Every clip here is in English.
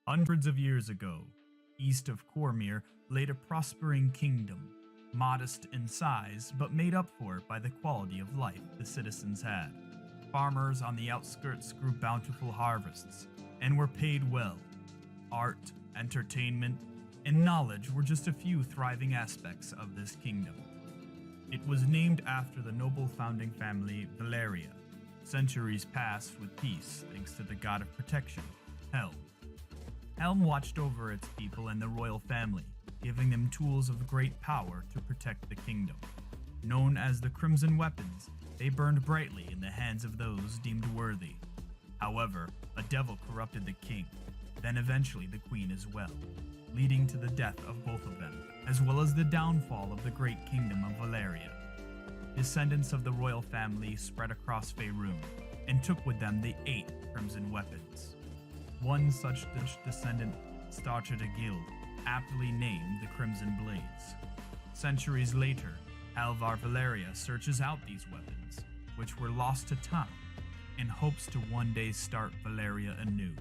Hundreds of years ago, east of Cormyr laid a prospering kingdom, modest in size but made up for by the quality of life the citizens had. Farmers on the outskirts grew bountiful harvests and were paid well. Art, entertainment, and knowledge were just a few thriving aspects of this kingdom. It was named after the noble founding family Valeria. Centuries passed with peace thanks to the god of protection, Helm. Helm watched over its people and the royal family, giving them tools of great power to protect the kingdom. Known as the Crimson Weapons, they burned brightly in the hands of those deemed worthy. However, a devil corrupted the king, then eventually the queen as well, leading to the death of both of them, as well as the downfall of the great kingdom of Valeria. Descendants of the royal family spread across Faerun, and took with them the 8 Crimson Weapons. One such descendant started a guild, aptly named the Crimson Blades. Centuries later, Alvar Valeria searches out these weapons, which were lost to time, and hopes to one day start Valeria anew.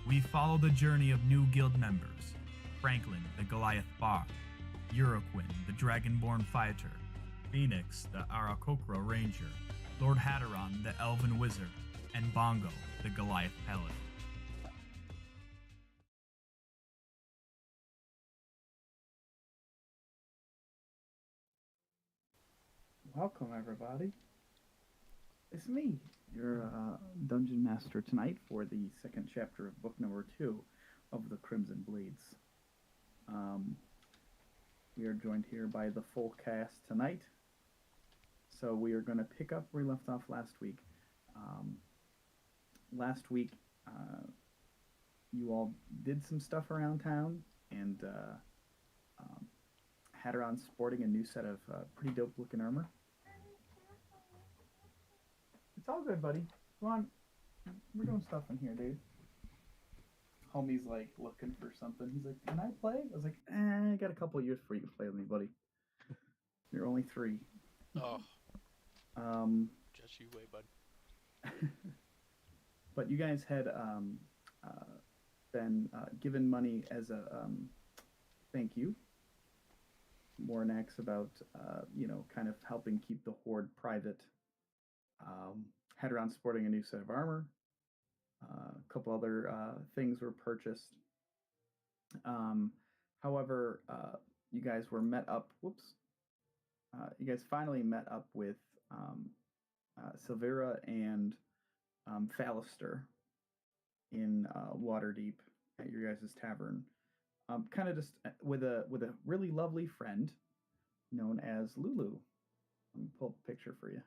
We follow the journey of new guild members: Franklin, the Goliath Bard; Uroquin, the Dragonborn Fighter; Phoenix, the Arakokra Ranger; Lord Hatteron, the Elven Wizard; and Bongo, the Goliath Paladin. Welcome, everybody. It's me, your dungeon master tonight for the second chapter of book number 2 of the Crimson Blades. We are joined here by the full cast tonight. So we are going to pick up where we left off last week. Last week, you all did some stuff around town, and Hatteron sporting a new set of pretty dope-looking armor. It's all good, buddy. Come on. We're doing stuff in here, dude. Homie's like looking for something. He's like, "Can I play?" I was like, I got a couple of years before you can play with me, buddy. You're only 3. Oh. Just you wait, bud. But you guys had been given money as a thank you. Mornax about, kind of helping keep the Horde private. Hatteron sporting a new set of armor. A couple other things were purchased. However, you guys were met up. You guys finally met up with Silvera and Fallister in Waterdeep at your guys' tavern. Kind of just with a really lovely friend known as Lulu. Let me pull up a picture for you.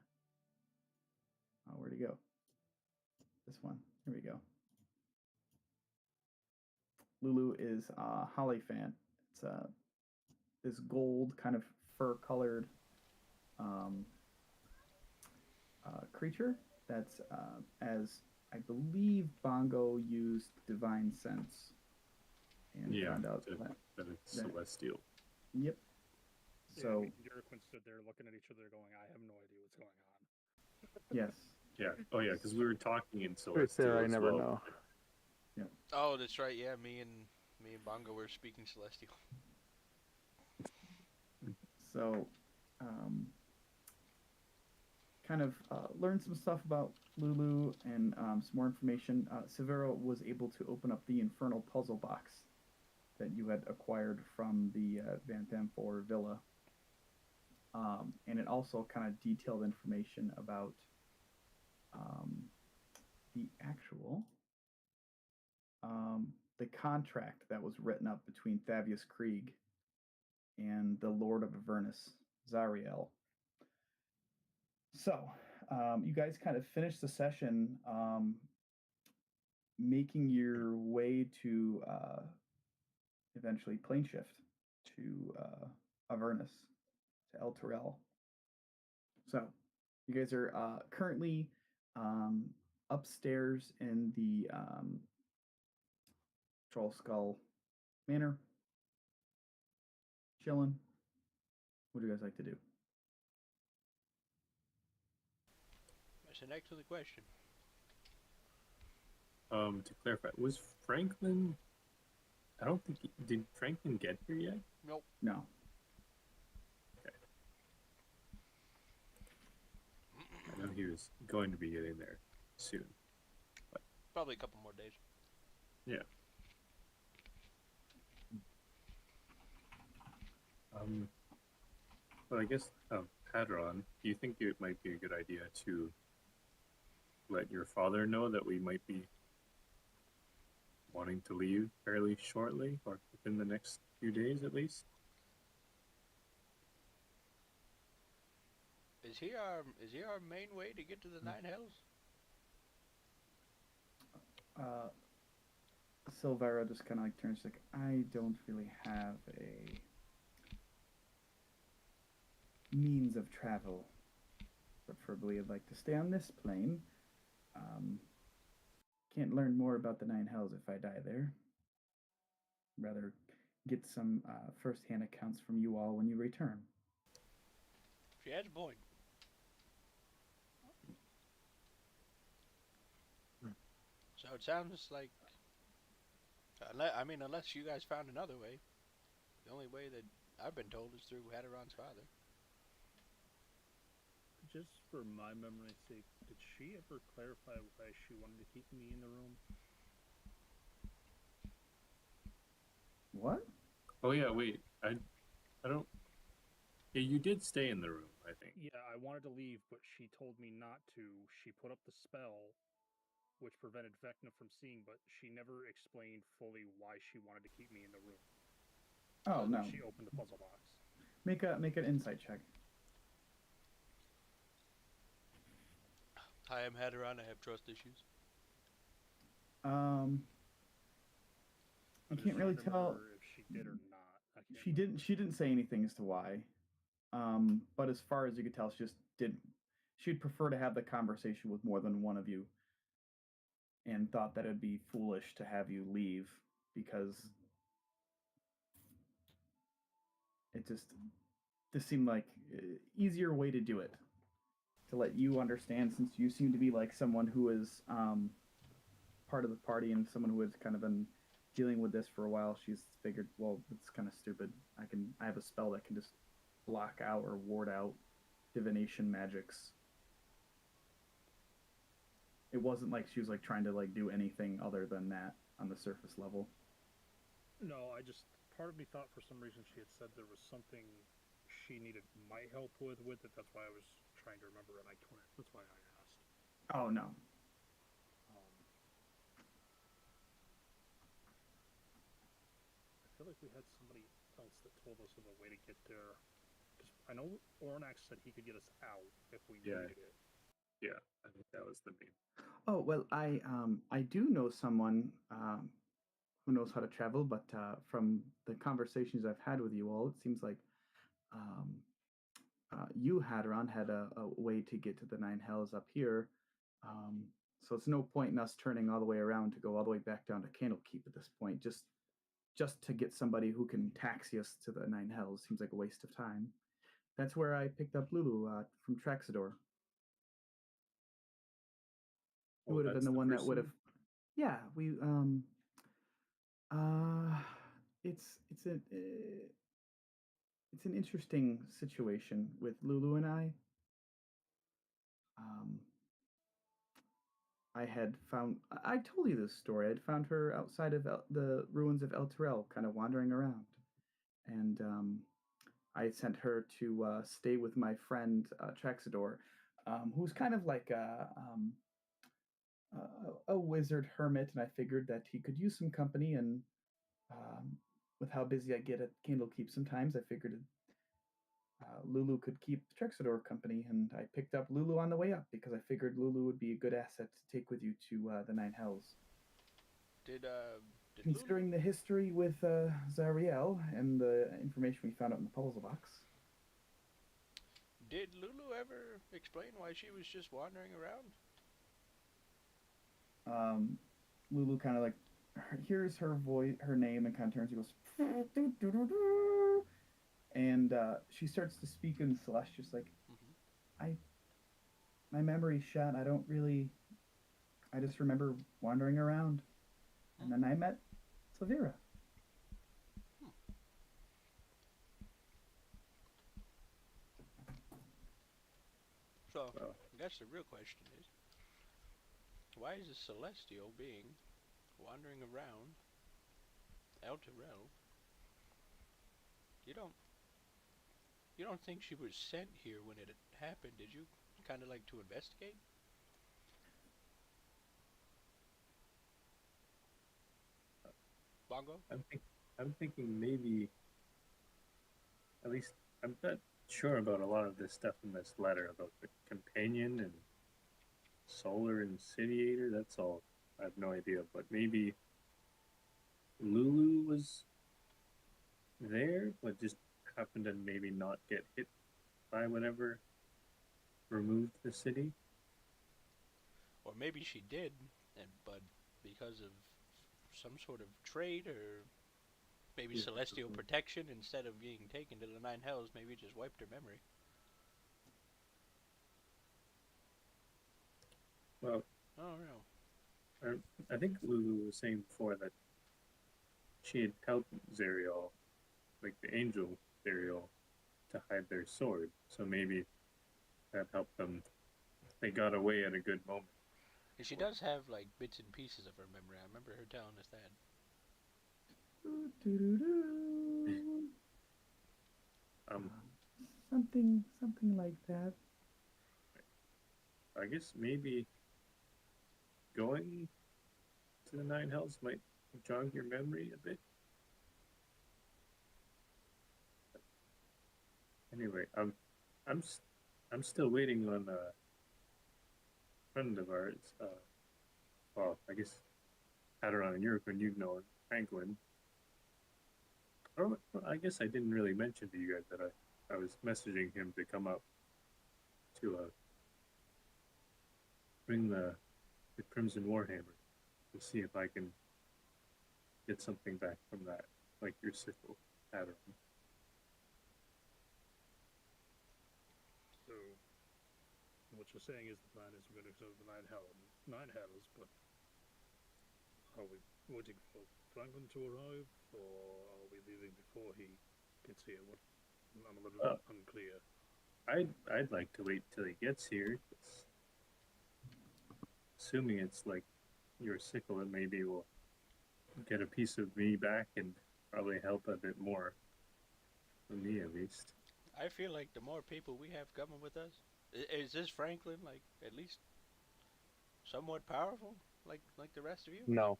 Oh, where'd he go? This one. Here we go. Lulu is a Hollyphant. It's this gold kind of fur-colored creature that's, as I believe Bongo used Divine Sense. And found out that it's celestial. Yep. So Uroquin stood there looking at each other going, I have no idea what's going on. Yes. Yeah. Oh, yeah, because we were talking in celestial. Right there, I never know. Yeah. Oh, that's right. Yeah, me and Bongo were speaking Celestial. So, kind of learned some stuff about Lulu and some more information. Severo was able to open up the Infernal Puzzle Box that you had acquired from the Van Thamfor Villa. And it also kind of detailed information about the actual the contract that was written up between Thavius Krieg and the Lord of Avernus, Zariel. So, you guys kind of finished the session making your way to eventually plane shift to Avernus, to El Terrell. So, you guys are currently upstairs in the Troll Skull Manor, chilling. What do you guys like to do? That's an excellent question. To clarify, was Franklin? I don't think did Franklin get here yet? Nope. No. I know he was going to be getting there soon. Probably a couple more days. Yeah. Well, I guess, Hadron, do you think it might be a good idea to let your father know that we might be wanting to leave fairly shortly, or within the next few days at least? Is he our main way to get to the Nine Hells? Silvera just kind of like turns like, I don't really have a means of travel. Preferably, I'd like to stay on this plane. Can't learn more about the Nine Hells if I die there. Rather get some first-hand accounts from you all when you return. She has a point. So it sounds like, unless you guys found another way, the only way that I've been told is through Hadron's father. Just for my memory's sake, did she ever clarify why she wanted to keep me in the room? What? Oh yeah, wait. I don't. Yeah, you did stay in the room, I think. Yeah, I wanted to leave, but she told me not to. She put up the spell, which prevented Vecna from seeing, but she never explained fully why she wanted to keep me in the room. Oh no. She opened the puzzle box. Make an insight check. Hi, I'm Hadron. I have trust issues. I can't really tell if she did or not. She didn't say anything as to why. But as far as you could tell, she just didn't. She'd prefer to have the conversation with more than one of you, and thought that it'd be foolish to have you leave because this seemed like easier way to do it, to let you understand, since you seem to be like someone who is part of the party and someone who has kind of been dealing with this for a while. She's figured, well, it's kind of stupid. I have a spell that can just block out or ward out divination magics. It wasn't like she was like trying to like do anything other than that on the surface level. No, part of me thought for some reason she had said there was something she needed my help with it. That's why I was trying to remember, and I couldn't. That's why I asked. Oh no. I feel like we had somebody else that told us of a way to get there. Because I know Ornax said he could get us out if we needed it. Yeah, I think that was the main. Oh well, I do know someone who knows how to travel, but from the conversations I've had with you all, it seems like you, Hadron, had a way to get to the Nine Hells up here. So it's no point in us turning all the way around to go all the way back down to Candlekeep at this point. Just to get somebody who can taxi us to the Nine Hells seems like a waste of time. That's where I picked up Lulu from Traxador. It would have been the one that would have. Yeah, we it's it's an interesting situation with Lulu and I. I had found. I told you this story. I'd found her outside of the ruins of El Terrell, kind of wandering around, and I sent her to stay with my friend Traxador, who's kind of like a wizard hermit, and I figured that he could use some company. And with how busy I get at Candlekeep sometimes, I figured Lulu could keep Trexador company, and I picked up Lulu on the way up because I figured Lulu would be a good asset to take with you to the Nine Hells. Did Considering the history with Zariel and the information we found out in the puzzle box. Did Lulu ever explain why she was just wandering around? Lulu kind of like hears her voice, her name, and kind of turns and goes, and she starts to speak in Celestial, like, my memory's shot. I I just remember wandering around, and then I met Severa. So, Well, I guess the real question is, why is a celestial being wandering around El Terrell? You don't you don't think she was sent here when it happened, did you? Kind of like to investigate? Bongo? I'm thinking maybe at least I'm not sure about a lot of this stuff in this letter about the companion and solar incendiator. That's all. I have no idea, but maybe Lulu was there, but just happened to maybe not get hit by whatever removed the city. Or maybe she did, but because of some sort of trade or maybe Yeah. celestial protection, instead of being taken to the Nine Hells, maybe it just wiped her memory. Well, Oh no. I think Lulu was saying before that she had helped Zerial, like the angel Zerial, to hide their sword. So maybe that helped them. They got away at a good moment. And she does have like bits and pieces of her memory. I remember her telling us that. Doo-doo-doo. Um, Something like that. I guess maybe going to the Nine Hells might jog your memory a bit. Anyway, I'm I'm still waiting on a friend of ours. Well, I guess Aderon and Yurikun, you've known Franklin. Or, I guess I didn't really mention to you guys that I was messaging him to come up to bring the Crimson Warhammer to see if I can get something back from that, like your sickle, Aderon. So, what you're saying is the plan is we're going to go to the Nine Hells, but are we waiting for Franklin to arrive, or are we leaving before he gets here? What? I'm a little unclear. I'd like to wait till he gets here. Assuming it's like your sickle, it maybe will get a piece of me back and probably help a bit more, for me at least. I feel like the more people we have coming with us, is this Franklin like at least somewhat powerful, like the rest of you? No,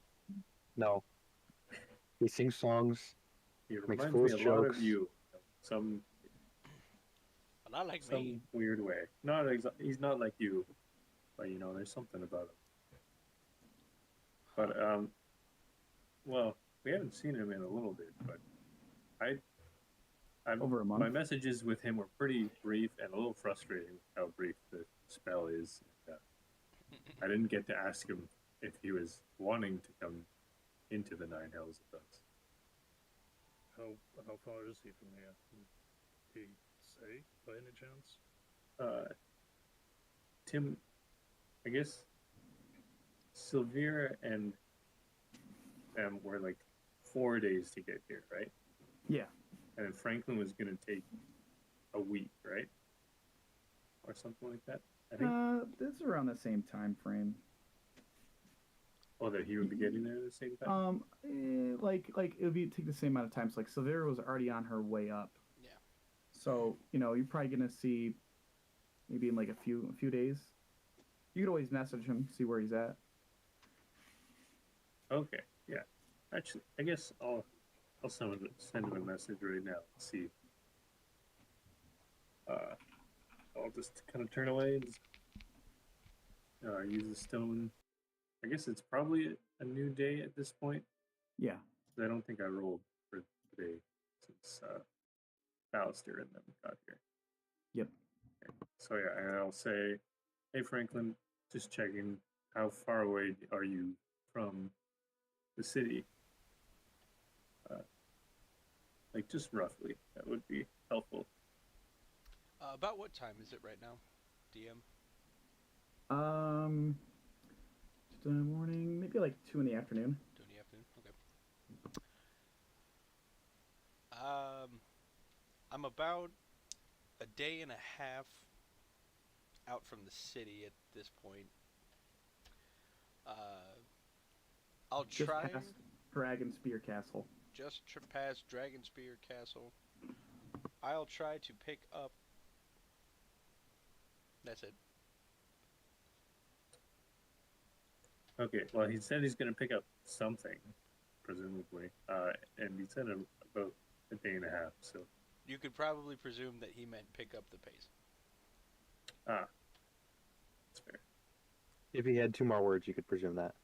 no. He sings songs, He makes reminds me foolish a lot jokes. of you, some Well, not like me. weird way. He's not like you, but you know, there's something about him. But well, we haven't seen him in a little bit, but I'm Over a month. my messages with him were pretty brief and a little frustrating with how brief the spell is. I didn't get to ask him if he was wanting to come into the Nine Hells with us. How far is he from here? Did he say by any chance? Tim, I guess Sylvira and them were like 4 days to get here, right? Yeah. And then Franklin was going to take a week, right? Or something like that, I think. This is around the same time frame. Oh, that he would be getting there at the same time? Like it would take the same amount of time. So like Severa was already on her way up. Yeah. So you're probably gonna see maybe in like a few days. You could always message him, see where he's at. Okay, yeah. Actually, I guess I'll send him a message right now. Let's see. I'll just kind of turn away and use the stone. I guess it's probably a new day at this point. Yeah. I don't think I rolled for today since Ballister and them got here. Yep. Okay. So yeah, and I'll say, hey Franklin, just checking. How far away are you from the city? Like just roughly, that would be helpful. About what time is it right now, DM? morning, maybe like 2 in the afternoon. 2 in the afternoon. Okay. I'm about a day and a half out from the city at this point. I'll Just try past Dragon Spear Castle. past Dragonspear Castle. I'll try to pick up. That's it. Okay, well, he said he's going to pick up something, presumably, and he said about a day and a half. So You could probably presume that he meant pick up the pace. that's fair. If he had 2 more words, you could presume that.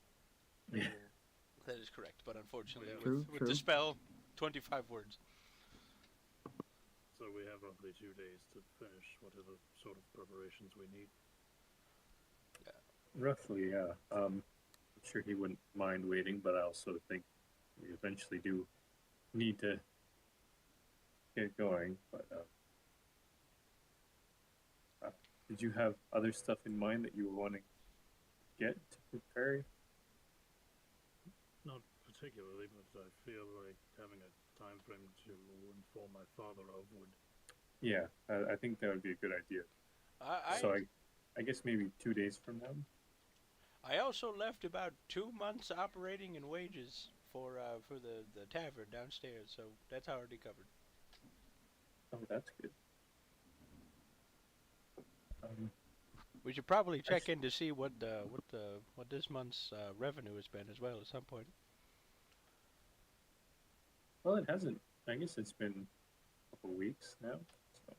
Yeah. That is correct, but unfortunately, True, with the spell, 25 words. So we have roughly 2 days to finish whatever sort of preparations we need. Roughly, yeah. I'm sure he wouldn't mind waiting, but I also think we eventually do need to get going. But did you have other stuff in mind that you were wanting to get to prepare? Not particularly, but I feel like having a time frame to inform my father of would. Yeah, I think that would be a good idea. So I guess maybe 2 days from now. I also left about 2 months operating in wages for the tavern downstairs, so that's already covered. Oh, that's good. We should probably check in to see what this month's revenue has been as well at some point. Well, it hasn't. I guess it's been a couple weeks now. So,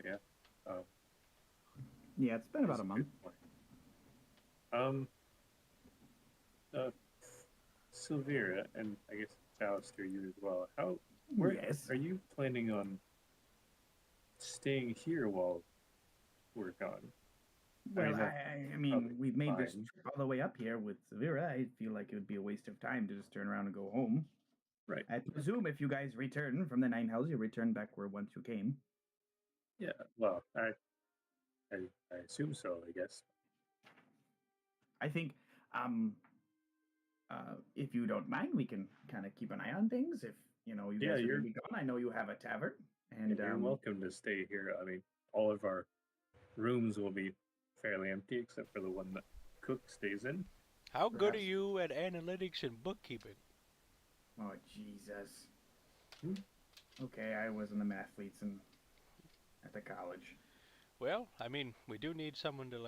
yeah. Yeah, it's been about a month. Silvira, and I guess Alistair, you as well. Where Yes. are you planning on staying here while we're gone? Well, I mean, probably we've made this fine. trip all the way up here with Severa. I feel like it would be a waste of time to just turn around and go home. Right. I presume if you guys return from the Nine Hells, you return back where once you came. Yeah. Well, I assume so. I guess. I think, if you don't mind, we can kind of keep an eye on things. If you guys are going to be gone, I know you have a tavern, and You're welcome to stay here. I mean, all of our rooms will be fairly empty except for the one that Cook stays in. How good are Perhaps. you at analytics and bookkeeping? Oh Jesus. Hmm? Okay, I was in the mathletes and at the college. Well, I mean, we do need someone to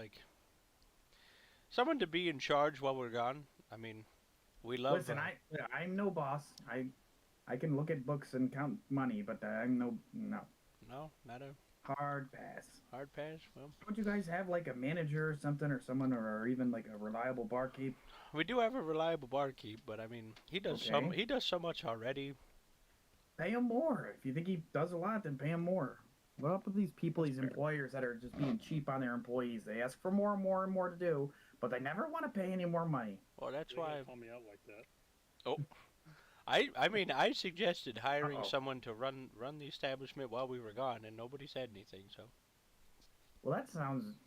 be in charge while we're gone. I mean, we love. Listen, I'm no boss. I can look at books and count money, but I'm no No, not a hard pass. hard pass. Well, Don't you guys have like a manager or something, or someone, or even like a reliable barkeep? we do have a reliable barkeep, but I mean, he does so much already. Pay him more. If you think he does a lot, then pay him more. What up with these people, these employers that are just being cheap on their employees? They ask for more and more and more to do, but they never want to pay any more money. Well, that's They why. don't call me out like that. Oh, I mean, I suggested hiring Uh-oh. someone to run the establishment while we were gone, and nobody said anything. So. Well, that sounds.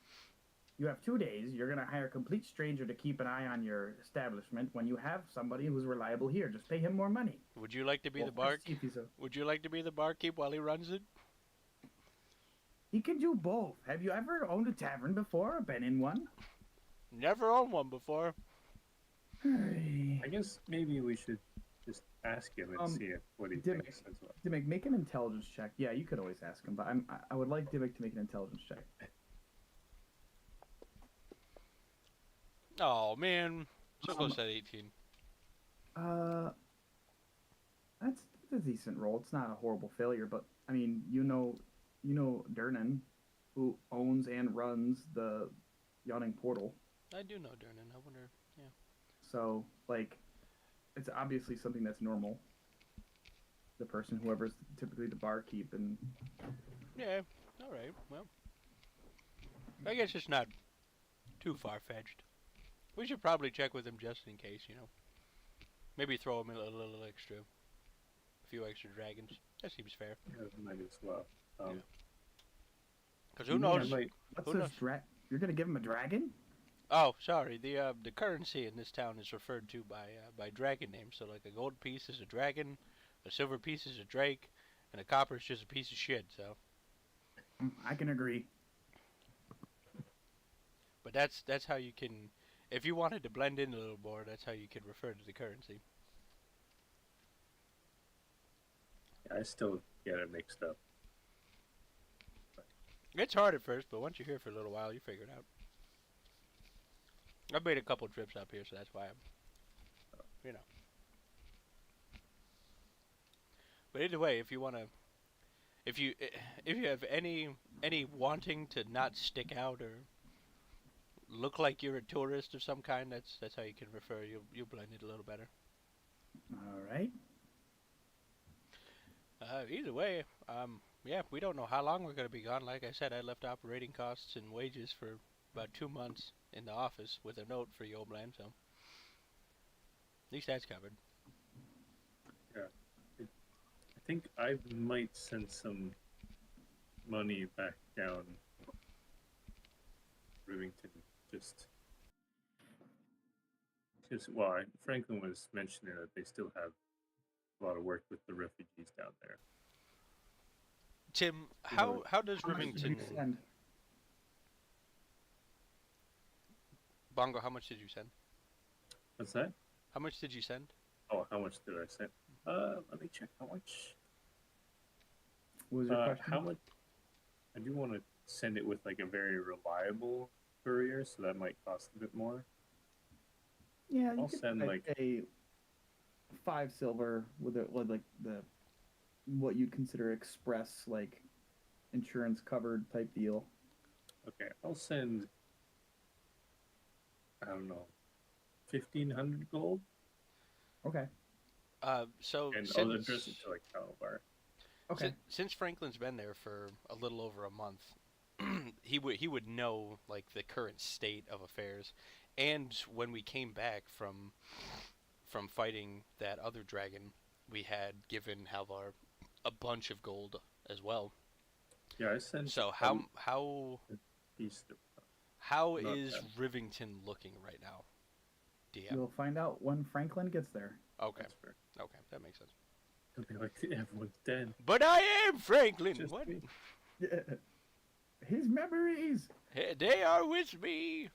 You have 2 days. You're going to hire a complete stranger to keep an eye on your establishment when you have somebody who's reliable here. Just pay him more money. Would you like to be Well, the bar? first see if he's a- Would you like to be the barkeep while he runs it? He can do both. Have you ever owned a tavern before or been in one? Never owned one before. I guess maybe we should just ask him and see what he Dimmick. thinks as well. Dimmick, make an intelligence check. Yeah, you could always ask him, but I would like Dimmick to make an intelligence check. Oh man, so close at 18. That's a decent roll. It's not a horrible failure, but I mean, you know Durnan, who owns and runs the Yawning Portal. I do know Durnan. I wonder. Yeah. So, like, it's obviously something that's normal. The person, whoever's typically the barkeep, and Yeah. All right. Well, I guess it's not too far fetched. We should probably check with him just in case, Maybe throw him a little extra, a few extra dragons. That seems fair. Yeah, might as well. Because who knows? I might, what's Who this knows? You're gonna give him a dragon? Oh, sorry. The currency in this town is referred to by dragon names. So like a gold piece is a dragon, a silver piece is a drake, and a copper is just a piece of shit. So, I can agree. but that's how you can, if you wanted to blend in a little more, that's how you could refer to the currency. I still get it mixed up. It's hard at first, but once you're here for a little while, you figure it out. I've made a couple trips up here, so that's why you know. But either way, if you wanna, if you have any wanting to not stick out or look like you're a tourist of some kind, that's how you can refer. You'll blend it a little better. All right. Either way, yeah, we don't know how long we're gonna be gone. Like I said, I left operating costs and wages for about 2 months in the office with a note for Yoblan, so at least that's covered. I think I might send some money back down Rivington. Just well, Franklin was mentioning that they still have a lot of work with the refugees down there. Tim, how does How much did Rivington you send? Bongo? How much did you send? What's that? How much did you send? Oh, how much did I send? Let me check. How much? What was your question? How much? I do want to send it with like a very reliable courier, so that might cost a bit more. Yeah, you I'll could send, like- a 5 silver with like the what you'd consider express like insurance covered type deal. Okay, I'll send. I don't know, 1,500 gold, Okay. So and since, I'll address it to like Calabar. Okay. since Franklin's been there for a little over a month, he would know like the current state of affairs, and when we came back from fighting that other dragon, we had given Halvar a bunch of gold as well. Yeah, I sent. So Piece of, how Not is bad. Rivington looking right now? DM. You'll find out when Franklin gets there. Okay, that's fair. okay, that makes sense. It'll be like everyone's dead. But I am Franklin. Just What? me. His memories. Hey, they are with me.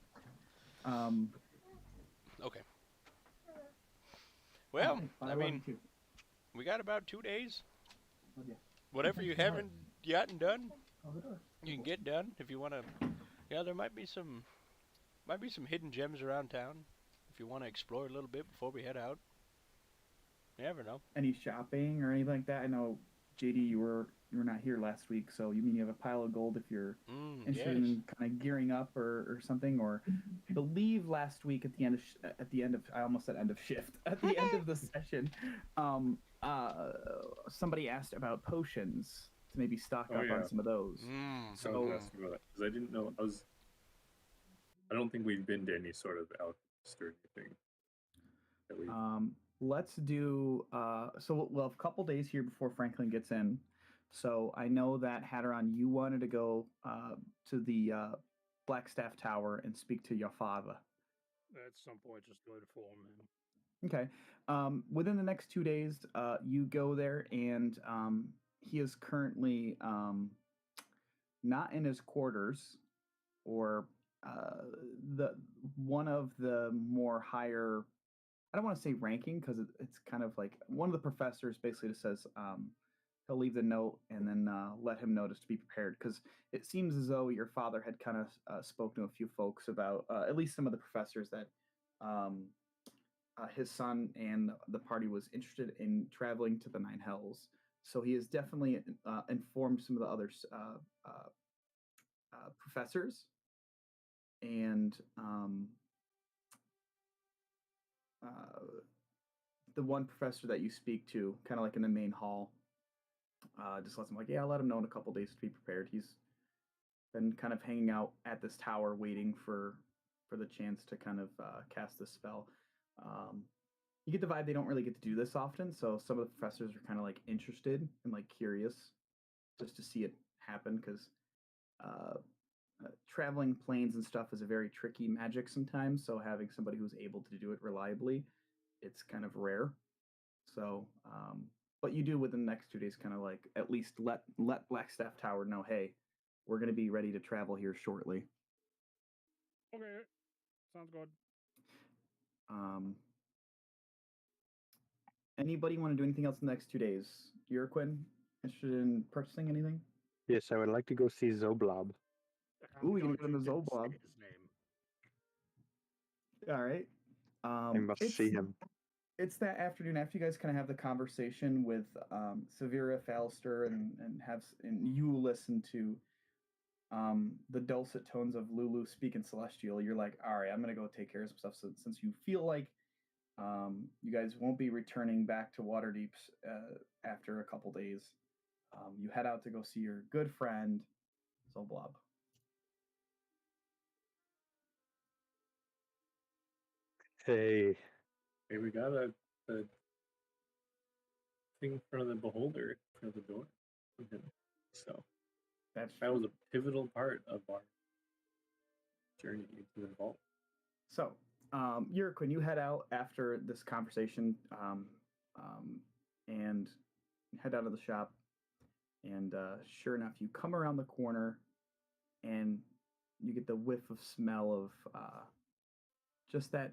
Okay. Well, I mean, we got about 2 days. yeah. Whatever you haven't gotten done, Close the door. you can get done if you want to. Yeah, there might be some hidden gems around town if you want to explore a little bit before we head out. You never know. Any shopping or anything like that? I know, JD, you were not here last week, so you mean you have a pile of gold if you're interested Yes. in kind of gearing up or something? Or I believe last week at the end of I almost said end of shift at the end of the session, somebody asked about potions to maybe stock Oh, up yeah. on some of those. So I was asking about that because I didn't know. I don't think we've been to any sort of alchemist or anything. That we. Let's do so we'll have a couple days here before Franklin gets in. So I know that Hatteron, you wanted to go to the Blackstaff Tower and speak to your father. At some point, just go to form him. Okay. Within the next 2 days, you go there, and he is currently not in his quarters, or the one of the more higher. I don't want to say ranking because it's kind of like one of the professors basically just says he'll leave the note and then let him know just to be prepared, because it seems as though your father had kind of spoken to a few folks about at least some of the professors that his son and the party was interested in traveling to the Nine Hells. So he has definitely informed some of the other professors, and the one professor that you speak to, kind of like in the main hall, just lets him like, yeah, I'll let him know in a couple days to be prepared. He's been kind of hanging out at this tower waiting for the chance to kind of cast this spell. You get the vibe they don't really get to do this often, so some of the professors are kind of like interested and like curious just to see it happen, because traveling planes and stuff is a very tricky magic sometimes. So having somebody who's able to do it reliably, it's kind of rare. So, but you do within the next 2 days, kind of like at least let Blackstaff Tower know, hey, we're going to be ready to travel here shortly. Okay, sounds good. Um, Anybody want to do anything else in the next 2 days? Quinn, interested in purchasing anything? Yes, I would like to go see Zoblob. Ooh, we can Don't go to the you dare Zoblob. say his name. All right. I must see him. It's that afternoon after you guys kind of have the conversation with Severa, Fallister, and you listen to the dulcet tones of Lulu speaking Celestial. You're like, all right, I'm gonna go take care of some stuff. So, since you feel like you guys won't be returning back to Waterdeep's after a couple days, you head out to go see your good friend Zoblob. Hey, Hey, we got a thing in front of the beholder for the door. So That was a pivotal part of our journey into the vault. So, Quinn, you head out after this conversation and head out of the shop. And sure enough, you come around the corner and you get the whiff of smell of just that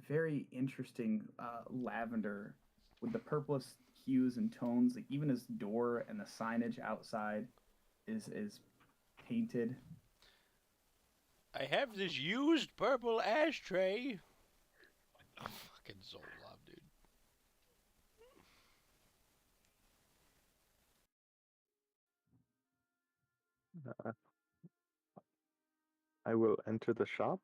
very interesting lavender with the purplest hues and tones. Like even his door and the signage outside is painted. I have this used purple ashtray. Fucking Zolob, dude. I will enter the shop.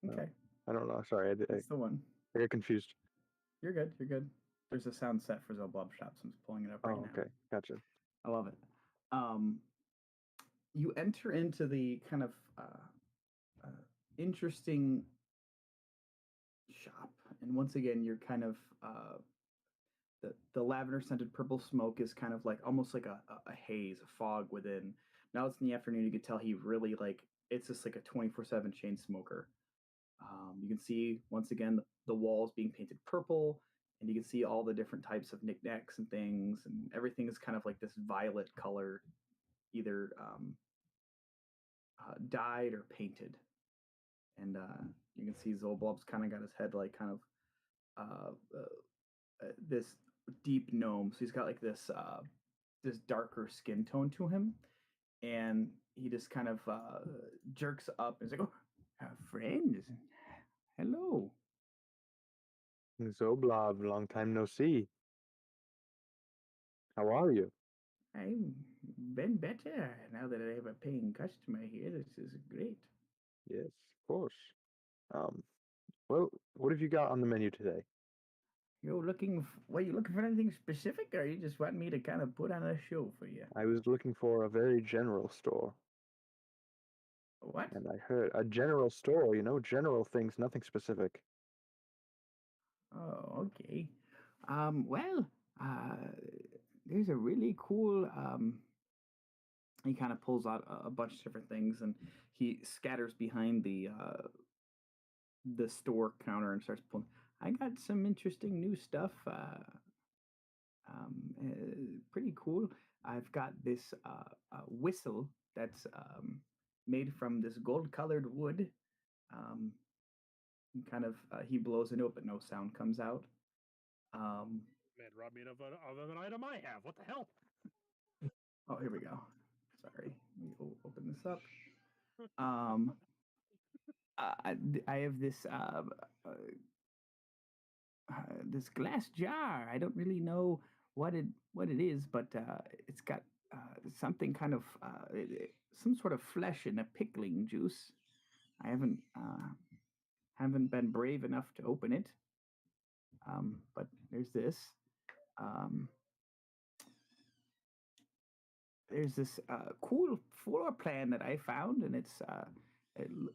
Okay, I don't know. Sorry, that's the one. I get confused. You're good. You're good. There's a sound set for Zoblob Shop, so I'm just pulling it up right now. Okay, gotcha. I love it. You enter into the kind of interesting shop, and once again, you're kind of the lavender scented purple smoke is kind of like almost like a haze, a fog within. Now it's in the afternoon. You can tell he really like it's just like a 24/7 chain smoker. You can see once again the walls being painted purple, and you can see all the different types of knickknacks and things, and everything is kind of like this violet color, either dyed or painted. And you can see Zolblob's kind of got his head like kind of this deep gnome. So he's got like this darker skin tone to him, and he just kind of jerks up and is like, "Oh, friends, hello." Zoblob, long time no see. How are you? I'm been better now that I have a paying customer here. This is great. Yes, of course. Well, what have you got on the menu today? You're looking. Well, you looking for anything specific, or you just want me to kind of put on a show for you? I was looking for a very general store, What? and I heard a general store, general things, nothing specific. Oh, okay. Well, there's a really cool. He kind of pulls out a bunch of different things, and he scatters behind the store counter and starts pulling. I got some interesting new stuff. Pretty cool. I've got this whistle that's made from this gold-colored wood. Um, and kind of he blows into it, but no sound comes out. Man, rob me of an item I have. What the hell? Oh, here we go. Sorry, let me open this up. I have this glass jar. I don't really know what it is, but it's got something kind of some sort of flesh and a pickling juice. I haven't been brave enough to open it. But there's this. Um, there's this cool floor plan that I found, and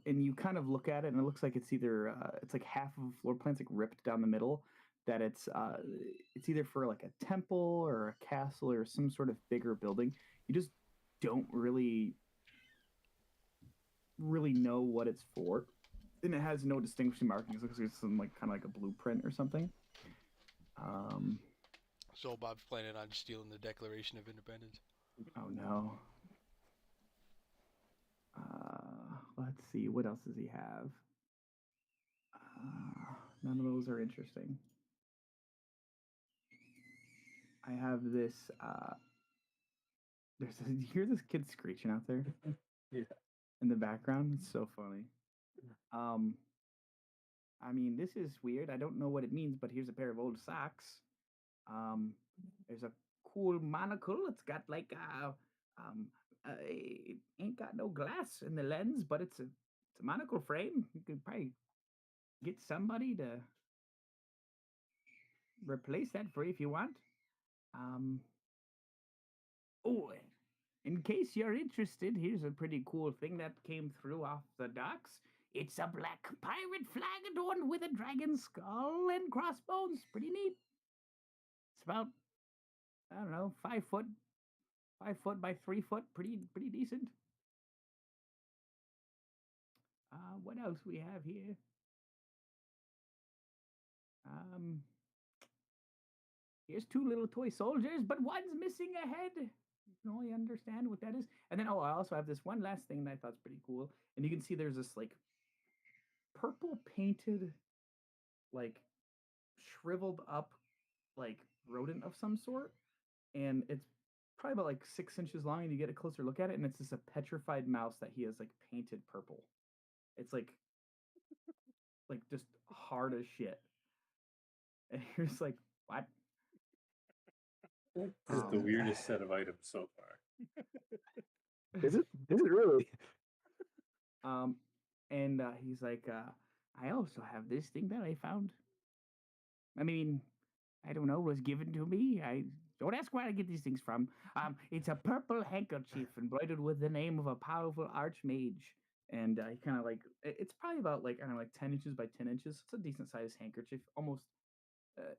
and you kind of look at it, and it looks like it's either it's like half of a floor plan's like ripped down the middle. That it's either for like a temple or a castle or some sort of bigger building. You just don't really really know what it's for, and it has no distinguishing markings. It looks like some like kind of like a blueprint or something. Um, So Bob's planning on stealing the Declaration of Independence. oh no. Let's see. What else does he have? None of those are interesting. I have this. You hear this kid screeching out there Yeah. in the background? It's so funny. Um, I mean, this is weird. I don't know what it means, but here's a pair of old socks. There's a cool monocle. It's got like it ain't got no glass in the lens, but it's a monocle frame. You could probably get somebody to replace that for you if you want. Um, oh, in case you're interested, here's a pretty cool thing that came through off the docks. It's a black pirate flag adorned with a dragon skull and crossbones. Pretty neat. It's about, I don't know, 5 foot by 3 foot. Pretty decent. What else we have here? Um, Here's two little toy soldiers, but one's missing a head. You can only understand what that is. And then, I also have this one last thing that I thought's pretty cool. And you can see there's this like purple painted, like shriveled up, like rodent of some sort. And it's probably about like 6 inches long. And you get a closer look at it, and it's just a petrified mouse that he has like painted purple. It's like just hard as shit. And you're just like, what? This is the weirdest set of items so far. Is it? Is it really? And he's like, I also have this thing that I found. I mean, I don't know, it was given to me. I don't ask where I get these things from. It's a purple handkerchief embroidered with the name of a powerful archmage. And he kind of like, it's probably about like, I don't know, like 10 inches by 10 inches. It's a decent sized handkerchief, almost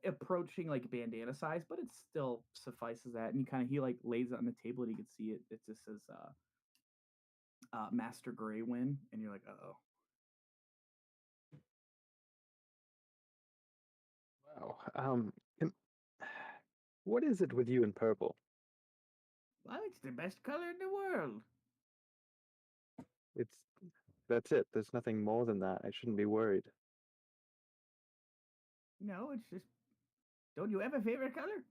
approaching like bandana size, but it still suffices that. And he like lays it on the table and you can see it. It just says, Master Gray win. And you're like, oh. Wow. Can, what is it with you in purple? Well, it's the best color in the world. It's that's it. There's nothing more than that. I shouldn't be worried. No, it's just. Don't you have a favorite color?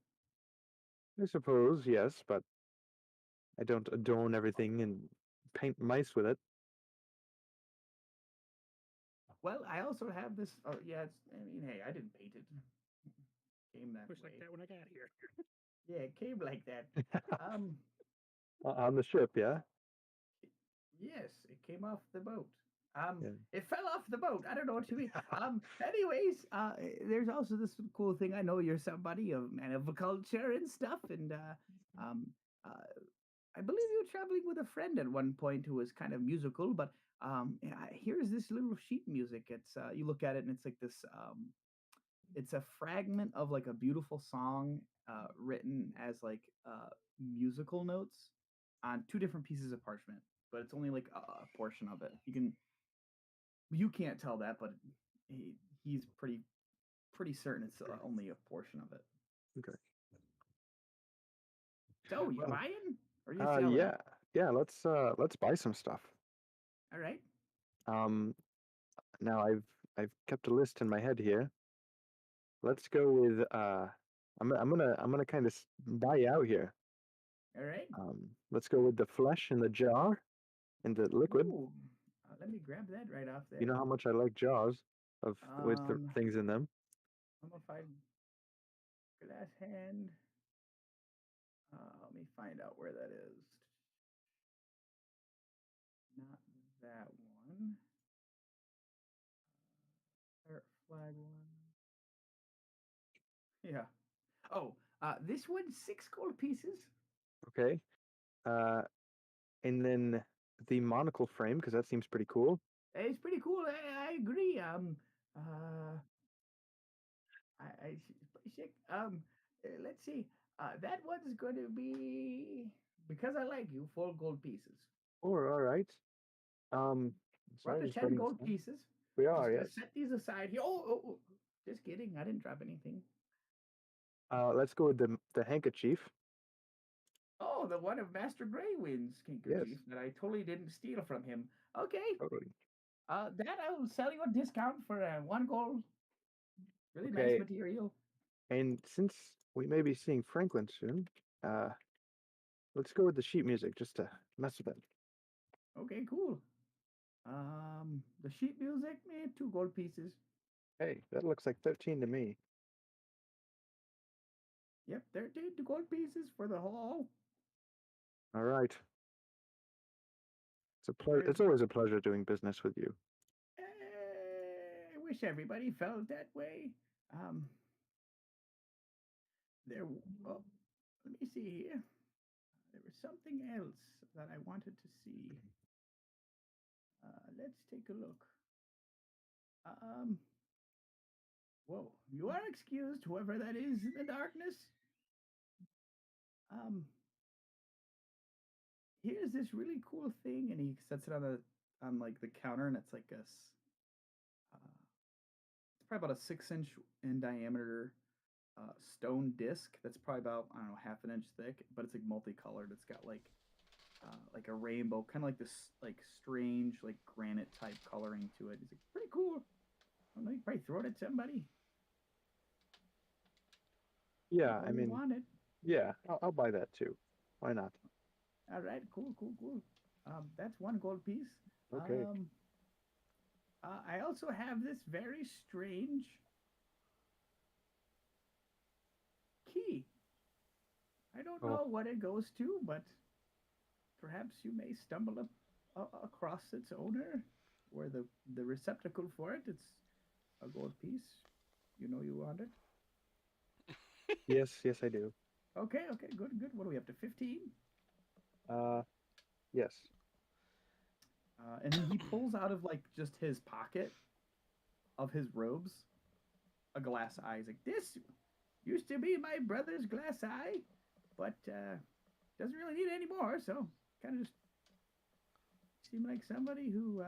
I suppose, yes, but I don't adorn everything and paint mice with it. Well, I also have this. Oh, yeah. I mean, hey, I didn't paint it. Came that Looks way. like that when I got here. Yeah, it came like that. Um, On the ship, yeah? yes, it came off the boat. Yeah. It fell off the boat. I don't know what you mean. Anyways, there's also this cool thing. I know you're somebody of man of culture and stuff, and I believe you were traveling with a friend at one point who was kind of musical. But here's this little sheet music. It's you look at it and it's like this. It's a fragment of like a beautiful song written as like musical notes on two different pieces of parchment, but it's only like a portion of it. You can't tell that, but he's pretty certain it's only a portion of it. Okay. So you Well, buying or you selling? yeah. Let's buy some stuff. All right. Now I've kept a list in my head here. Let's go with I'm gonna kind of buy you out here. All right. Let's go with the flesh in the jar and the liquid. Ooh, let me grab that right off there. You know how much I like jars of with Um, things in them. I'm gonna find glass hand. Let me find out where that is. Not that one. Pirate flag one. Yeah. Oh, this one's 6 gold pieces. Okay. Uh, and then the monocle frame because that seems pretty cool. It's pretty cool. I agree. Uh, pretty sick. Let's see. That one's going to be because I like you 4 gold pieces. All right. We're up to just 10 writing this gold down. pieces. We Just are, gonna yes. set these aside here. Oh, just kidding. I didn't drop anything. Let's go with the handkerchief. Oh, the one of Master Greywind's Yes, handkerchief that I totally didn't steal from him. Okay. totally. That I will sell you a discount for 1 gold. Really nice Okay, material. and since we may be seeing Franklin soon, uh, let's go with the sheet music just to mess with it. Okay, cool. The sheet music, 2 gold pieces. Hey, that looks like 13 to me. Yep, 13 gold pieces for the hall. All right. Where's It's always a pleasure doing business with you. I wish everybody felt that way. Um, there. Oh, let me see here. There was something else that I wanted to see. Let's take a look. Um, whoa! You are excused, whoever that is in the darkness. Um, here's this really cool thing, and he sets it on like the counter, and it's like it's probably about a 6 inch in diameter stone disc that's probably about, I don't know, half an inch thick, but it's like multicolored. It's got like a rainbow, kind of like this like strange like granite type coloring to it. It's like pretty cool. I don't know, you probably throw it at somebody. Yeah, People I who mean, want it. yeah, I'll buy that too. Why not? All right, cool. That's 1 gold piece. Okay. I also have this very strange key. I don't Oh, know what it goes to, but perhaps you may stumble across its owner or the receptacle for it. It's a gold piece. You know you want it. yes, I do. Okay, good. What are we up to? 15? Uh, yes. And then he pulls out of like just his pocket of his robes a glass eye. He's like, this used to be my brother's glass eye, but doesn't really need it anymore. So kind of just seemed like somebody who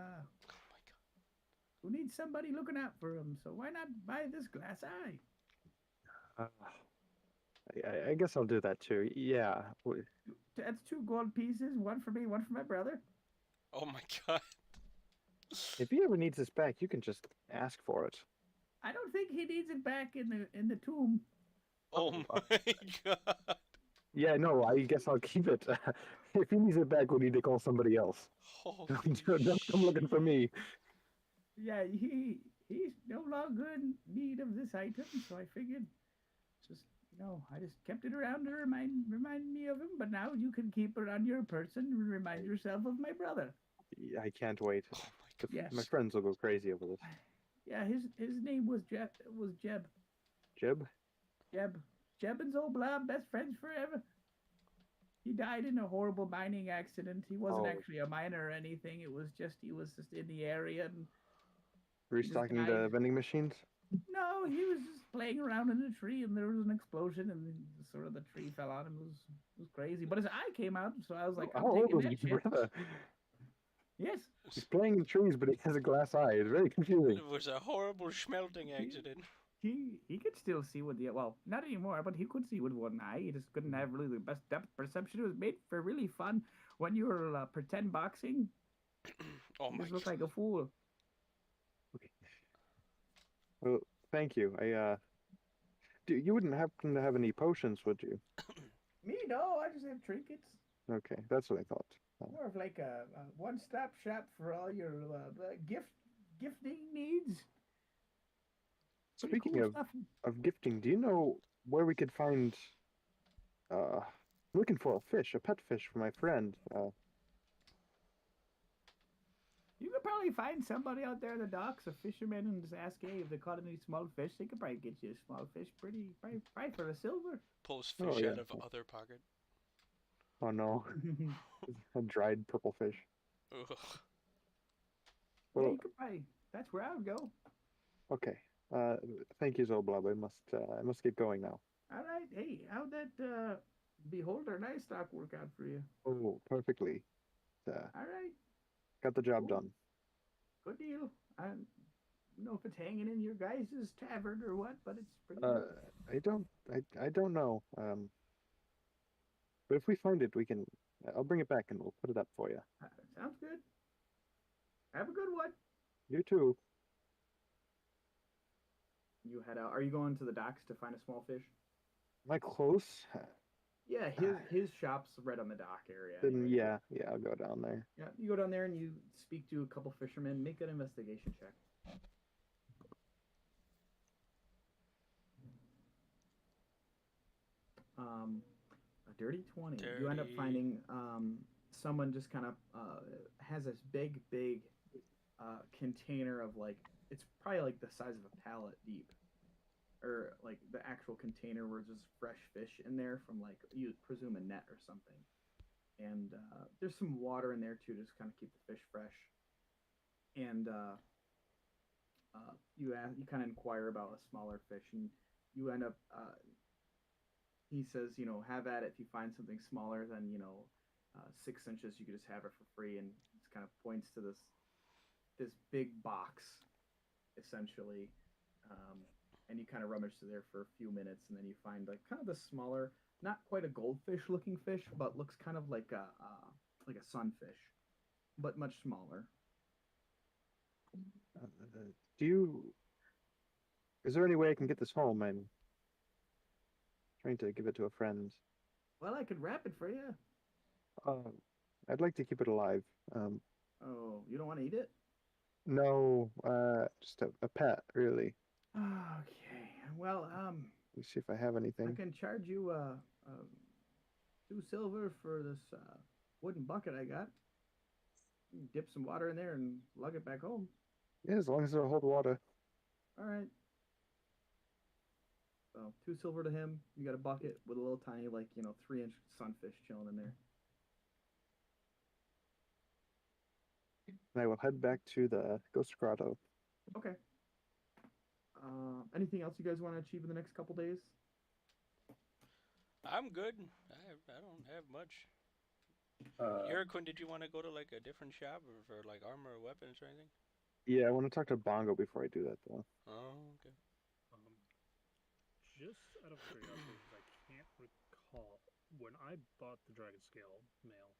needs somebody looking out for him. So why not buy this glass eye? Uh, I guess I'll do that too. Yeah. That's 2 gold pieces, one for me, one for my brother. Oh my god. If he ever needs this back, you can just ask for it. I don't think he needs it back in the tomb. Oh uh, my god. Yeah, no, I guess I'll keep it. If he needs it back, we need to call somebody else. Holy Don't come looking for me. Yeah, he's no longer in need of this item, so I figured just I just kept it around to remind me of him. But now you can keep it on your person and remind yourself of my brother. I can't wait. Oh my god. Yes. My friends will go crazy over this. Yeah, his name was Jeb. Jeb? Jeb and Zobla, best friends forever. He died in a horrible mining accident. He wasn't Oh, actually a miner or anything. He was just in the area and he just restocking died. the vending machines? No, he was just playing around in a tree and there was an explosion and sort of the tree fell on him. It was crazy. But his eye came out, so I was like, How I'm old taking was that your shit. brother? Yes. He's playing in trees, but he has a glass eye. It's very confusing. It was a horrible smelting accident. He could still see with the not anymore, but he could see with one eye. He just couldn't have really the best depth perception. It was made for really fun when you were pretend boxing. Oh You my just look god. like a fool. Okay. Well, thank you. You wouldn't happen to have any potions, would you? Me, no, I just have trinkets. Okay, that's what I thought. More of like a one-stop shop for all your gifting needs. Pretty Speaking cool stuff. of gifting, do you know where we could find? I'm looking for a pet fish for my friend. You could probably find somebody out there in the docks, a fisherman, and just ask, hey, if they caught any small fish, they could probably get you a small fish probably for a silver. Pulls Oh fish yeah. out of other pocket. Oh no, a dried purple fish. Ugh. Yeah, Well, you could probably. That's where I would go. okay. Thank you, Zoblab. I must get going now. All right. Hey, how'd that Beholder livestock work out for you? Oh, perfectly. All right. Got the job done. Good deal. I don't know if it's hanging in your guys' tavern or what, but it's pretty Uh, good. I don't know. But if we find it, we can. I'll bring it back and we'll put it up for you. Sounds good. Have a good one. You too. You head out. Are you going to the docks to find a small fish? Am I close? Yeah, his shop's right on the dock area. Then Anyway. yeah, I'll go down there. Yeah, you go down there and you speak to a couple fishermen. Make an investigation check. A dirty 20. You end up Dirty. finding someone just kind of has this big container of like it's probably like the size of a pallet deep, or like the actual container where there's fresh fish in there from like you presume a net or something. And there's some water in there too, to just kind of keep the fish fresh. And you kind of inquire about a smaller fish, and you end up. He says, have at it. If you find something smaller than 6 inches, you could just have it for free. And he kind of points to this big box, essentially. And you kind of rummage through there for a few minutes, and then you find like kind of the smaller, not quite a goldfish looking fish, but looks kind of like a sunfish, but much smaller. Do you? Is there any way I can get this home? I'm trying to give it to a friend. Well, I could wrap it for you. I'd like to keep it alive. Oh, you don't want to eat it? No, just a pet, really. Okay. Well, Let me see if I have I anything. can charge you 2 silver for this wooden bucket I got. You can dip some water in there and lug it back home. Yeah, as long as it'll hold water. All right. So 2 silver to him. You got a bucket with a little tiny, like 3-inch sunfish chilling in there. And I will head back to the Ghost Grotto. Okay. Anything else you guys want to achieve in the next couple days? I'm good. I don't have much. Uh, Yurikun, did you want to go to like a different shop or for like armor or weapons or anything? Yeah, I want to talk to Bongo before I do that, though. Oh, okay. Just out of curiosity, because I can't recall when I bought the Dragon Scale mail,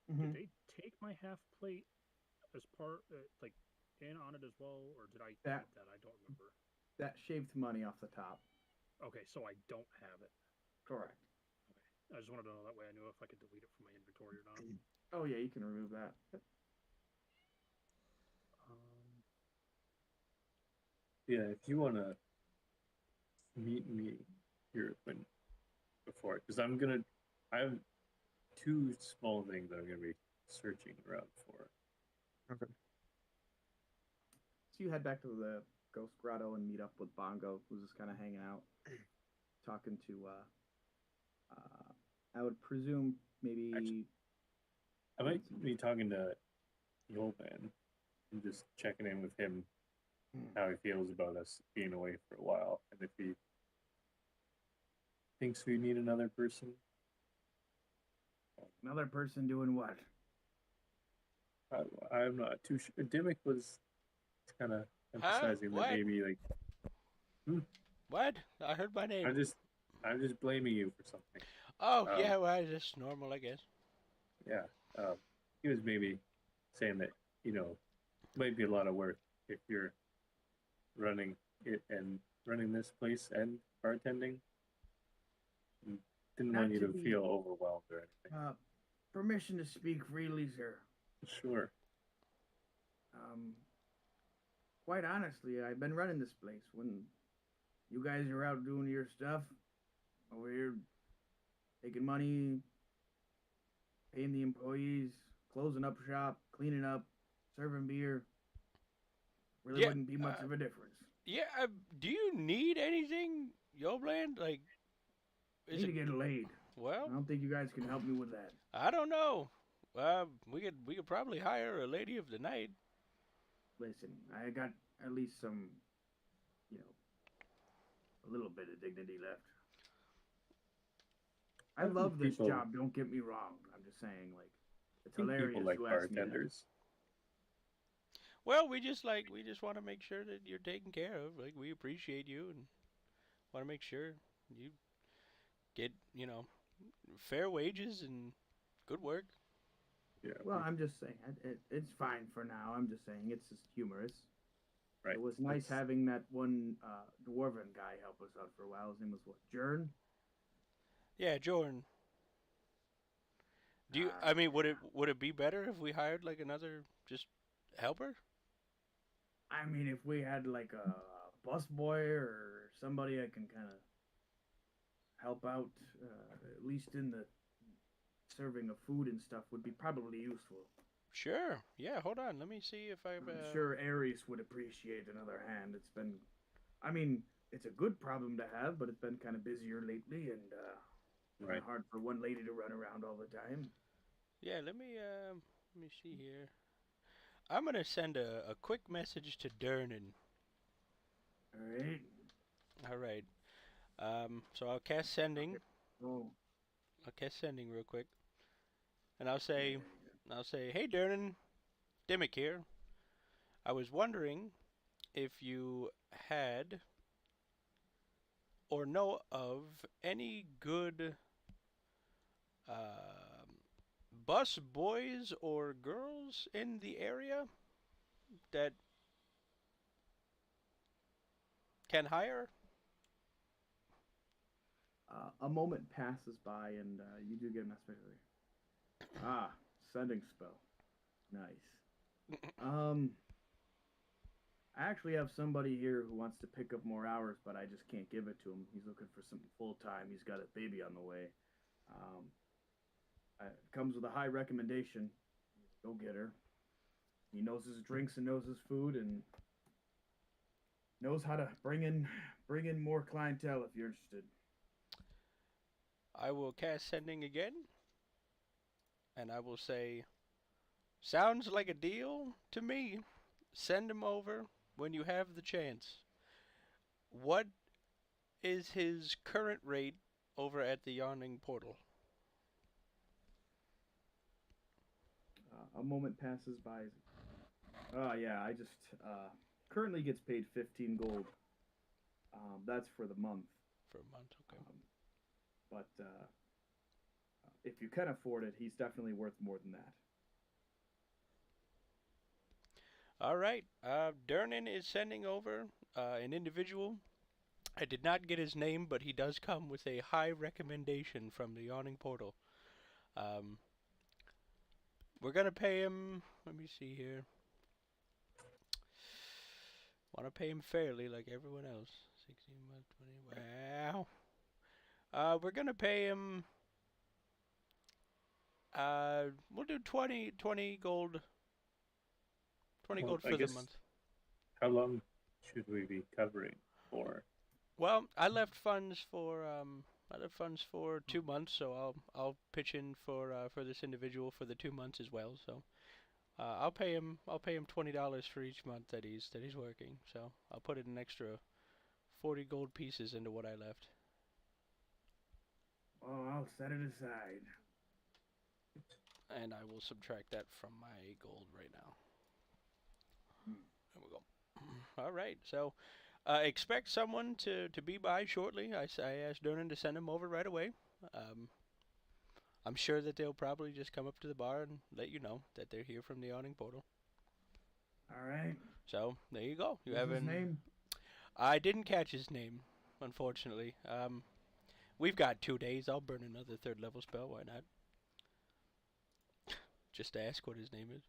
did they take my half plate as part, like, in on it as well, or did I That- keep that? I don't remember. That shaved money off the top. Okay, so I don't have it. Correct. Okay, I just wanted to know that way I knew if I could delete it from my inventory or not. Oh yeah, you can remove that. yeah, if you want to meet me here when before, because I have 2 small things that I'm gonna be searching around for. Okay. So you head back to the Ghost Grotto and meet up with Bongo, who's just kind of hanging out, talking to. I would presume maybe. Actually, I might be talking to Yolban and just checking in with him how he feels about us being away for a while, and if he thinks we need another person. Another person doing what? I'm not too sure. Dimmick was kind of emphasizing What? that maybe like What? I heard my name. I'm just blaming you for something. Oh, yeah, well, that's normal, I guess. Yeah, he was maybe saying that it might be a lot of work if you're running it and running this place and bartending. Didn't Not want you to to be- feel overwhelmed or anything. Permission to speak freely, sir. Sure. Quite honestly, I've been running this place. When you guys are out doing your stuff, over here, taking money, paying the employees, closing up shop, cleaning up, serving beer, really Yeah, wouldn't be much of a difference. Yeah, do you need anything, Yobland? Like, I need to get laid. I Well, don't think you guys can help me with that. I don't know. We could probably hire a lady of the night. Listen, I got at least some, a little bit of dignity left. I think love this people- job. Don't get me wrong. I'm just saying, like, it's I think hilarious. people like you asked me that. bartenders. Well, we just want to make sure that you're taken care of. Like we appreciate you and want to make sure you get, fair wages and good work. Yeah, Well, I'm just saying it's fine for now. I'm just saying it's just humorous. right. It was nice That's having that one dwarven guy help us out for a while. His name was what? Jern. Yeah, Jordan. I mean, would it be better if we hired like another just helper? I mean, if we had like a bus boy or somebody I can kind of help out, at least in the serving of food and stuff, would be probably useful. Sure. Yeah, hold on. Let me see if I've I'm sure Ares would appreciate another hand. I mean, it's a good problem to have, but it's been kind of busier lately, and right. hard for one lady to run around all the time. Yeah, let me see here. I'm gonna send a quick message to Dernan. All right. All right. So I'll cast sending. Oh, I'll cast sending real quick, and yeah. I'll say, hey Dernan, Dimmick here. I was wondering if you had or know of any good um bus boys or girls in the area that can hire. A moment passes by, and you do get a message. Ah, sending spell. Nice. Um, I actually have somebody here who wants to pick up more hours, but I just can't give it to him. He's looking for something full time. He's got a baby on the way. Um, it comes with a high recommendation. Go get her. He knows his drinks and knows his food and knows how to bring in more clientele if you're interested. I will cast sending again, and I will say, sounds like a deal to me. Send him over when you have the chance. What is his current rate over at the Yawning Portal? A moment passes by. Oh yeah, I just currently gets paid 15 gold. That's for the month. For a month, okay. But if you can afford it, he's definitely worth more than that. All right. Dernan is sending over an individual. I did not get his name, but he does come with a high recommendation from the Yawning Portal. Um, we're gonna pay him. Let me see here. Want to pay him fairly, like everyone else. 16 months, 20. Wow. We're gonna pay him. We'll do 20 gold. 20 Well, gold I for the guess month. how long should we be covering for? Well, I left funds for 2 months, so I'll pitch in for this individual for the 2 months as well. So I'll pay him $20 for each month that he's working. So I'll put in an extra 40 gold pieces into what I left. Oh, I'll set it aside. And I will subtract that from my gold right now. There we go. All right. So expect someone to be by shortly. I asked Dernan to send him over right away. I'm sure that they'll probably just come up to the bar and let you know that they're here from the Awning Portal. All right. So there you go. You What's have his name? I didn't catch his name, unfortunately. We've got 2 days. I'll burn another third level spell. Why not? Just ask what his name is.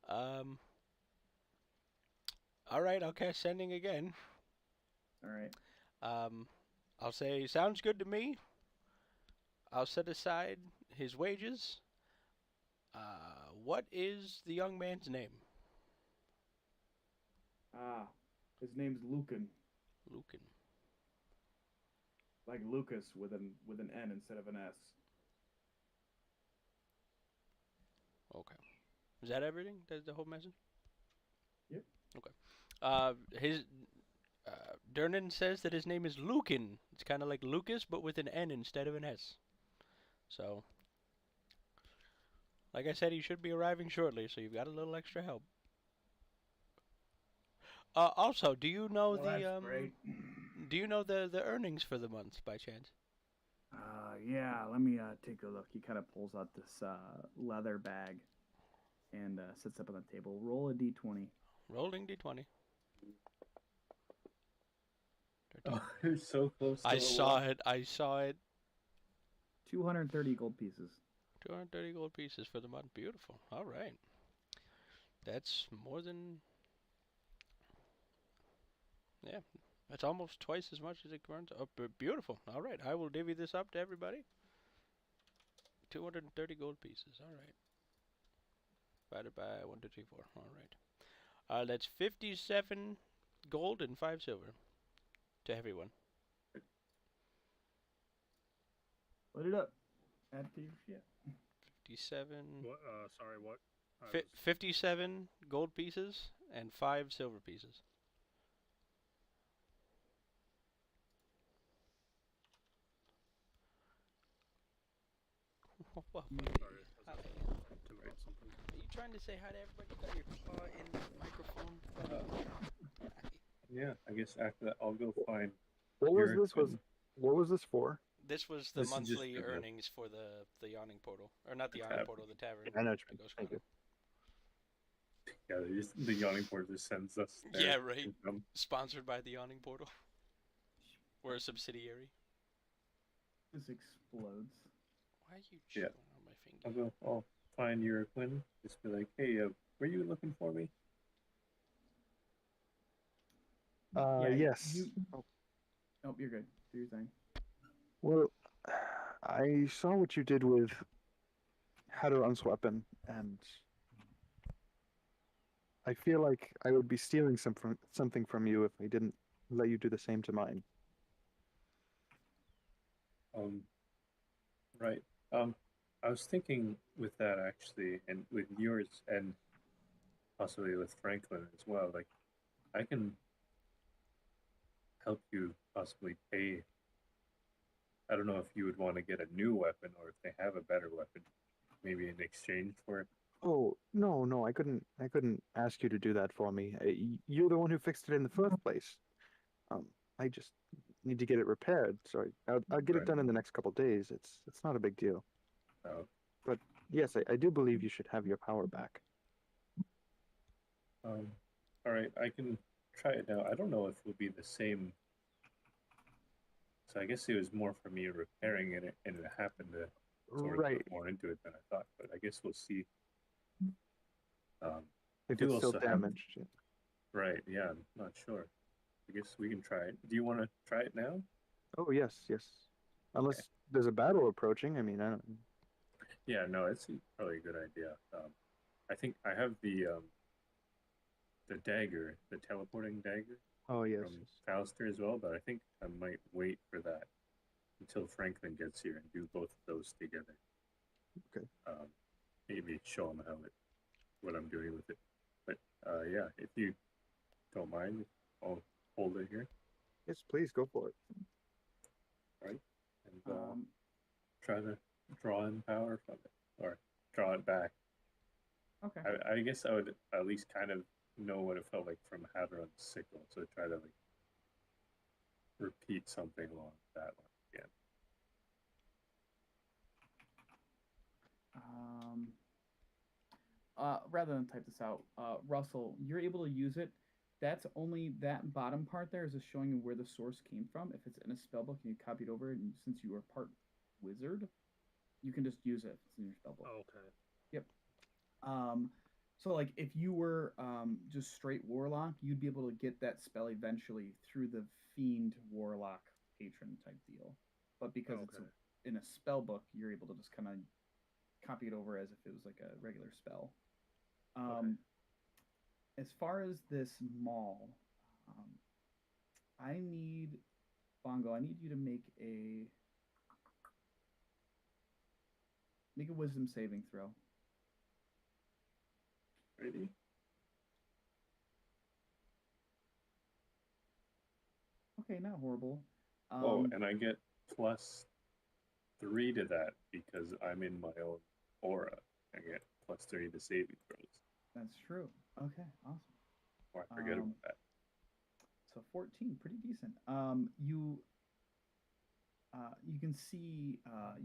Um. All right. I'll cast sending again. All right. I'll say sounds good to me. I'll set aside his wages. What is the young man's name? Ah, his name's Lucan, Lucan. like Lucas with an N instead of an S. Okay. Is that everything? That's the whole message? Yep. Okay. His Dernan says that his name is Lucan. It's kind of like Lucas, but with an N instead of an S. So, like I said, he should be arriving shortly. So you've got a little extra help. Also, do you know Well, that's great. do you know the earnings for the month by chance? Yeah, let me take a look. He kind of pulls out this leather bag and sits up on the table. Roll a d20. Rolling d20. 13. Oh, you're so close to I a saw one. it. I saw it. 230 gold pieces. 230 gold pieces for the month. Beautiful. All right. That's more than, yeah. That's almost twice as much as it runs. Oh, beautiful. All right. I will divvy this up to everybody. 230 gold pieces. All right. Divided by 1, 2, 3, 4. All right. That's 57 gold and 5 silver to everyone. Put it up. Add to your shit. 57. What? Sorry, what? I Fi 57 gold pieces and 5 silver pieces. What, You- buddy? sorry, I Hi. was to write something. Are you trying to say hi to everybody? Got your paw in the microphone, buddy? Hi. Yeah, I guess after that, I'll go find What was your this? equipment. What was this for? This was the This is just monthly for the- earnings for the yawning portal, or not the The yawning tab. portal, the tavern. I know what you that mean. goes Thank you. Yeah, the yawning port just sends us. there. Yeah, right. Um, Sponsored by the yawning portal. We're a subsidiary. This explodes. Why are you Yeah. chewing on my finger? I'll go. I'll find your equipment. Just be like, hey, were you looking for me? Yeah, Yes. You, oh, you're good. Do your thing. Well, I saw what you did with Hadron's weapon, and I feel like I would be stealing something from you if I didn't let you do the same to mine. Right. I was thinking with that actually, and with yours, and possibly with Franklin as well. Like, I can help you possibly pay. I don't know if you would want to get a new weapon or if they have a better weapon, maybe in exchange for it. Oh, no, I couldn't ask you to do that for me. You're the one who fixed it in the first place. I just need to get it repaired, so I'll get it Right. done in the next couple days. It's not a big deal. Uh, But yes, I do believe you should have your power back. all right, I can try it now. I don't know if it'll be the same. So I guess it was more for me repairing it, and it happened to sort of Right. put more into it than I thought. But I guess we'll see. If do it's still also have- damaged. Yeah. Right, yeah, I'm not sure. I guess we can try it. Do you want to try it now? Oh yes. Unless there's a battle approaching. I mean, I don't. Yeah, no, it's probably a good idea. I think I have the dagger, the teleporting dagger Oh yes. from Fauster as well, but I think I might wait for that until Franklin gets here and do both of those together. Okay. Maybe show him what I'm doing with it. But yeah, if you don't mind, I'll hold it here, Yes, please go for it. right? And try to draw in power from it, or draw it back. Okay. I guess I would at least kind of know what it felt like from Hadron's sickle, so try to like repeat something along that line again. Rather than type this out, Russell, you're able to use it. That's only that bottom part there is just showing you where the source came from. If it's in a spellbook and you copied over it, and since you are part wizard, you can just use it if it's in your spellbook. Oh, okay. Yep. So like if you were just straight warlock, you'd be able to get that spell eventually through the fiend warlock patron type deal. But because it's Okay. in a spell book, you're able to just kind of copy it over as if it was like a regular spell. Okay. As far as this mall, I need Bongo. I need you to make a wisdom saving throw. Ready? Okay, not horrible. Oh, and I get +3 to that because I'm in my own aura. I get +3 to saving throws. That's true. Okay, awesome. Or I forget about that. So 14, pretty decent. You can see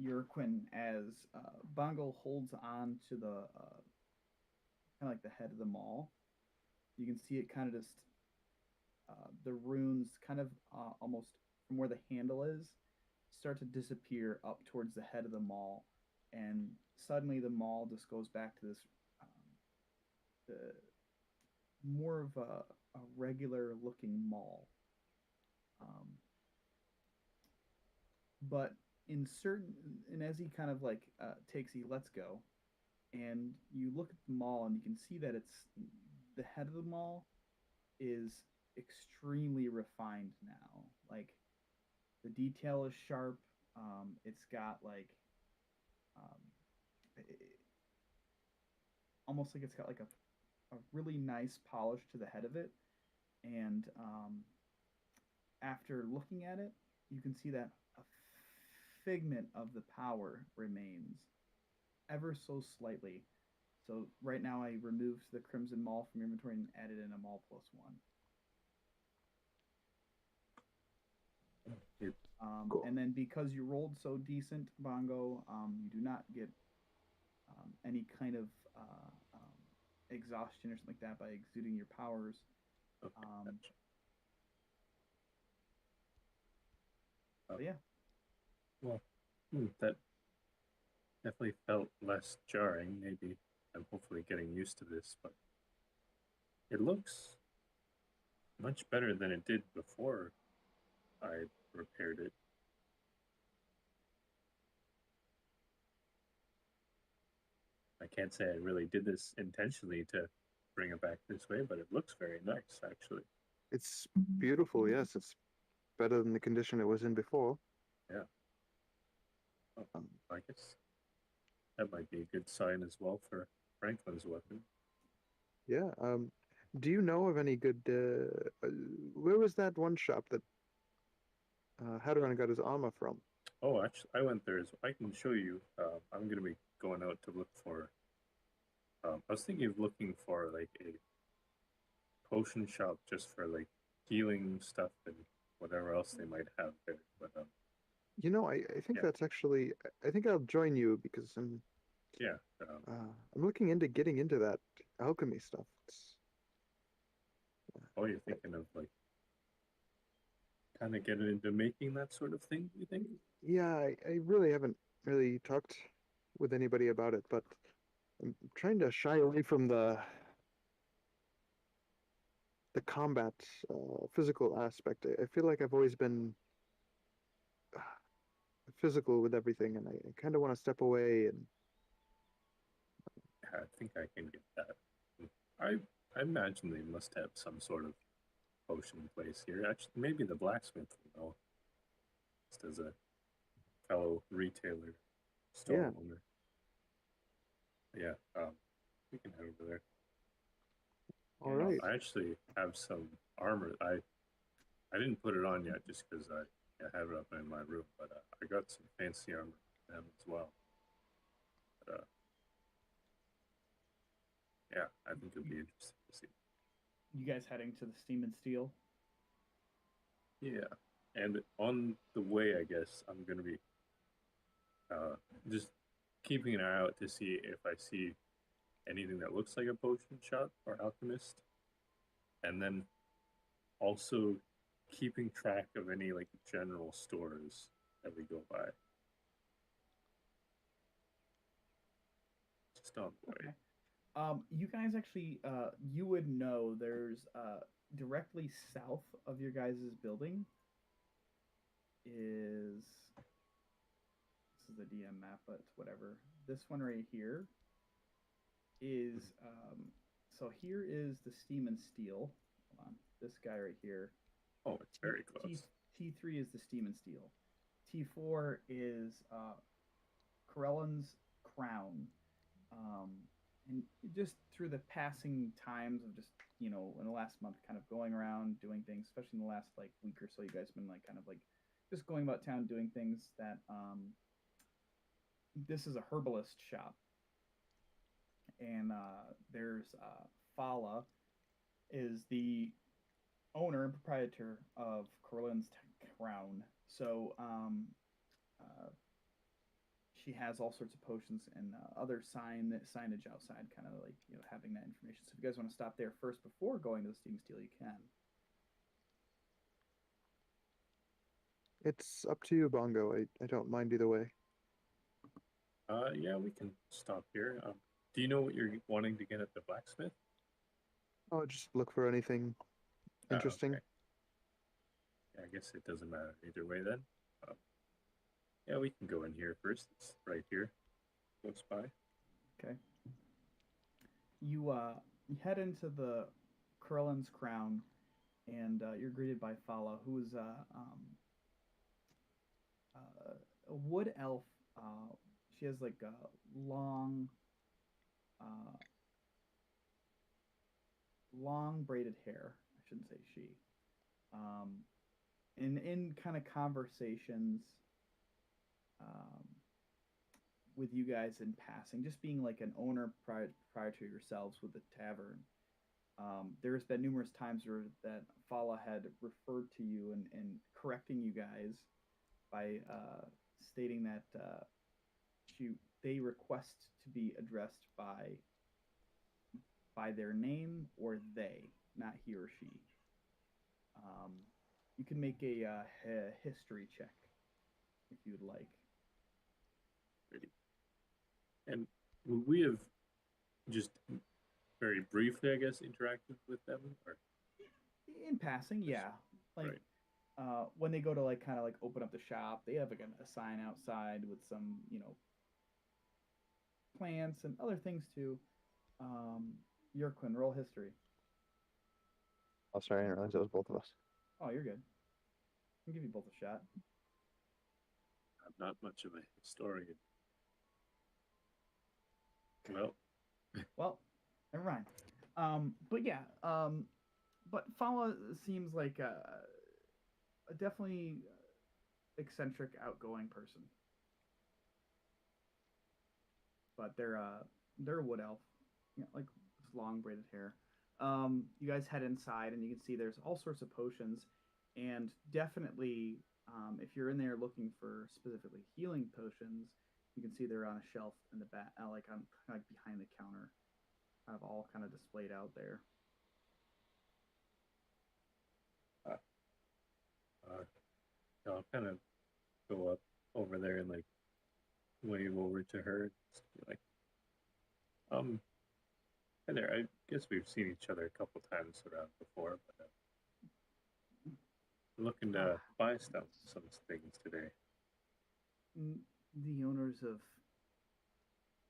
Urquin as Bongo holds on to the kind of like the head of the mall. You can see it kind of just the runes kind of almost from where the handle is start to disappear up towards the head of the mall, and suddenly the mall just goes back to this the more of a regular looking mall. Um, but in certain, and as he kind of like he lets go, and you look at the mall and you can see that it's the head of the mall is extremely refined now. Like the detail is sharp. It's got like um, it, almost like it's got like a really nice polish to the head of it. And after looking at it, you can see that a figment of the power remains ever so slightly. So right now I removed the Crimson Mall from your inventory and added in a Mall +1. It, Cool. And then because you rolled so decent, Bongo, you do not get any kind of exhaustion or something like that by exuding your powers. okay, Um, gotcha. but yeah, Well, that definitely felt less jarring. Maybe I'm hopefully getting used to this, but it looks much better than it did before I repaired it. I can't say I really did this intentionally to bring it back this way, but it looks very nice, actually. It's beautiful. Yes, it's better than the condition it was in before. Yeah. Oh, Um, I guess that might be a good sign as well for Franklin's weapon. yeah. Do you know of any good? Where was that one shop that Hadron got his armor from? Oh, actually, I went there as well. I can show you. I'm going to be going out to look for. I was thinking of looking for like a potion shop just for like healing stuff and whatever else they might have there. But You know, I think yeah, that's actually. I think I'll join you because yeah. I'm looking into getting into that alchemy stuff. Oh, you're thinking of like kind of getting into making that sort of thing, you think? Yeah, I really haven't really talked with anybody about it, but I'm trying to shy away from the combat physical aspect. I feel like I've always been physical with everything, and I kind of want to step away. And Yeah, I think I can get that. I imagine they must have some sort of potion place here. Actually, maybe the blacksmith will know, just as a fellow retailer, store yeah, owner. Yeah, we can head over there. all yeah. right. I actually have some armor. I didn't put it on yet just because I have it up in my room, but I got some fancy armor from them as well. But, yeah, I think it'll be interesting to see. You guys heading to the Steam and Steel? Yeah, and on the way, I guess I'm gonna be uh, just keeping an eye out to see if I see anything that looks like a potion shop or alchemist, and then also keeping track of any like general stores that we go by. Just on the way. Okay. You guys actually, you would know there's directly south of your guys' building is this is the DM map, but whatever. This one right here is so here is the Steam and Steel. Hold on, this guy right here. Oh, it's T very close. T3 is the Steam and Steel. T4 is Corellan's Crown. Um, and just through the passing times of just in the last month, kind of going around doing things, especially in the last like week or so, you guys been like kind of like just going about town doing things that this is a herbalist shop, and there's Fala is the owner and proprietor of Corlin's Crown. So she has all sorts of potions and other signage outside, kind of like having that information. So if you guys want to stop there first before going to the Steam Steel, you can. It's up to you, Bongo. I don't mind either way. Yeah, we can stop here. Do you know what you're wanting to get at the blacksmith? Oh, just look for anything interesting. Okay. Yeah, I guess it doesn't matter either way then. Um, yeah, we can go in here first. It's right here, close by. Okay. You head into the Kurlan's Crown, and you're greeted by Fala, who is a wood elf. She has like a long, uh, long braided hair. I shouldn't say she. Um, in kind of conversations um, with you guys in passing, just being like an owner prior to yourselves with the tavern. There's been numerous times where that Fala had referred to you and correcting you guys by stating that she they request to be addressed by their name or they, not he or she. Um, you can make a history check if you'd like. Ready. And we have just very briefly, I guess, interacted with them, or In passing, yeah. Like right. when they go to like kind of like open up the shop, they have like a sign outside with some plants and other things too. Yerquin, roll history. Oh, sorry, I didn't realize it was both of us. Oh, you're good. I'll give you both a shot. I'm not much of a historian. Well, Well, never mind. But yeah, but Fala seems like a definitely eccentric, outgoing person. But they're a wood elf, like this long braided hair. You guys head inside, and you can see there's all sorts of potions, and definitely, if you're in there looking for specifically healing potions, you can see they're on a shelf in the back, like behind the counter, kind of all kind of displayed out there. uh, I'll kind of go up over there and like wave over to her, and be like, hey there. I guess we've seen each other a couple times around before, but I'm looking to buy some things today. The owners of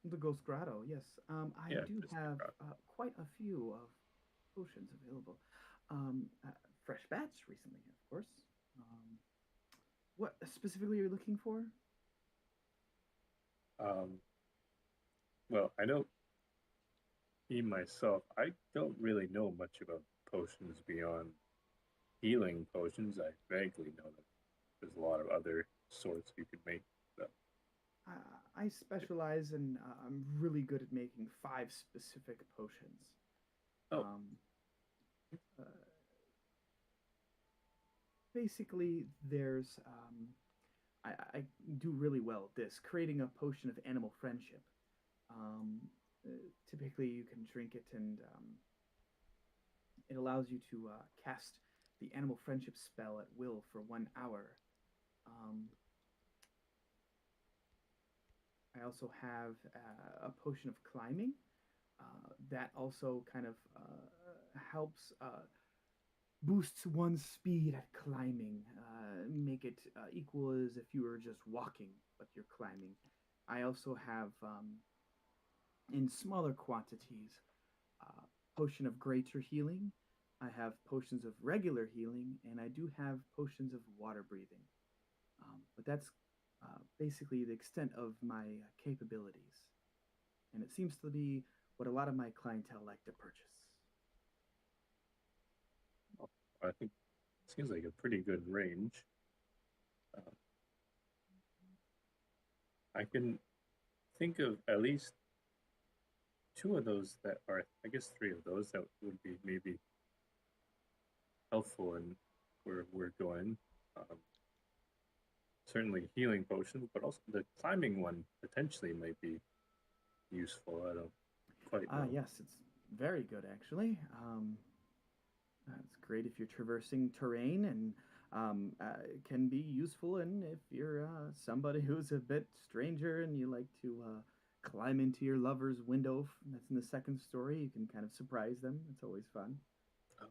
the Ghost Grotto, yes. I Yeah, do just have quite a few of potions available. Fresh batch recently, of course. What specifically are you looking for? um, well, I know me myself. I don't really know much about potions beyond healing potions. I vaguely know that there's a lot of other sorts you could make. So, I specialize in. I'm really good at making 5 specific potions. oh, Um, uh, Basically, there's. I do really well at this, creating a potion of animal friendship. Um, Typically, you can drink it, and it allows you to cast the animal friendship spell at will for 1 hour. Um, I also have a potion of climbing that also kind of helps boosts one's speed at climbing, make it equal as if you were just walking, but you're climbing. I also have, in smaller quantities, uh, potion of greater healing. I have potions of regular healing, and I do have potions of water breathing. But that's basically the extent of my capabilities. And it seems to be what a lot of my clientele like to purchase. I think it seems like a pretty good range. Uh, I can think of at least two of those that are, I guess, three of those that would be maybe helpful in where we're going. Um, Certainly healing potion, but also the climbing one potentially might be useful. I don't quite know. Yes, it's very good actually. It's great if you're traversing terrain and it can be useful. And if you're somebody who's a bit stranger and you like to climb into your lover's window that's in the second story, you can kind of surprise them. It's always fun. Oh,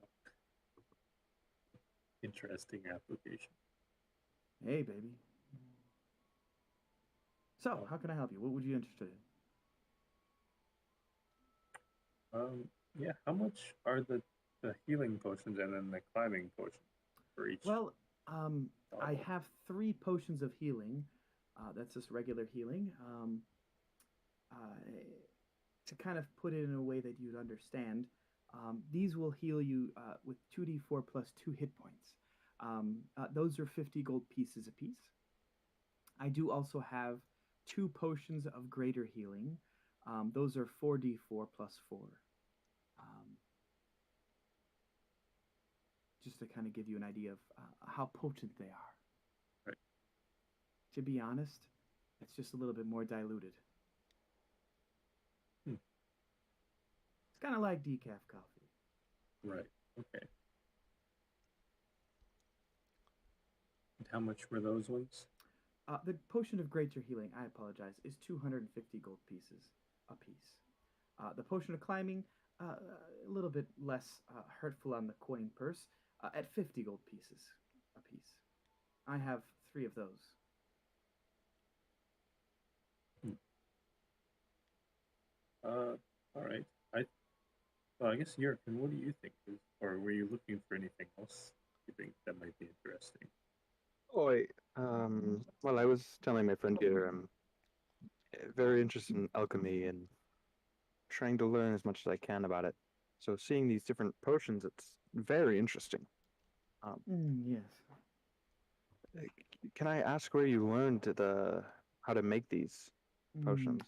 interesting application. Hey, baby. So, Oh, how can I help you? What would you interested in? yeah. How much are the healing potions and then the climbing potion for each Well, I level? have 3 potions of healing. That's just regular healing. Uh, to kind of put it in a way that you'd understand, these will heal you with 2d4 plus 2 hit points. Those are 50 gold pieces apiece. I do also have 2 potions of greater healing. Those are 4d4 plus 4. Um, just to kind of give you an idea of how potent they are. Right. To be honest, it's just a little bit more diluted. Hmm. It's kind of like decaf coffee. Right. Okay. And how much were those ones? The potion of greater healing, I apologize, is 250 gold pieces apiece. The potion of climbing, a little bit less hurtful on the coin purse, at 50 gold pieces apiece. I have 3 of those. Hmm. All right. Well, I guess Yurkin, what do you think? Or were you looking for anything else you think that might be interesting? Oh, well, I was telling my friend here, I'm very interested in alchemy and trying to learn as much as I can about it. So seeing these different potions, it's very interesting. Um, Yes. can I ask where you learned how to make these Mm, potions?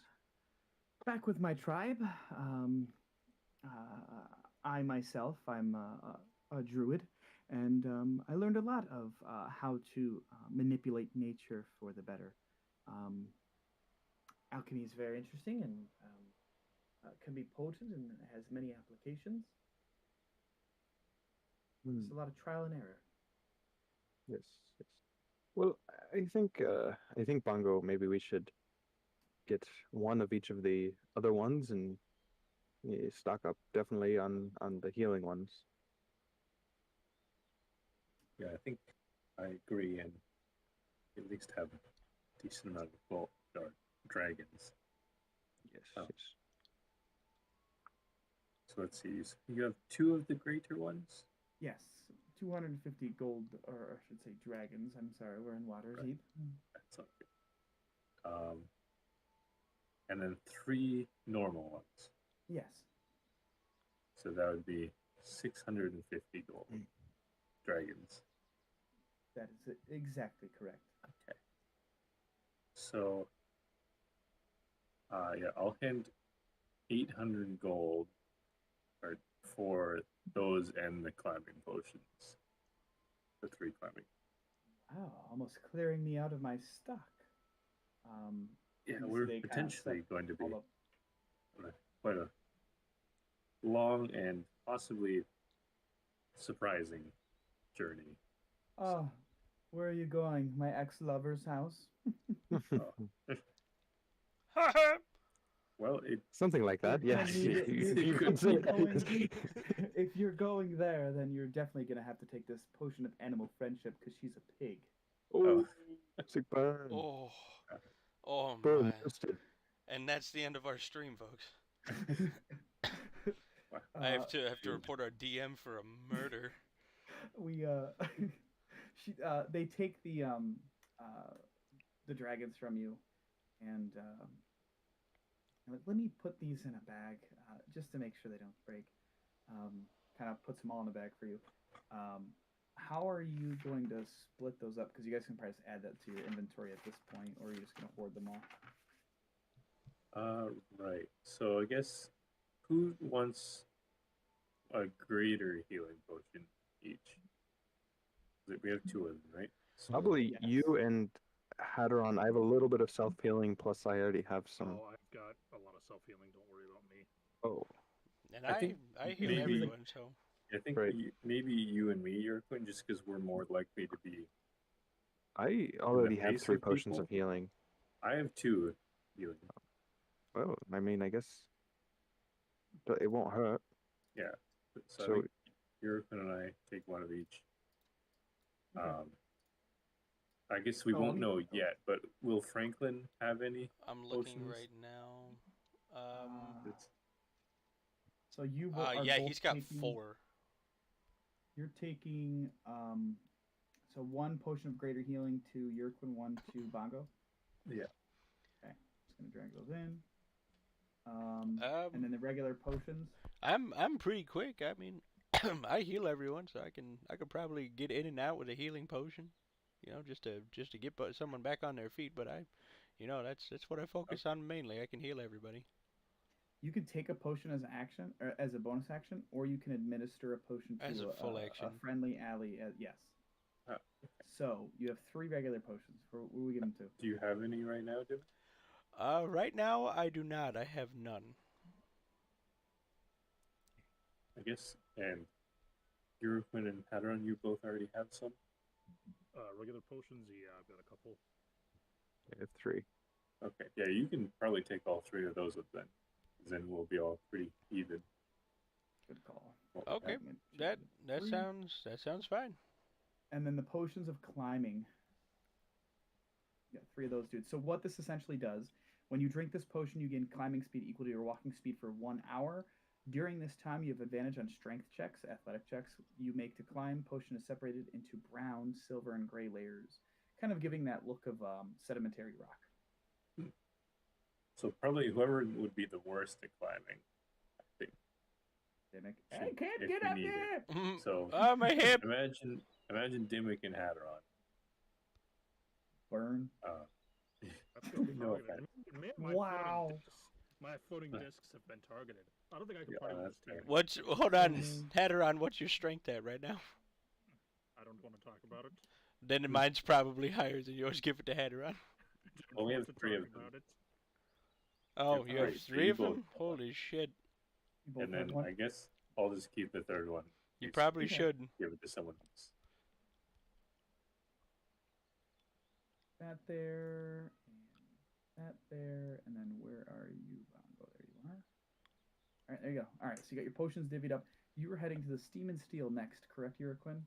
back with my tribe, I myself, I'm a druid, and I learned a lot of how to manipulate nature for the better. Um, alchemy is very interesting and can be potent and has many applications. Hmm, It's a lot of trial and error. yes, yes. Well, I think Bongo, maybe we should get one of each of the other ones and stock up definitely on the healing ones. Yeah, I think I agree, and at least have a decent amount of gold or dragons. Yes, Oh, yes. so let's see. So you have 2 of the greater ones? Yes, 250 gold, or I should say dragons. I'm sorry, we're in Water's Right. Deep. That's not good. And then 3 normal ones. Yes. So that would be 650 gold Mm. dragons. That is exactly correct. Okay. So, yeah, I'll hand 800 gold for those and the climbing potions. The 3 climbing. Wow, almost clearing me out of my stock. Um, Yeah, you see, we're they kind of set potentially going to be all the. on quite a long and possibly surprising journey. So, Oh, where are you going? My ex-lover's house? oh, well, it Something like You're that. gonna Yes, need it. it If could you're be. going, if you're going there, then you're definitely gonna have to take this potion of animal friendship because she's a pig. Oh, Oh, sick burn, Oh, oh burn my. roasted. And that's the end of our stream, folks. I uh, have to report our DM for a murder. we they take the dragons from you, and like, let me put these in a bag just to make sure they don't break. Kind of puts them all in a bag for you. How are you going to split those up? Because you guys can probably just add that to your inventory at this point, or are you just going to hoard them all? right. So I guess who wants a greater healing potion? each. We have two of them, right? So, Probably Yes. you and Hadron. I have a little bit of self healing, plus I already have some. Oh, I've got a lot of self healing. Don't worry about me. Oh, And I think I heal maybe everyone, so I think right. maybe you and me, Jurgen, just because we're more likely to be I in the already have face 3 of potions people. of healing. I have 2 healing. Well, I mean, I guess it won't hurt. Yeah. So I So think Jurgen and I take one of each. Okay. I guess we Oh, won't know yet, but will Franklin have any I'm looking potions? right now. It's- So you are Yeah, both he's got taking. 4. You're taking so 1 potion of greater healing to Yurkwin, 1 to Bongo. Yeah. Okay, just gonna drag those in. And then the regular potions. I'm pretty quick. I mean, I heal everyone, so I could probably get in and out with a healing potion. You know, just to get someone back on their feet. But that's what I focus on mainly. I can heal everybody. You can take a potion as an action or as a bonus action, or you can administer a potion As to a full action. a friendly ally. Yes. Uh, So you have 3 regular potions. What will we give them to? Do you have any right now, Jim? Right now I do not. I have none. I guess. And Jurgen and Hadron, you both already have some. Regular potions, yeah, I've got a couple. I have 3. Okay. Yeah, you can probably take all 3 of those then. 'Cause then we'll be all pretty even. Good call. Okay, I'm gonna change it to 3. that sounds fine. And then the potions of climbing. Yeah, 3 of those dudes. So what this essentially does, when you drink this potion, you gain climbing speed equal to your walking speed for 1 hour. During this time, you have advantage on strength checks, athletic checks you make to climb. Potion is separated into brown, silver, and gray layers, kind of giving that look of sedimentary rock. So probably whoever would be the worst at climbing, I think. I can't if get we up need it. there. So My hip. imagine Dimmick and Hadron. Burn. That's gonna be No targeted. offense. Wow. My floating discs have been targeted. I don't think I can Yeah, party with that's this team. fair. Hold on, Hadron, what's your strength at right now? I don't want to talk about it. Then mine's probably higher than yours. Give it to Hadron. Well, we have Don't 3 of talk them. about it. Oh, Yeah, you have alright, so 3 you of them? both- Holy shit. You both And have then one. I guess I'll just keep the 3rd one. You Just probably Okay. should. give it to someone else. That there, and that there, and then where are you, Bongo? There you are. All right, there you go. All right, so you got your potions divvied up. You were heading to the Steam and Steel next, correct, Uraquin?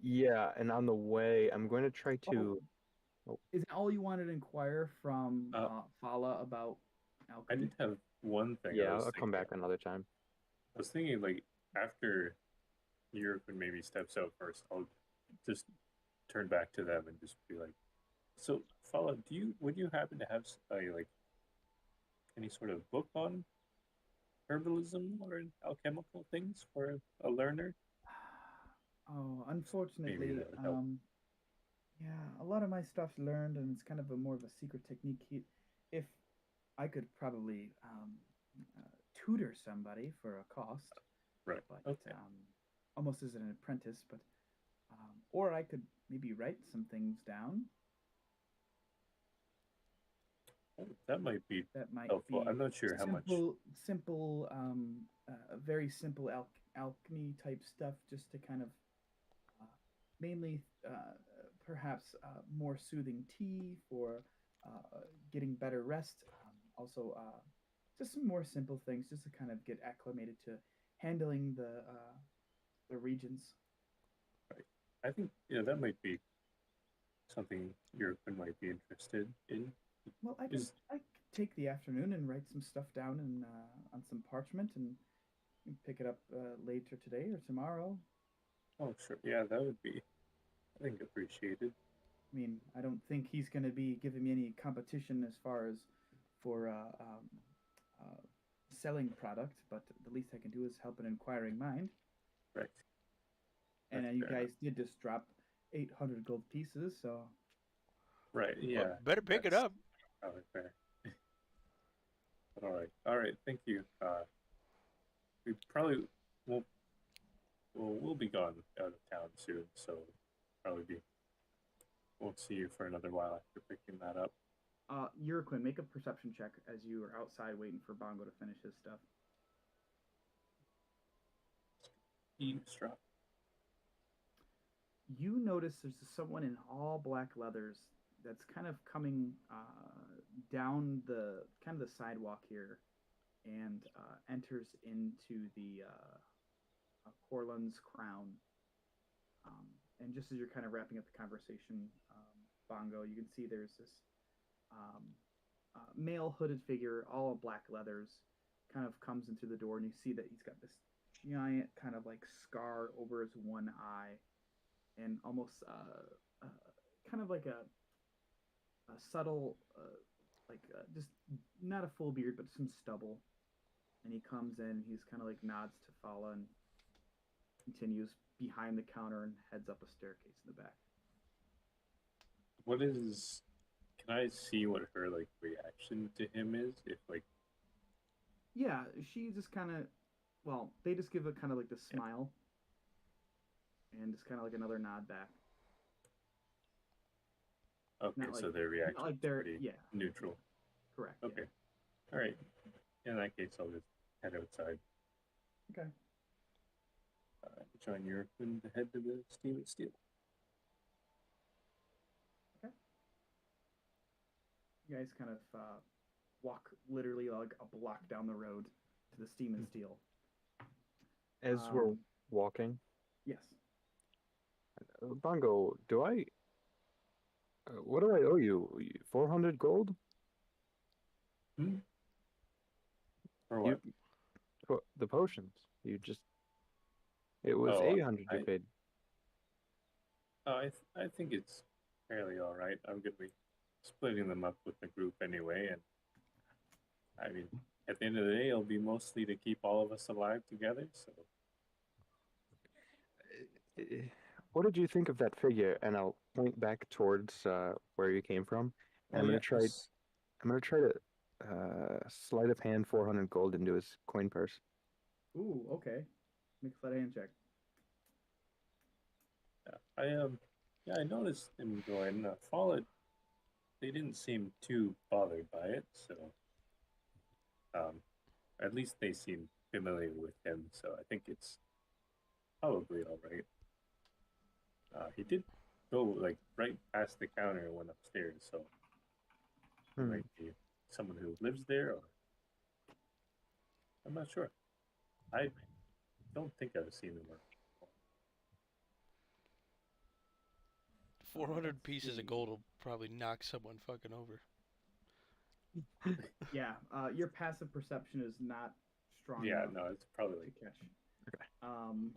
Yeah, and on the way, I'm going to try to. Is that all you wanted to inquire from Fala about I alchemy? did have one thing. Yeah, I was I'll come back thinking. another time. I was thinking, like, after Europe maybe steps out first, I'll just turn back to them and just be like, "So, Fala, would you happen to have like any sort of book on herbalism or alchemical things for a learner?" Oh, unfortunately, that would help. yeah, a lot of my stuff's learned, and it's kind of a more of a secret technique. If I could probably tutor somebody for a cost, Right. but Okay. almost as an apprentice, but or I could maybe write some things down. That might be That might helpful. be I'm not sure how much. simple, very simple alchemy type stuff, just to kind of mainly perhaps more soothing tea for getting better rest. Also, just some more simple things, just to kind of get acclimated to handling the regions. I think that might be something European might be interested in. Well, I could take the afternoon and write some stuff down and on some parchment and pick it up later today or tomorrow. Oh, sure. Yeah, that would be, I think, appreciated. I mean, I don't think he's going to be giving me any competition as far as for selling product, but the least I can do is help an inquiring mind. Right. And That's you fair guys did just drop 800 gold pieces, so Right. Yeah. Well, better pick it that's up. Probably fair. All right. All right. Thank you. We probably won't well, we'll be gone out of town soon, so probably won't see you for another while after picking that up. Yurquin, make a perception check as you are outside waiting for Bongo to finish his stuff. Eavesdrop. You notice there's someone in all black leathers that's kind of coming down the kind of the sidewalk here and enters into the Corland's Crown. And just as you're kind of wrapping up the conversation, Bongo, you can see there's this male hooded figure, all in black leathers, kind of comes into the door, and you see that he's got this giant kind of like scar over his one eye, and almost kind of like a subtle, just not a full beard, but some stubble. And he comes in, he's kind of like nods to Fala and continues behind the counter and heads up a staircase in the back. What is? Can I see what her like reaction to him is? If like, Yeah, she just kind of, well, they just give a kind of like the smile and just kind of like another nod back. okay, Not so like- their reaction Not like is they're, pretty yeah, neutral. correct. Okay, all right. In that case, I'll just head outside. Yeah. Okay. Join European to head to the Steam and Steel. You guys kind of walk literally like a block down the road to the Steam and Steel. As we're walking, Yes. Bongo, do I? What do I owe you? 400 gold? For what? The potions. You just. It was Oh, 800 you I- paid. I think it's fairly all right. I'm gonna be splitting them up with the group anyway, and I mean, at the end of the day, it'll be mostly to keep all of us alive together. So What did you think of that figure? And I'll point back towards where you came from. And I'm gonna try. I'm gonna try to sleight of hand 400 gold into his coin purse. Ooh, okay. Make a sleight of hand check. Yeah, I noticed him going. Followed. They didn't seem too bothered by it, so at least they seem familiar with him. So I think it's probably all right. He did go like right past the counter and went upstairs, so he might be someone who lives there, or I'm not sure. I don't think I've seen him. 400 pieces of gold will probably knock someone fucking over. Yeah, your passive perception is not strong Yeah, enough no, it's probably to like catch.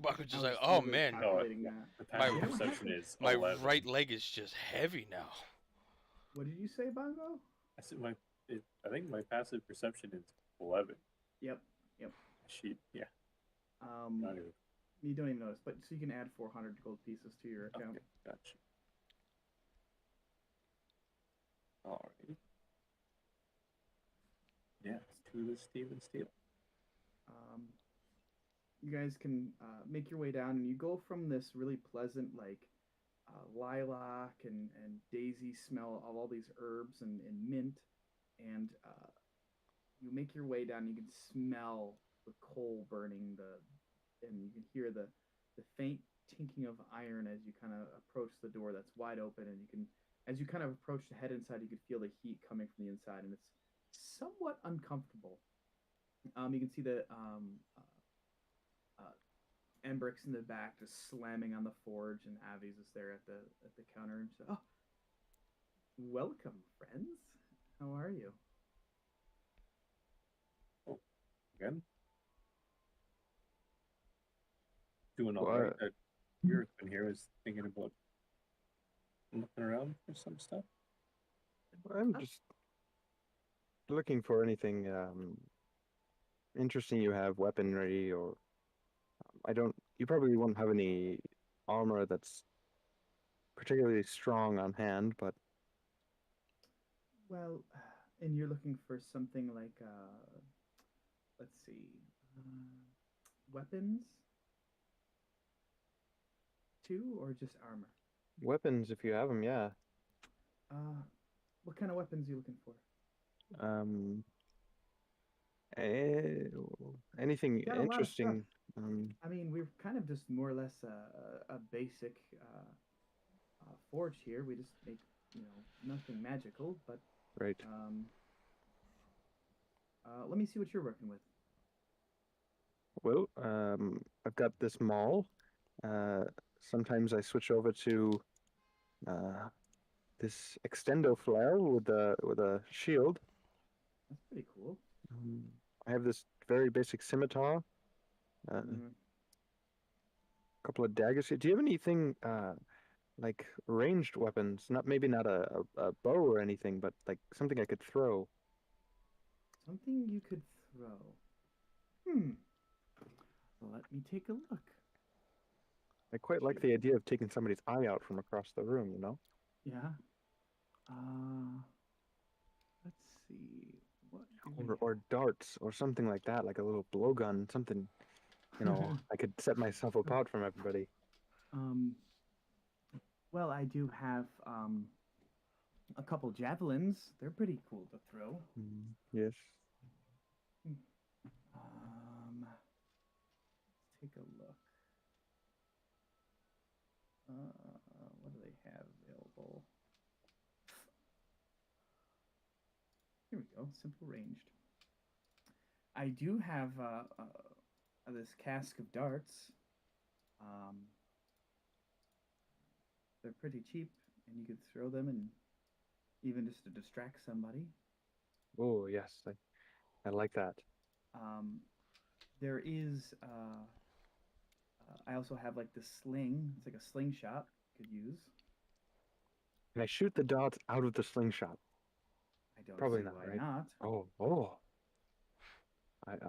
Bongo's just I like, was oh literally man, calculating that. the passive My- perception is my 11. right leg is just heavy now. What did you say, Bongo? I said I think my passive perception is 11. Yep. Sheet, yeah, not even. You don't even notice, but so you can add 400 gold pieces to your account. Okay, gotcha. Alright. Yeah, it's to the Steven Steel. You guys can make your way down, and you go from this really pleasant, like lilac and daisy smell of all these herbs and mint, and you make your way down. You can smell the coal burning, and you can hear the faint tinking of iron as you kind of approach the door that's wide open, and you can, as you kind of approach to head inside, you can feel the heat coming from the inside, and it's somewhat uncomfortable. You can see the Embrix in the back just slamming on the forge, and Avi's is there at the counter, and so, oh, welcome, friends. How are you? Again? Doing all What? right. Europe in here was thinking about looking around for some stuff. I'm just looking for anything interesting you have, weaponry, or I don't. You probably won't have any armor that's particularly strong on hand, but Well, and you're looking for something like, let's see, weapons. too, or just armor? Weapons, if you have them, yeah. What kind of weapons are you looking for? Um, eh, anything Got a lot of stuff. interesting? I mean, we're kind of just more or less a basic forge here. We just make, nothing magical, but Right. let me see what you're working with. Well, I've got this maul. Uh, Sometimes I switch over to uh, this extendo flail with a shield. That's pretty cool. Um, I have this very basic scimitar. A Mm, couple of daggers. Do you have anything like ranged weapons? Not a bow or anything, but like something I could throw. something you could throw. Hmm. Let me take a look. I quite like the idea of taking somebody's eye out from across the room, you know? Yeah. Let's see. What do we Or darts or something like that, like a little blowgun, something, have? I could set myself apart from everybody. Um, well, I do have a couple javelins. They're pretty cool to throw. Yes. Let's take a look. What do they have available? Here we go. Simple ranged. I do have this cask of darts. They're pretty cheap, and you could throw them, and even just to distract somebody. Oh, yes. I like that. There is. I also have like this sling. It's like a slingshot you could use. Can I shoot the darts out of the slingshot? I don't Probably see not, why right? not. Oh.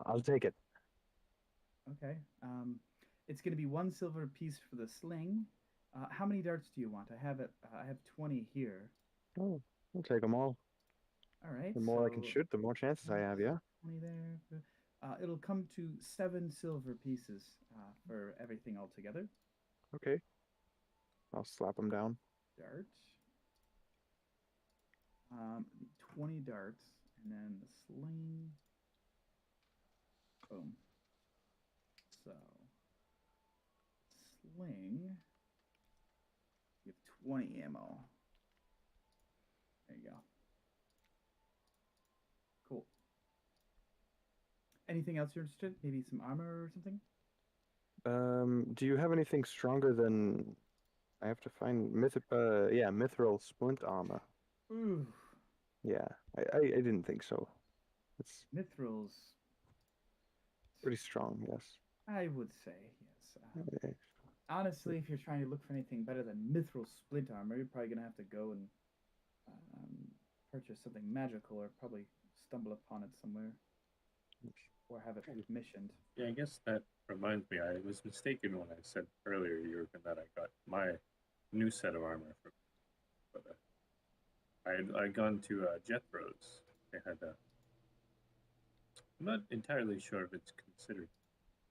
I'll take it. Okay. It's going to be 1 silver piece for the sling. How many darts do you want? I have 20 here. Oh, I'll take them all. All right. The more I can so shoot, the more chances I have, yeah? 20 there. It'll come to 7 silver pieces for everything all together. Okay. I'll slap them down. Dart. 20 darts, and then the sling. Boom. So, sling. You have 20 ammo. There you go. Cool. Anything else you're interested? Maybe some armor or something? Do you have anything stronger than... I have to find mithril splint armor. Ooh, Yeah, I didn't think so. It's mithrils. pretty strong, yes. I would say yes. Okay. Honestly, if you're trying to look for anything better than mithril splint armor, you're probably gonna have to go and purchase something magical, or probably stumble upon it somewhere, or have it commissioned. Yeah, I guess that reminds me. I was mistaken when I said earlier, Jurgen, that I got my new set of armor from. But I'd gone to Jethro's. They had a. I'm not entirely sure if it's considered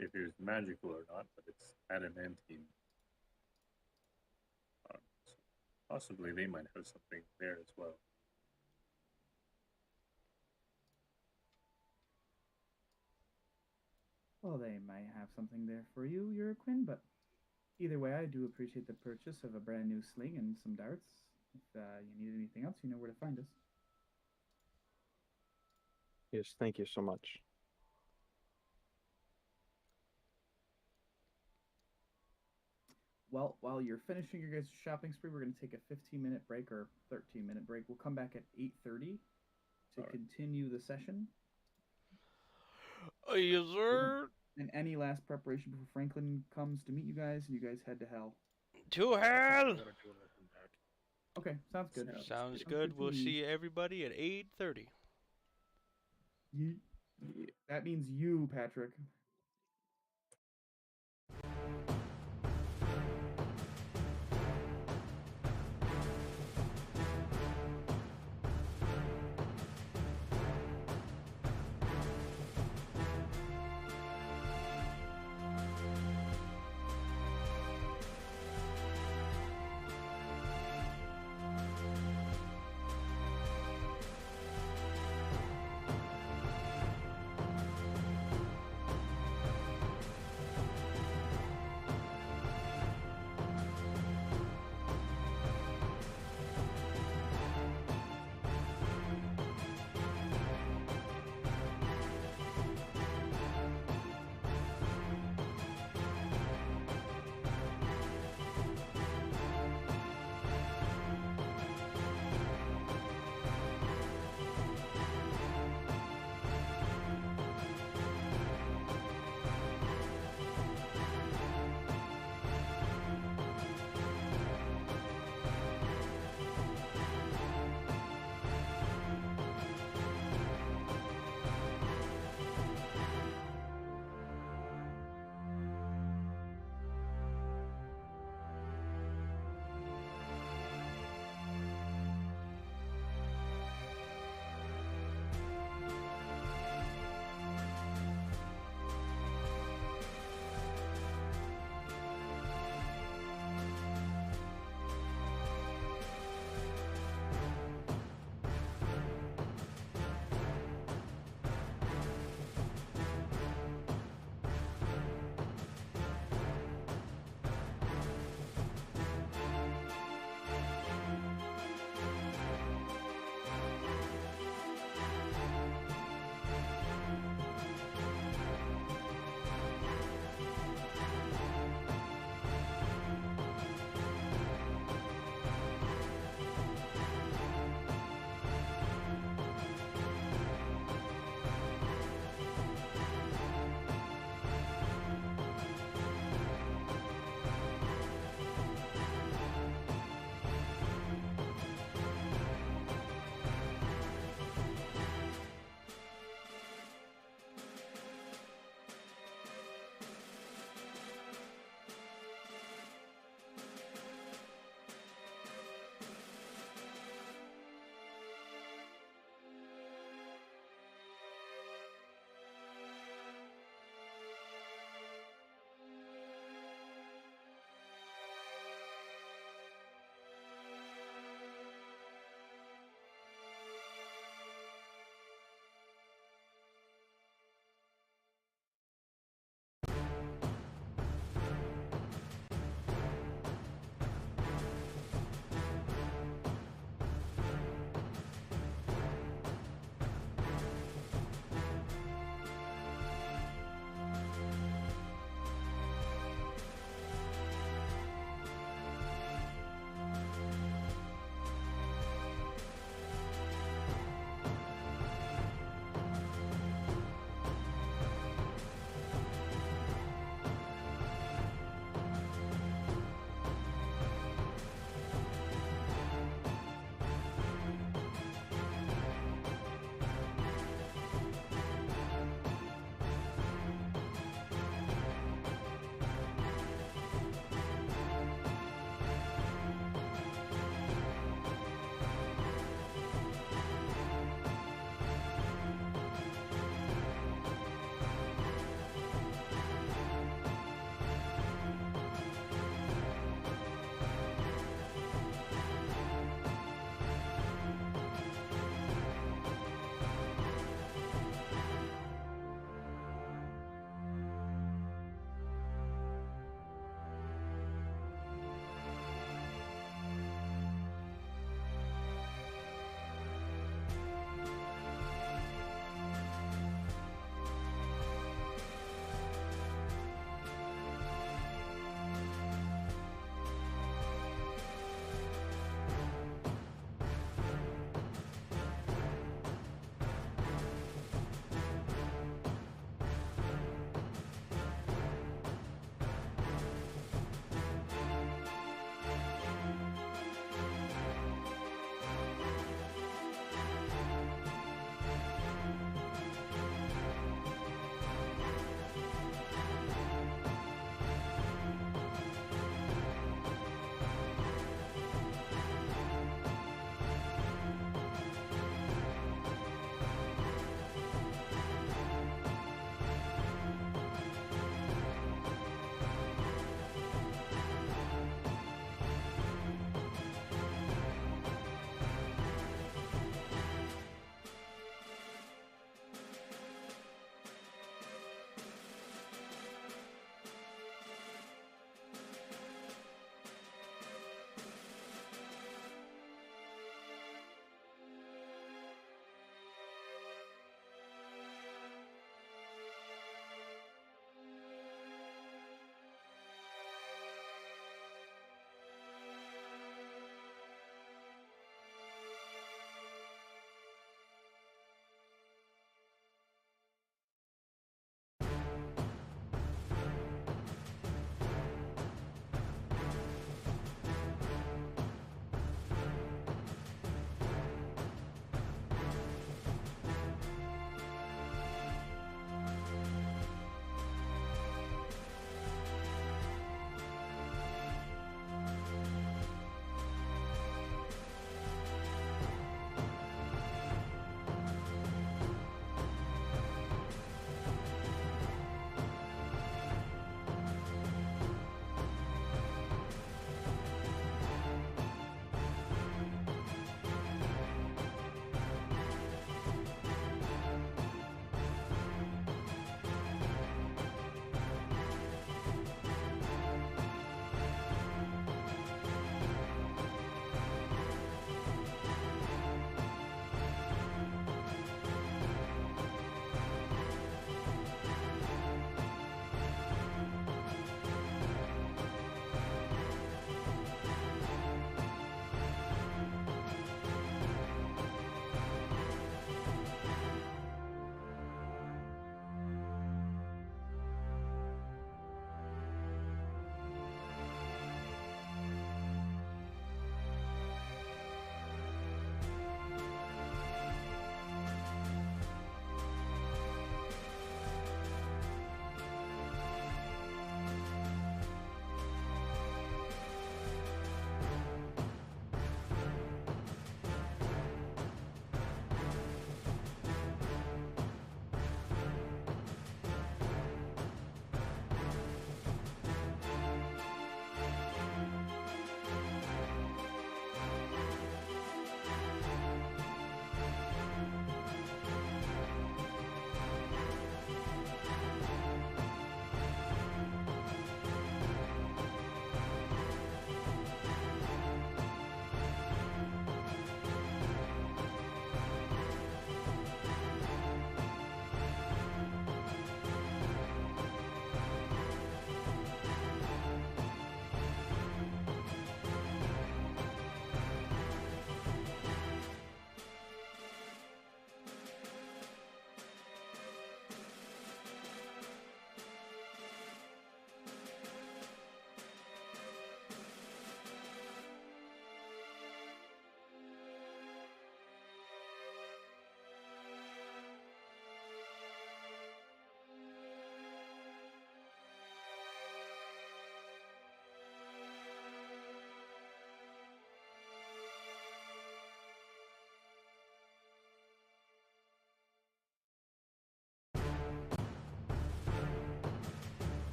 if it was magical or not, but it's adamantine. So possibly they might have something there as well. Well, they might have something there for you, Quinn, but either way, I do appreciate the purchase of a brand new sling and some darts. If you need anything else, you know where to find us. Yes, thank you so much. Well, while you're finishing your guys' shopping spree, we're going to take a 15-minute break or 13-minute break. We'll come back at 8:30 to continue the session. Yes, sir. And any last preparation before Franklin comes to meet you guys, and you guys head to hell. To hell. Okay, sounds good. Sounds good. We'll see everybody at 8:30. That means you, Patrick.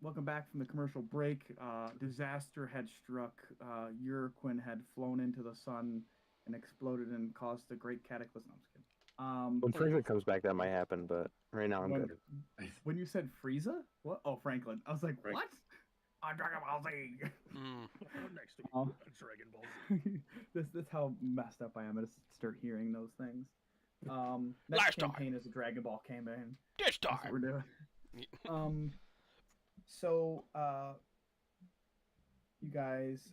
welcome back from the commercial break. Disaster had struck. Urquin had flown into the sun and exploded and caused a great cataclysm. No, I'm just kidding. When Franklin comes back, that might happen, but right now I'm when, good. when you said Frieza, what? Oh, Franklin. I was like, Frank- what? On Dragon Ball Z. Next to Oh. Dragon Ball Z. This how messed up I am. I'm gonna start hearing those things. Next Last time. campaign is a Dragon Ball campaign. This That's what we're time. doing. So you guys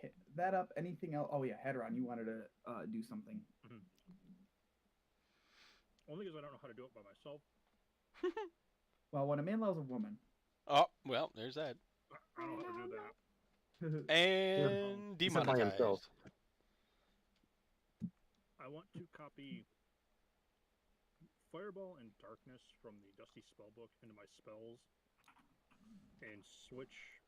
hit that up. Anything else? Oh yeah, Hedron, you wanted to do something. Only because I don't know how to do it by myself. Well, when a man loves a woman, Oh, well, there's that. I don't know how to do that. And He's not by himself. demonetized. I want to copy Fireball and Darkness from the Dusty Spellbook into my spells and switch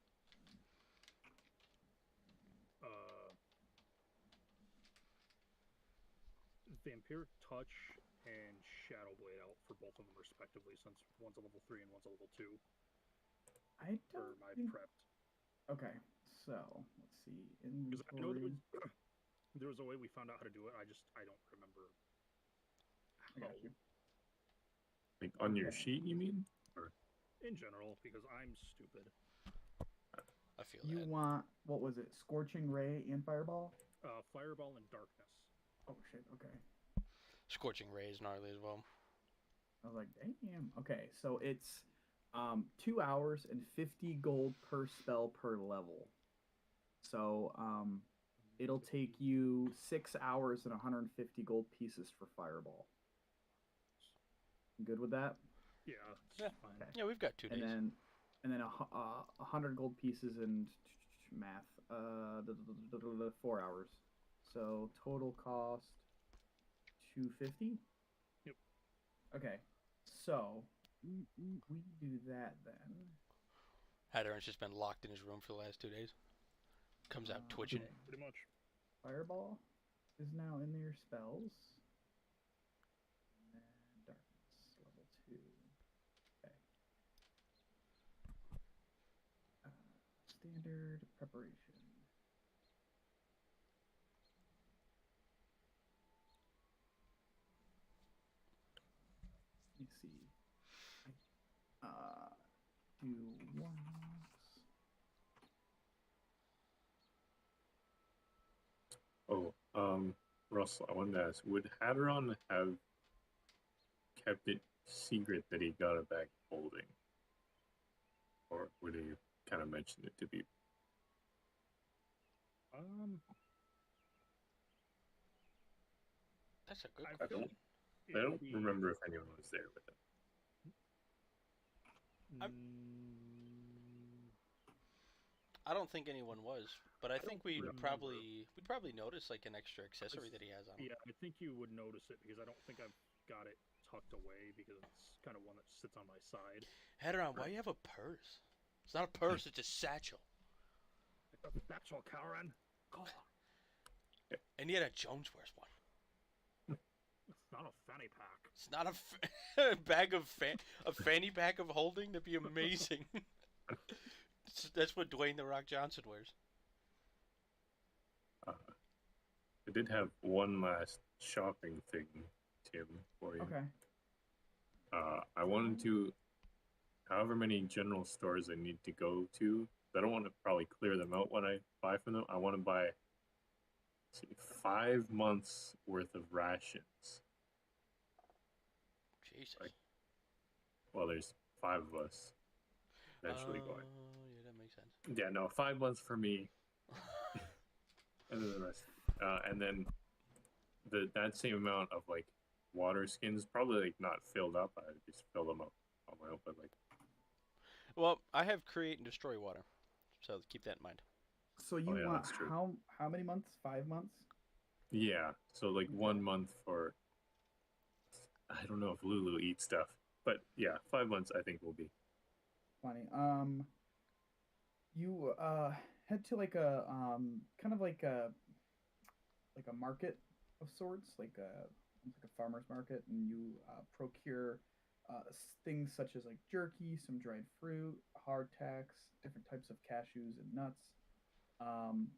Vampiric Touch and Shadow Blade out for both of them respectively, since one's a level 3 and one's a level 2 I for don't my think... prepped. Okay, so let's see. Because I know Inventory. there was a way we found out how to do it. I don't remember. I got you. Like on your Okay. sheet, you mean? In general, because I'm stupid. I feel You that. want, what was it? Scorching Ray and Fireball? Fireball and Darkness. Oh shit. Okay. Scorching Ray is gnarly as well. I was like, damn. Okay, so it's 2 hours and 50 gold per spell per level. So it'll take you 6 hours and 150 gold pieces for Fireball. You good with that? Yeah, it's Yeah. fine. Okay. Yeah, we've got 2 days. And then 100 gold pieces and math. 4 hours. So total cost 250. Yep. Okay. So we do that then. Hadron's just been locked in his room for the last 2 days. Comes out twitching. Okay. Pretty much. Fireball is now in their spells. And Darkness, level 2. Okay. Standard preparation. Let me see. Do ones. Oh, Russell, I wanted to ask, would Hadron have kept it secret that he got a bag of holding? Or would he kind of mention it to people? That's a good I I question. don't, I don't remember if anyone was there with him. I don't think anyone was, but I think we'd remember. probably notice like an extra accessory that he has on. Yeah, I think you would notice it because I don't think I've got it tucked away because it's kind of one that sits on my side. Hadron, why do you have a purse? It's not a purse, it's a satchel. That's all, Karen. God, And yet Jones wears one. it's not a fanny pack. It's not a bag of a fanny pack of holding. That'd be amazing. That's what Dwayne the Rock Johnson wears. I did have one last shopping thing, Tim, for you. Okay. I wanted to, however many general stores I need to go to, I don't want to probably clear them out when I buy from them. I want to buy, let's see, 5 months worth of rations. Jesus. Like, well, there's 5 of us eventually going. Yeah, that makes sense. Yeah, no, 5 months for me, and then the rest. And then that same amount of like water skins, probably like not filled up. I would just fill them up on my own, but like. Well, I have create and destroy water, so keep that in mind. So you yeah, want that's true. how many months? 5 months? Yeah, so like 1 month for. I don't know if Lulu eats stuff, but yeah, 5 months I think will be. Funny. You head to like a kind of like a market of sorts, like a farmer's market, and you procure things such as like jerky, some dried fruit, hardtacks, different types of cashews and nuts.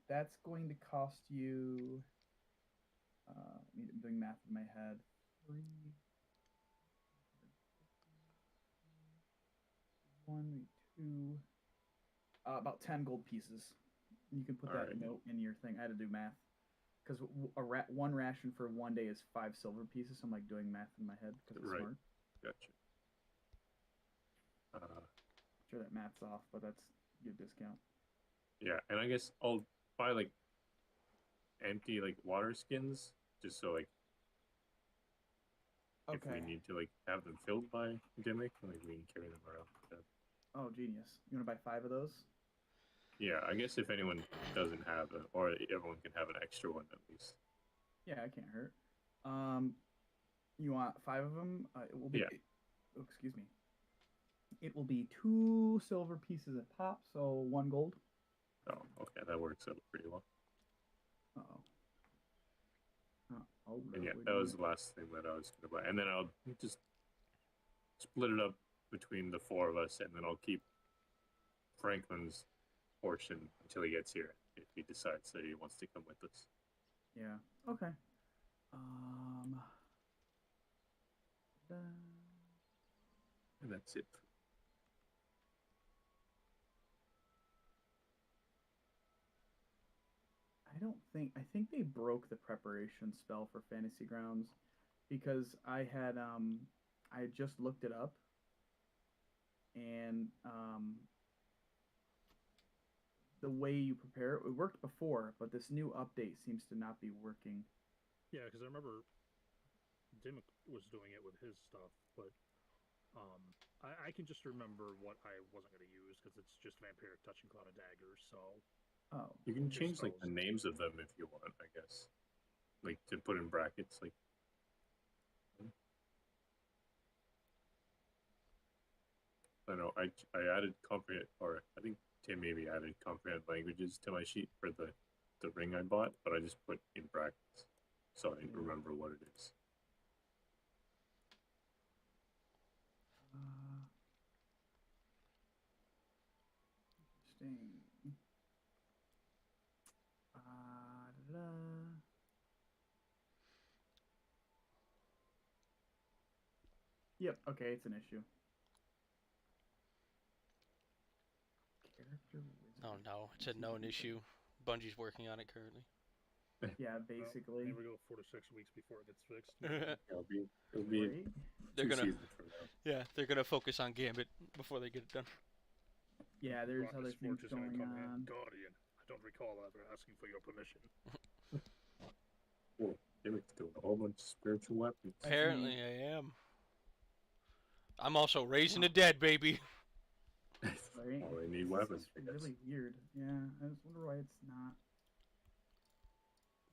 That's going to cost you. I'm doing math in my head. Three, one, two, about 10 gold pieces. You can put that Alright. note in your thing. I had to do math because one ration for 1 day is 5 silver pieces. So I'm like doing math in my head because it's Right. smart. Gotcha. Sure, that math's off, but that's a good discount. Yeah, and I guess I'll buy like empty like water skins just so like if we need to like have them filled by Dimmick, like we can carry them around. Oh, genius! You want to buy 5 of those? Yeah, I guess if anyone doesn't have it, or everyone can have an extra one at least. Yeah, it can't hurt. You want 5 of them? It will be. Yeah. Oh, excuse me. It will be 2 silver pieces a pop, so 1 gold. Oh, okay, that works out pretty well. Uh-oh. Oh, And yeah, we're that doing was the last thing that I was gonna buy, and then I'll just split it up between the 4 of us, and then I'll keep Franklin's portion until he gets here if he decides that he wants to come with us. Yeah. Okay. And that's it. I think they broke the preparation spell for Fantasy Grounds because I had just looked it up and the way you prepare it worked before, but this new update seems to not be working. Yeah, because I remember Dimmick was doing it with his stuff, but I can just remember what I wasn't going to use because it's just Vampiric Touch and Cloud of Daggers, so... Oh. You can Your change like the spells. names of them if you want, I guess. Like to put in brackets, like I don't know. I added comprehend, or I think Tim maybe added comprehend languages to my sheet for the ring I bought, but I just put in brackets so I remember what it is. Interesting. Yep. Okay, it's an issue. Character wizard. Oh no, it's a known issue. Bungie's working on it currently. Yeah, basically. Here we go 4 to 6 weeks before it gets fixed. It'll be Right? They're 2 gonna, seasons from now. yeah, they're gonna focus on Gambit before they get it done. Yeah, there's Rockus other Forge things is gonna going come in. on. Guardian, I don't recall ever asking for your permission. Cool. Dimmick's doing a whole bunch of spiritual weapons. Apparently, I am. I'm also raising the dead, baby. Right? Oh, they need This weapons. is really weird. Yeah, I just wonder why it's not.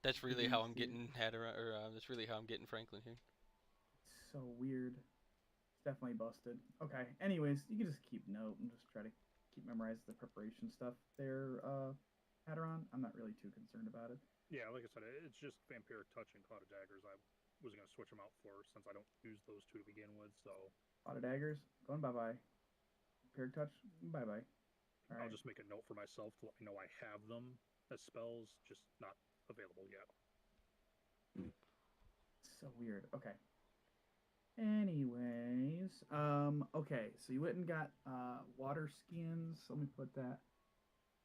That's really how I'm see. getting Hadara, or that's really how I'm getting Franklin here. It's so weird. It's definitely busted. Okay. Anyways, you can just keep note and just try to keep memorize the preparation stuff there, Hadaron. I'm not really too concerned about it. Yeah, like I said, it's just Vampiric Touch and Cloud of Daggers. I was going to switch them out for since I don't use those 2 to begin with, so... A lot of daggers. Going bye-bye. Vampiric Touch. Bye-bye. All right. I'll just make a note for myself to let me know I have them as spells, just not available yet. So weird. Okay. Anyways, okay, so you went and got water skins. Let me put that.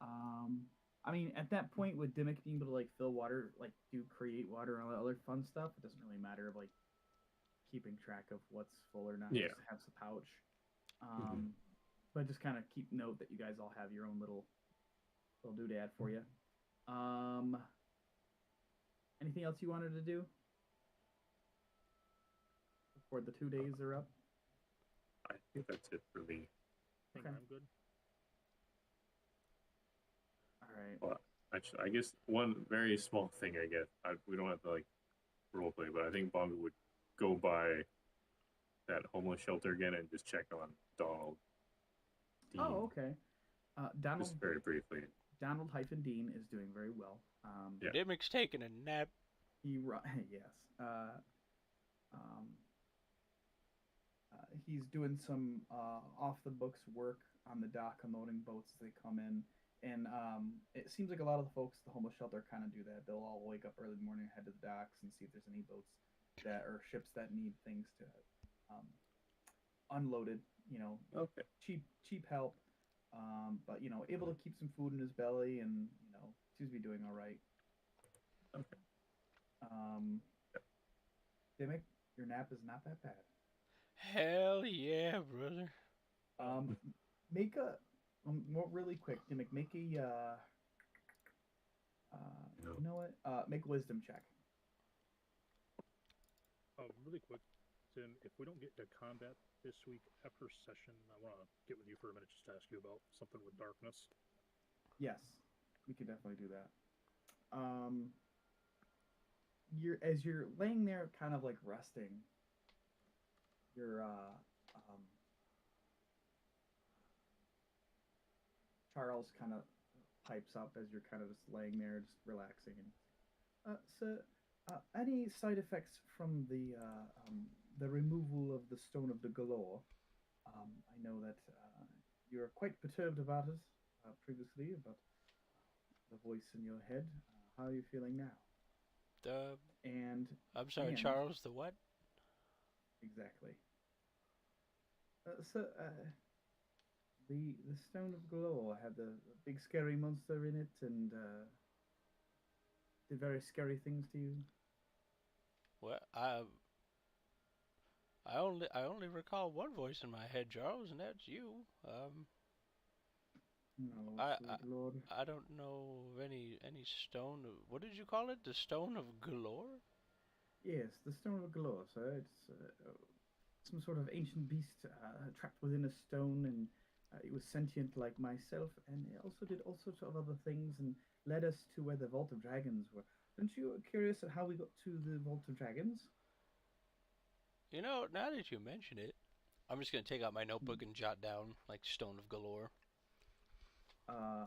I mean, at that point, with Dimmick being able to like fill water, like create water and all that other fun stuff, it doesn't really matter of like keeping track of what's full or not. Yeah. Just have a pouch. But just kind of keep note that you guys all have your own little doodad for you. Anything else you wanted to do before the 2 days are up? I think that's it for me. I think Okay. I'm good. All right. Well, actually, I guess one very small thing I get. We don't have to like roleplay, but I think Bongo would go by that homeless shelter again and just check on Donald. Dean, Oh, okay. Donald just very briefly. Dean is doing very well. Yeah. Dimmick's taking a nap. Yes. he's doing some off the books work on the dock, unloading boats as they come in. And it seems like a lot of the folks at the homeless shelter kind of do that. They'll all wake up early in the morning, head to the docks, and see if there's any boats that or ships that need things to um, unloaded. You know, Okay. cheap help, but able to keep some food in his belly, and seems to be doing all right. Okay. Dimmick, your nap is not that bad. Hell yeah, brother. Um, make a really quick, Dimmick. Make a you know what? Make a wisdom check. Really quick, Tim, if we don't get to combat this week after session, I want to get with you for a minute just to ask you about something with darkness. Yes, we could definitely do that. As you're laying there, kind of like resting. Your Charles kind of pipes up as you're kind of just laying there, just relaxing. And so, any side effects from the removal of the stone of the galore? I know that you were quite perturbed about it previously, about the voice in your head. How are you feeling now? The And I'm sorry, and Charles. The what? exactly. The stone of galore had the big scary monster in it, and did very scary things to you. What? I only recall one voice in my head, Charles, and that's you. No, I I, sweet lord. I don't know of any stone. What did you call it? The stone of galore? Yes, the stone of galore, sir. It's some sort of ancient beast trapped within a stone, and it was sentient like myself, and it also did all sorts of other things and led us to where the Vault of Dragons were. Aren't you curious at how we got to the Vault of Dragons? You know, now that you mention it, I'm just gonna take out my notebook and jot down like stone of galore. Uh,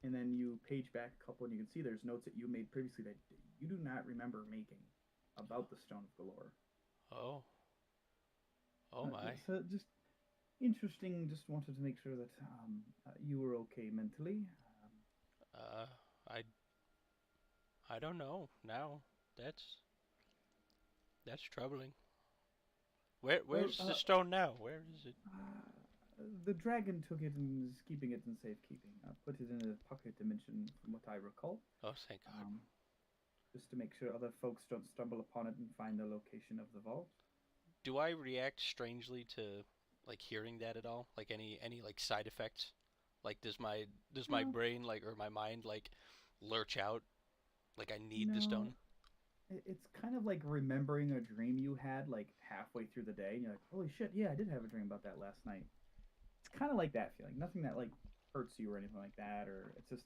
and then you page back a couple, and you can see there's notes that you made previously that you do not remember making about the Stone of Galore. Oh, oh my. So just interesting. Just wanted to make sure that you were okay mentally. Uh, I I don't know now. That's that's troubling. Well, Where's the stone now? Where is it? the dragon took it and is keeping it in safekeeping. I put it in a pocket dimension, from what I recall, Oh, thank God. just to make sure other folks don't stumble upon it and find the location of the vault. Do I react strangely to like hearing that at all? Like any like side effects? Like does my No, brain like or my mind like lurch out like I need the no. stone? It's kind of like remembering a dream you had like halfway through the day, and you're like, "Holy shit, yeah, I did have a dream about that last night." It's kind of like that feeling. Nothing that like hurts you or anything like that, or it's just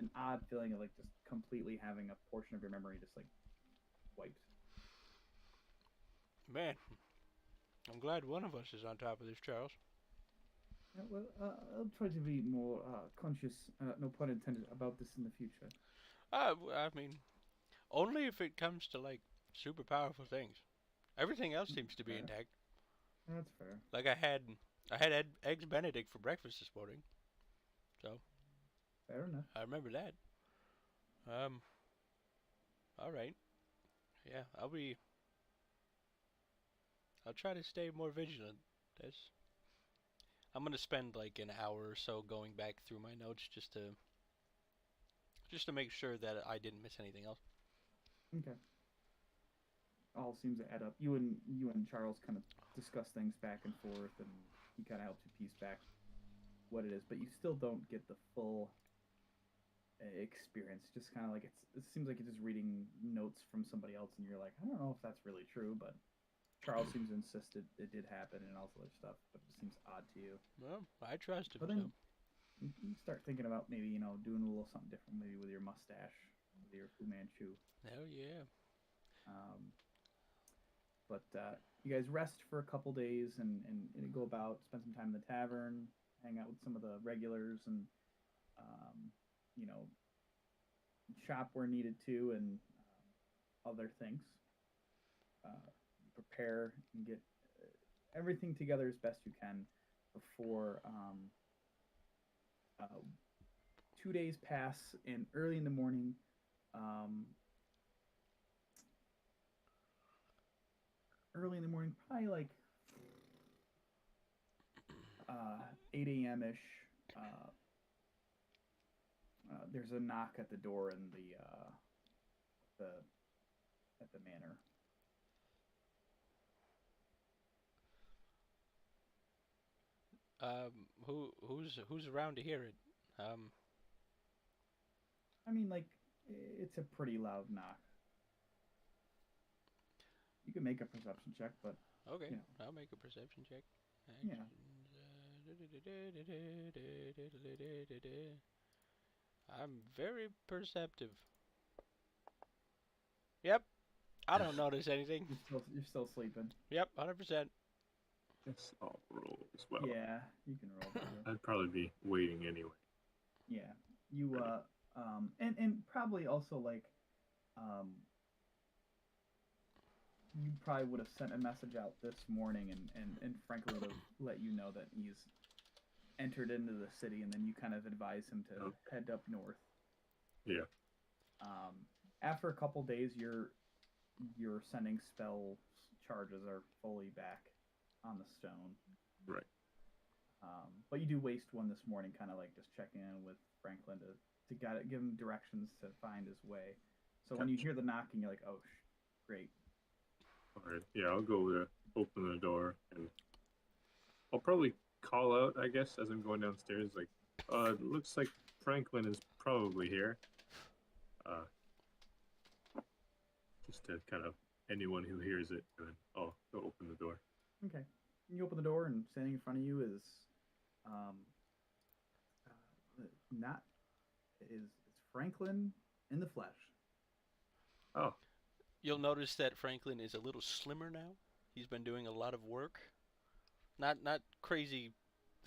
an odd feeling of like just completely having a portion of your memory just like wiped. Man, I'm glad one of us is on top of this, Charles. Yeah, well, I'll try to be more conscious, no pun intended, about this in the future. I mean, only if it comes to like super powerful things. Everything else seems to be Fair. intact. That's fair. Like I had eggs Benedict for breakfast this morning, so Fair enough. I remember that. Um, all right, yeah, I'll try to stay more vigilant. That's I'm gonna spend like an hour or so going back through my notes just to make sure that I didn't miss anything else. Okay. All seems to add up. You and Charles kind of discuss things back and forth, and he kind of helps you piece back what it is, but you still don't get the full experience. Just kind of like it seems like you're just reading notes from somebody else, and you're like, I don't know if that's really true, but Charles seems to insist it did happen and all this other stuff, but it seems odd to you. Well, I trust him. But So then you start thinking about maybe doing a little something different, maybe with your mustache, with your Fu Manchu. hell yeah. Um, but you guys rest for a couple days and go about, spend some time in the tavern, hang out with some of the regulars, and um, you know shop where needed to, and other things. Prepare and get everything together as best you can before 2 days pass, and early in the morning, um, probably like 8 a.m. ish. Uh, there's a knock at the door in the at the manor. Who's around to hear it? I mean, like, it's a pretty loud knock. You can make a perception check, but Okay, you know, I'll make a perception check. yeah. I'm very perceptive. Yep, I don't notice anything. You're still sleeping. Yep, 100%. Guess I'll roll as well. Yeah, you can roll. I'd probably be waiting anyway. Yeah, you and probably also like you probably would have sent a message out this morning, and Franklin would have let you know that he's entered into the city, and then you kind of advise him to head up north. Yeah. After a couple days, your sending spell charges are fully back on the stone. Right. But you do waste one this morning, kind of like just checking in with Franklin to give him directions to find his way. So when you hear the knocking, you're like, oh, great. All right. Yeah, I'll go to open the door, and I'll probably call out, I guess, as I'm going downstairs, like, it looks like Franklin is probably here. Just to kind of anyone who hears it, and then I'll go open the door. Okay. You open the door, and standing in front of you is Franklin in the flesh. Oh. You'll notice that Franklin is a little slimmer now. He's been doing a lot of work. Not crazy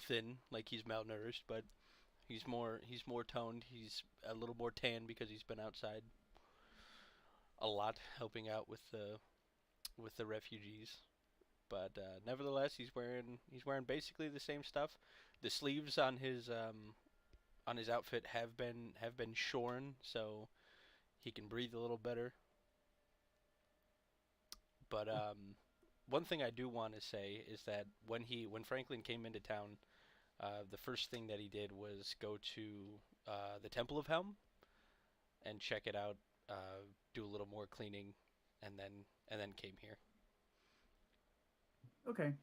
thin, like he's malnourished, but he's more toned. He's a little more tan because he's been outside a lot, helping out with the refugees. But nevertheless, he's wearing basically the same stuff. The sleeves on his outfit have been shorn, so he can breathe a little better. But one thing I do want to say is that when Franklin came into town, the first thing that he did was go to the Temple of Helm and check it out, do a little more cleaning, and then came here. Okay,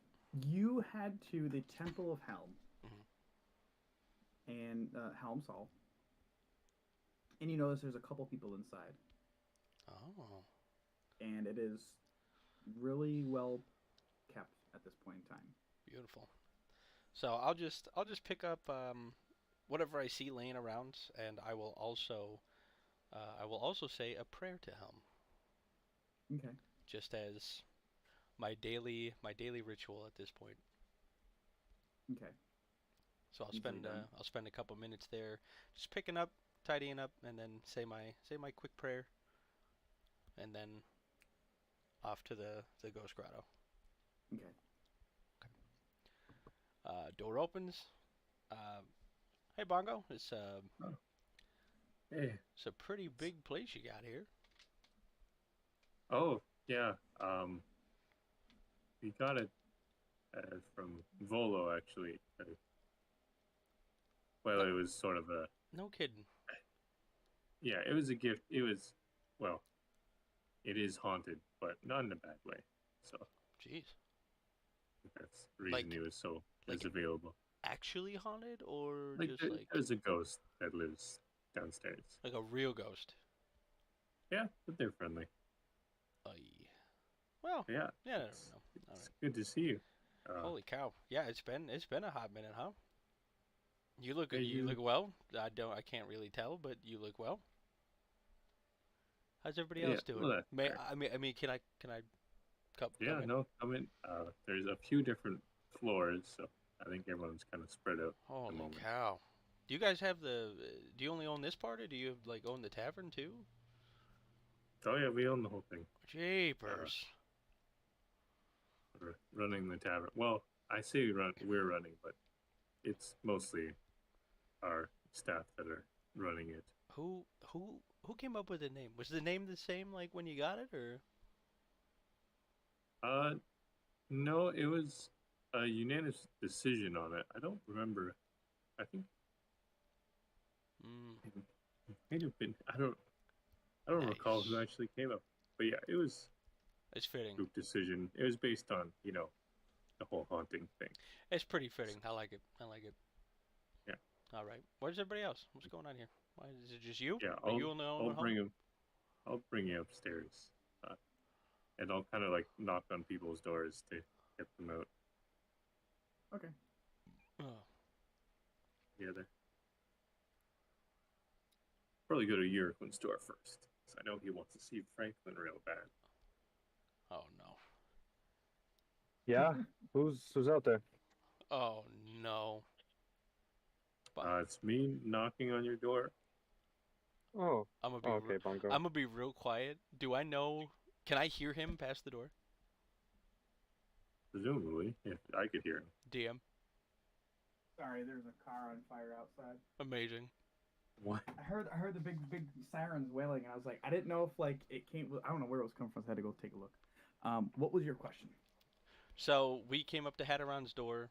you head to the Temple of Helm and Helm's Hall, and you notice there's a couple people inside. Oh. And it is really well kept at this point in time. Beautiful. So I'll just pick up whatever I see laying around, and I will also say a prayer to Helm. Okay. Just as my daily ritual at this point. Okay. So I'll spend a couple minutes there, just picking up, tidying up, and then say my quick prayer, and then off to the Ghost Grotto. Okay. Door opens. Hey Bongo, it's Hey. it's a pretty big place you got here. Oh, yeah. We got it from Volo, actually. Well, it was sort of a... No kidding. Yeah, it was a gift. It was, well, it is haunted, but not in a bad way. So Jeez. that's the reason it was so is available. Actually haunted, or Like just like there's a ghost that lives downstairs. like a real ghost? Yeah, but they're friendly. Well, Yeah. yeah, I don't It's, know. All it's right. good to see you. Holy cow! Yeah, it's been a hot minute, huh? You look Yeah, you look well. I can't really tell, but you look well. How's everybody else doing? well, that's fair. I mean, can I come Yeah, in? no, come in. There's a few different floors, so I think everyone's kind of spread out at the Holy moment. cow! Do you guys have do you only own this part, or do you like own the tavern too? Oh yeah, we own the whole thing. Jeepers! We're running the tavern. Well, I say we're running, but it's mostly our staff that are running it. Who came up with the name? Was the name the same like when you got it, or? No, it was a unanimous decision on it. I don't remember. I think Mm, it may have been. I don't recall who nice. actually came up. But yeah, it was It's fitting. group decision. It was based on the whole haunting thing. It's pretty fitting. I like it. I like it. Yeah. All right. Where's everybody else? What's going on here? Why is it just you? Yeah, Are you on the I'll only bring him. I'll bring you upstairs, and I'll kind of like knock on people's doors to get them out Okay. Oh, together. Probably go to Uriquin's door first, because I know he wants to see Franklin real bad. oh no. Yeah? Who's out there? Oh no. It's me knocking on your door. Oh. I'm gonna be Oh, okay, Bongo. I'm gonna be real quiet. Do I know? Can I hear him past the door? Presumably, if I could hear him. DM. Sorry, there's a car on fire outside. Amazing. What? I heard the big sirens wailing, and I was like, I didn't know if like it came. I don't know where it was coming from. So I had to go take a look. What was your question? So we came up to Hadaron's door.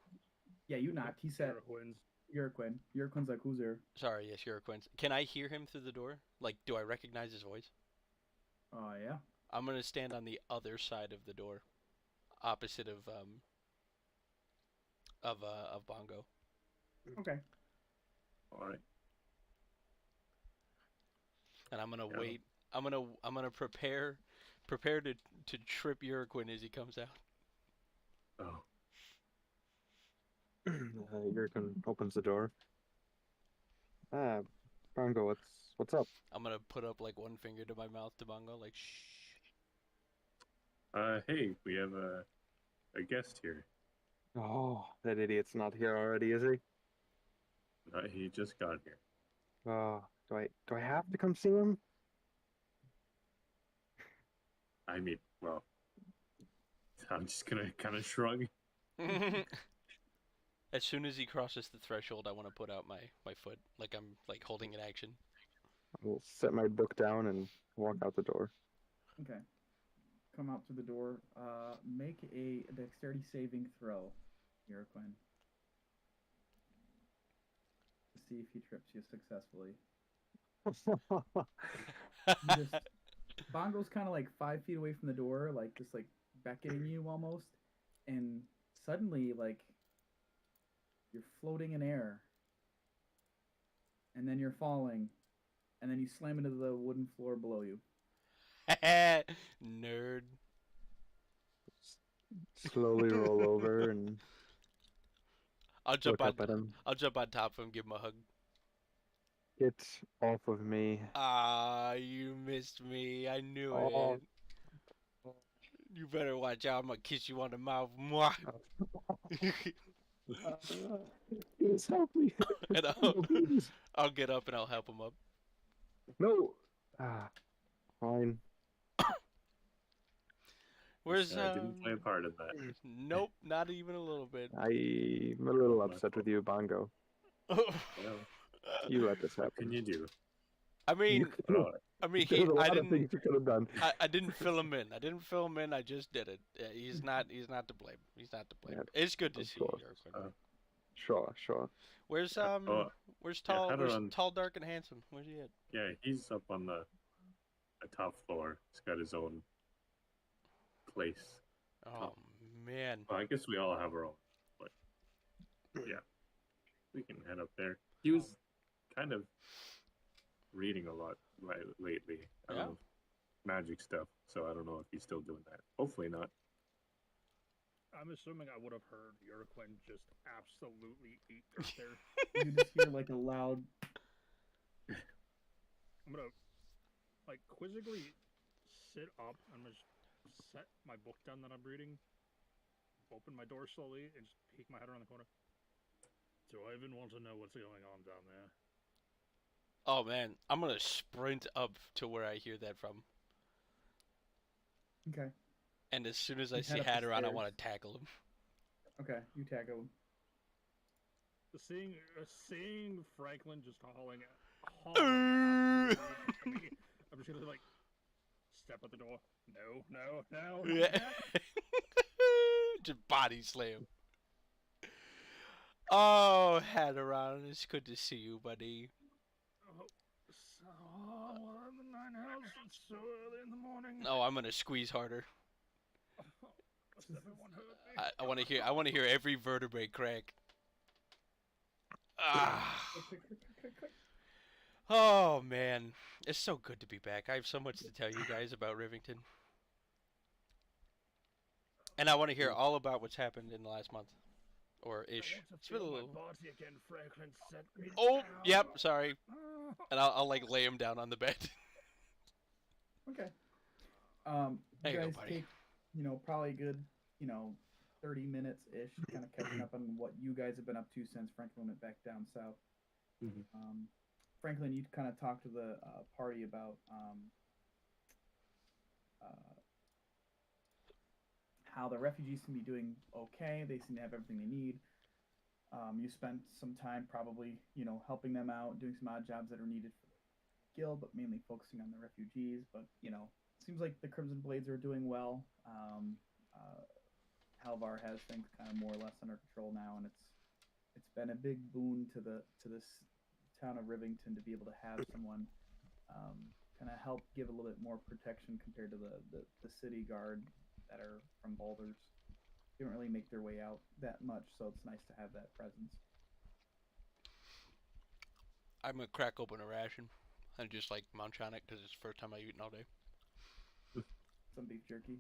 Yeah, you knocked. He said, Uriquin's. Uriquin. Uriquin's like, who's there? Sorry, yes, you're a Quince. Can I hear him through the door? Like, do I recognize his voice? Oh, yeah. I'm gonna stand on the other side of the door, opposite of Bongo. Okay. All right. And I'm gonna Yeah. wait. I'm gonna prepare to trip Uriquin as he comes out. Oh, Yurkin opens the door. Bongo, what's up? I'm gonna put up like one finger to my mouth to Bongo, like shh. hey, we have a guest here. Oh, that idiot's not here already, is he? He just got here. Oh, do I have to come see him? I mean, well, I'm just gonna kind of shrug. As soon as he crosses the threshold, I want to put out my foot, like I'm like holding an action. I'll set my book down and walk out the door. Okay. Come out to the door. Make a dexterity saving throw, Uriquin. To see if he trips you successfully. You just Bongo's kind of like 5 feet away from the door, like just like beckoning you almost, and suddenly like you're floating in air, and then you're falling, and then you slam into the wooden floor below you. Nerd. Slowly roll over and I'll jump look on. up at him. I'll jump on top of him, give him a hug. Get off of me. Ah, you missed me. I knew Oh. it. You better watch out. I'm gonna kiss you on the mouth. Mwah. Please help me. And No, please. I'll get up and I'll help him up. No. Fine. Where's I didn't play a part in that. Nope, not even a little bit. I'm a little upset with you, Bongo. Well, You let this what can happen. you do? I mean, Well, There's he. a I lot of didn't. things you could have done. I didn't fill him in. I didn't fill him in. I just did it. He's not to blame. He's not to blame. Yeah, It's good to of see you, course. Uriquin. Sure. Where's where's yeah, tall? head Where's around. tall, dark, and handsome? Where's he at? yeah, he's up on the top floor. He's got his own place. Oh man. Well, I guess we all have our own, but yeah, we can head up there. He was kind of reading a lot lately. I Yeah? don't know, magic stuff. So I don't know if he's still doing that. Hopefully not. I'm assuming I would have heard Uriquin just absolutely eat dirt there. You just hear like a loud. I'm gonna like quizzically sit up. I'm gonna set my book down that I'm reading. Open my door slowly and just peek my head around the corner. Do I even want to know what's going on down there? Oh man, I'm gonna sprint up to where I hear that from. Okay. And as soon as I You see head up the Hadron, I stairs. want to tackle him. Okay, you tackle him. Seeing Franklin just hauling after me, I'm just gonna like step at the door. No. Yeah. Just body slam. Oh, Hadron, it's good to see you, buddy. What are the nine hells? It's so early in the morning. Oh, I'm gonna squeeze harder. Does everyone hurt me? I want to hear. I want to hear every vertebrae crack. Ah. Quick. Oh man, it's so good to be back. I have so much to tell you guys about Rivington, and I want to hear all about what's happened in the last month, or ish. It's been a little. Body again, Franklin set me Oh, down. yep. Sorry, and I'll like lay him down on the bed. Okay. There You you go, guys buddy. take, probably a good, 30 minutes ish, kind of catching up on what you guys have been up to since Franklin went back down south. Mhm. Franklin, you kind of talked to the party about how the refugees seem to be doing okay. They seem to have everything they need. You spent some time probably, helping them out, doing some odd jobs that are needed for the guild, but mainly focusing on the refugees. But, seems like the Crimson Blades are doing well. Halvar has things kind of more or less under control now, and it's been a big boon to this town of Rivington to be able to have someone kind of help give a little bit more protection compared to the city guard that are from Baldur's. They don't really make their way out that much, so it's nice to have that presence. I'm gonna crack open a ration and just like munch on it because it's the first time I've eaten all day. Some beef jerky.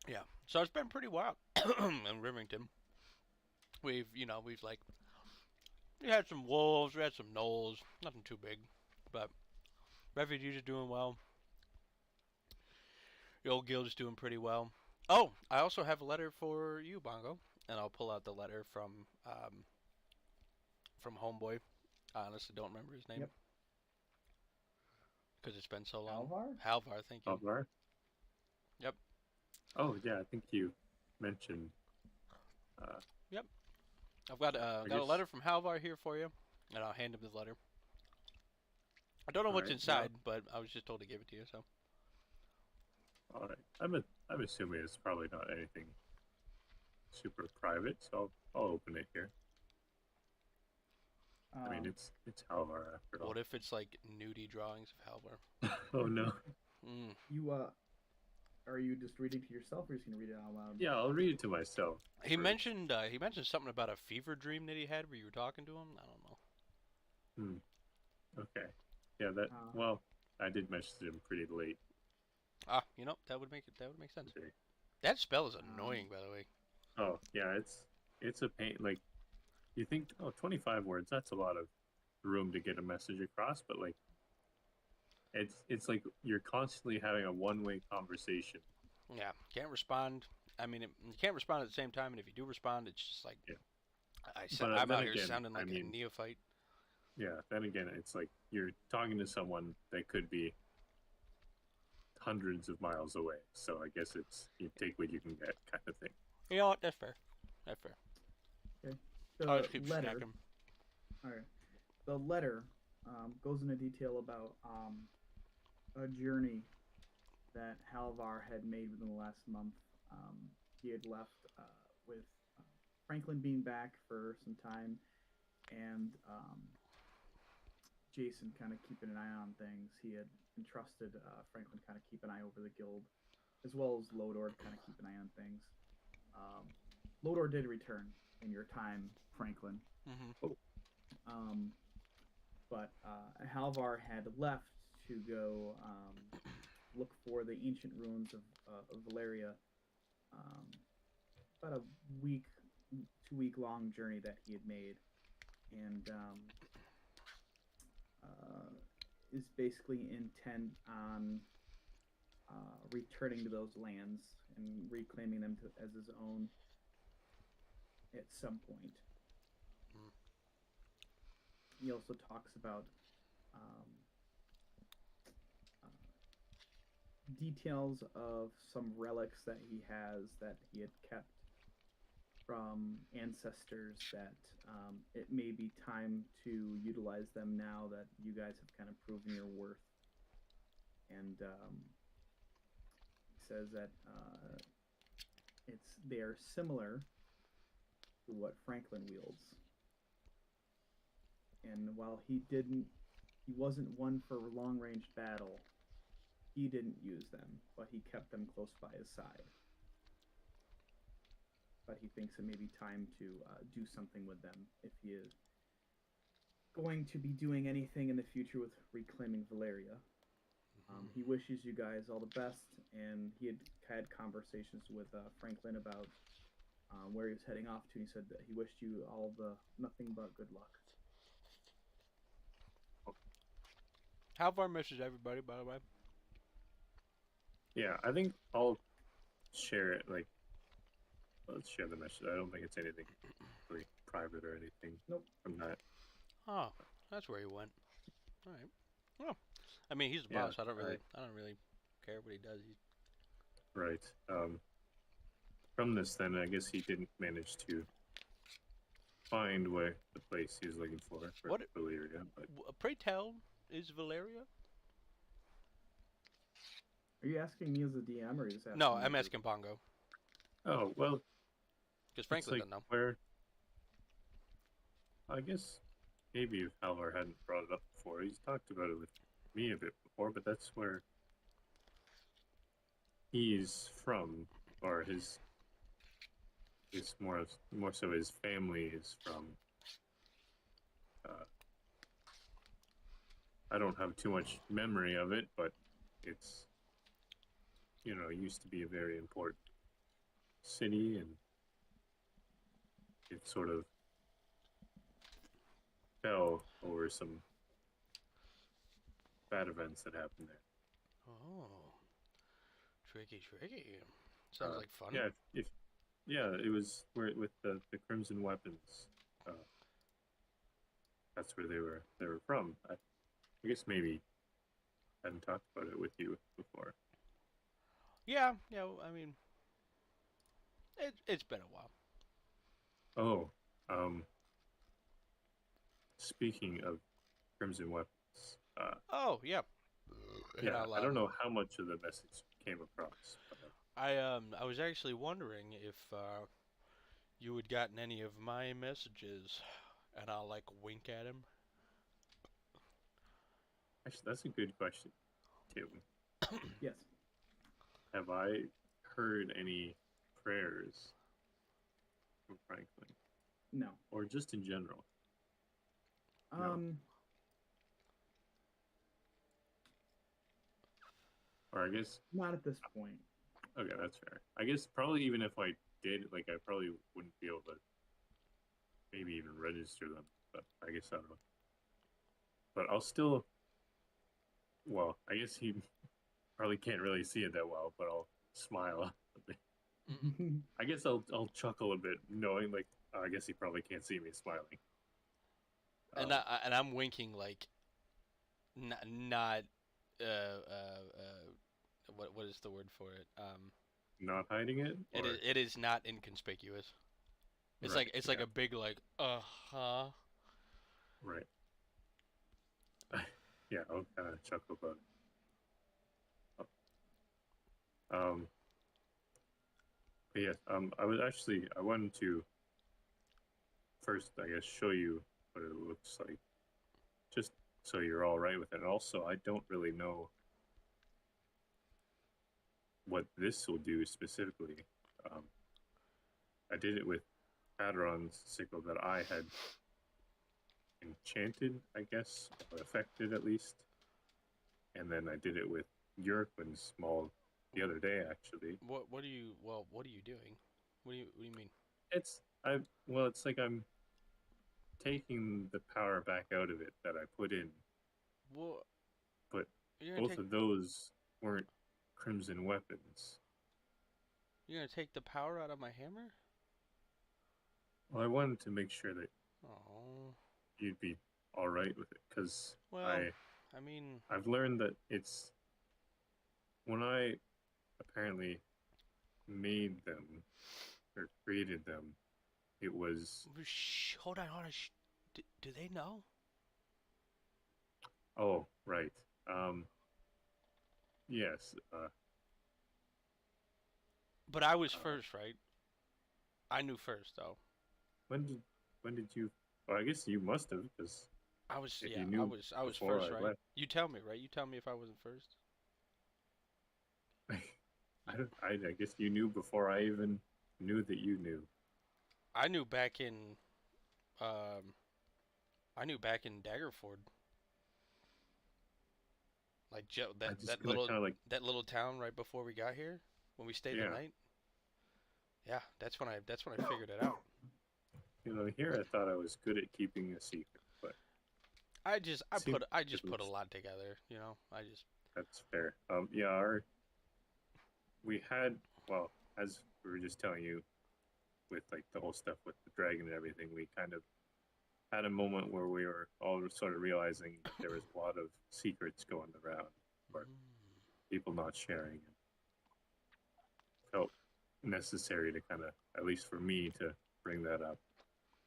Yeah, so it's been pretty wild in Rivington. We've like we had some wolves, we had some gnolls, nothing too big, but refugees are doing well. The old guild is doing pretty well. Oh, I also have a letter for you, Bongo, and I'll pull out the letter from Homeboy. I honestly don't remember his name. Yep. Because it's been so long. Halvar? Halvar, thank you. Halvar? Yep. Oh yeah, I think you mentioned. Yep. I've got a guess- letter from Halvar here for you, and I'll hand him the letter. I don't know what's Alright, inside, but I was just told to give it to you, so. All right, I'm assuming it's probably not anything super private, so I'll open it here. I mean, it's Halvar after all. What if it's like nudie drawings of Halvar? Oh no. Mm. You are you just reading to yourself, or are you just gonna read it out loud? Yeah, I'll read it to myself. He first. mentioned something about a fever dream that he had where you were talking to him. I don't know. Okay. Yeah, that. Well, I did message him pretty late. Ah, that would make sense. Today. That spell is annoying, by the way. Oh yeah, it's a pain. Like, you think, 25 words, that's a lot of room to get a message across, but like, it's like you're constantly having a one-way conversation. Yeah, can't respond. I mean, you can't respond at the same time, and if you do respond, it's just like, But I'm then out here again, sounding like I mean- a neophyte. Yeah. Then again, it's like you're talking to someone that could be hundreds of miles away. So I guess it's you take what you can get, kind of thing. You know what? That's fair. That's fair. The I'll just keep letter. snacking. All right. The letter goes into detail about a journey that Halvar had made within the last month. He had left with Franklin being back for some time, and Jason kind of keeping an eye on things. He had entrusted Franklin kind of keep an eye over the guild, as well as Lodor to kind of keep an eye on things. Lodor did return in your time, Franklin. Mm-hmm. But Halvar had left to go look for the ancient ruins of Valeria. About a 2-week long journey that he had made, and is basically intent on returning to those lands and reclaiming them as his own at some point. He also talks about details of some relics that he has that he had kept from ancestors that it may be time to utilize them now that you guys have kind of proven your worth. And he says that they are similar to what Franklin wields. And while he wasn't one for long range battle. He didn't use them, but he kept them close by his side. But he thinks it may be time to do something with them if he is going to be doing anything in the future with reclaiming Valeria. He wishes you guys all the best, and he had conversations with Franklin about where he was heading off to. And he said that he wished you all the nothing but good luck. How far misses everybody, by the way? Yeah, I think I'll share it. Like, let's share the message. I don't think it's anything really private or anything. Nope. From that. Oh, that's where he went. All right. Well, I mean, he's the Yeah, boss. I don't really care what he does. Right. From this, then I guess he didn't manage to find where the place he was looking for What- Valeria. But Pray tell, is Valeria? Are you asking me as a DM, or are you just asking? No, me I'm as a- asking Pongo. oh well, Because it's Franklin like doesn't know. where. I guess maybe if Halvar hadn't brought it up before, he's talked about it with me a bit before, but that's where he's from, or his more so his family is from. I don't have too much memory of it, but it's used to be a very important city, and it sort of fell over some bad events that happened there. Oh, tricky. Sounds like fun. Yeah, it was where with the Crimson Weapons. That's where they were from. I guess maybe I hadn't talked about it with you before. Yeah. I mean, it's been a while. Oh, speaking of Crimson Weapons, Oh, yeah. yeah, I don't know how much of the message came across. But, I was actually wondering if you had gotten any of my messages, and I'll like wink at him. actually, that's a good question, Tim. Yes. Have I heard any prayers from Franklin, No. or just in general? Or I guess Not at this point. okay, that's fair. I guess probably even if I did, like, I probably wouldn't be able to maybe even register them. But I guess I don't know. But I'll still. Well, I guess he probably can't really see it that well, but I'll smile a bit. I guess I'll chuckle a bit, knowing like I guess he probably can't see me smiling. And I'm winking like, not what is the word for it? Not hiding it. It is not inconspicuous. It's Right, like a big like huh. Right. Yeah, I'll kind of chuckle about it. But yes, I wanted to first, I guess, show you what it looks like, just so you're all right with it. And also, I don't really know what this will do specifically. I did it with Hadron's sickle that I had enchanted, I guess, or affected at least. And then I did it with Yurkwin's Small the other day, actually. What are you doing? What do you mean? It's like I'm taking the power back out of it that I put in. Well, But both of those weren't Crimson Weapons. You're gonna take the power out of my hammer? Well, I wanted to make sure that Oh. you'd be all right with it, because Well, I mean, I've learned that it's when I apparently made them or created them, it was Shh, hold on, hold on. Do they know? oh right. Yes. But I was Uh, first, right? I knew first, though. when did when did you? Well, I guess you must have, because I was, if yeah, you I knew was, I was before first, I right? left, You tell me, right? You tell me if I wasn't first. I don't. I guess you knew before I even knew that you knew. I knew back in, um, I knew back in Daggerford, like I just gonna kind of like that little town right before we got here, when we stayed the yeah. night. Yeah, that's when I figured it out. Here I thought I was good at keeping a secret, but seems I it just put a was lot together, you know. I just that's fair. Yeah, we had well, as we were just telling you, with like the whole stuff with the dragon and everything, we kind of had a moment where we were all sort of realizing that there was a lot of secrets going around, or people not sharing. It felt necessary to kind of, at least for me, to bring that up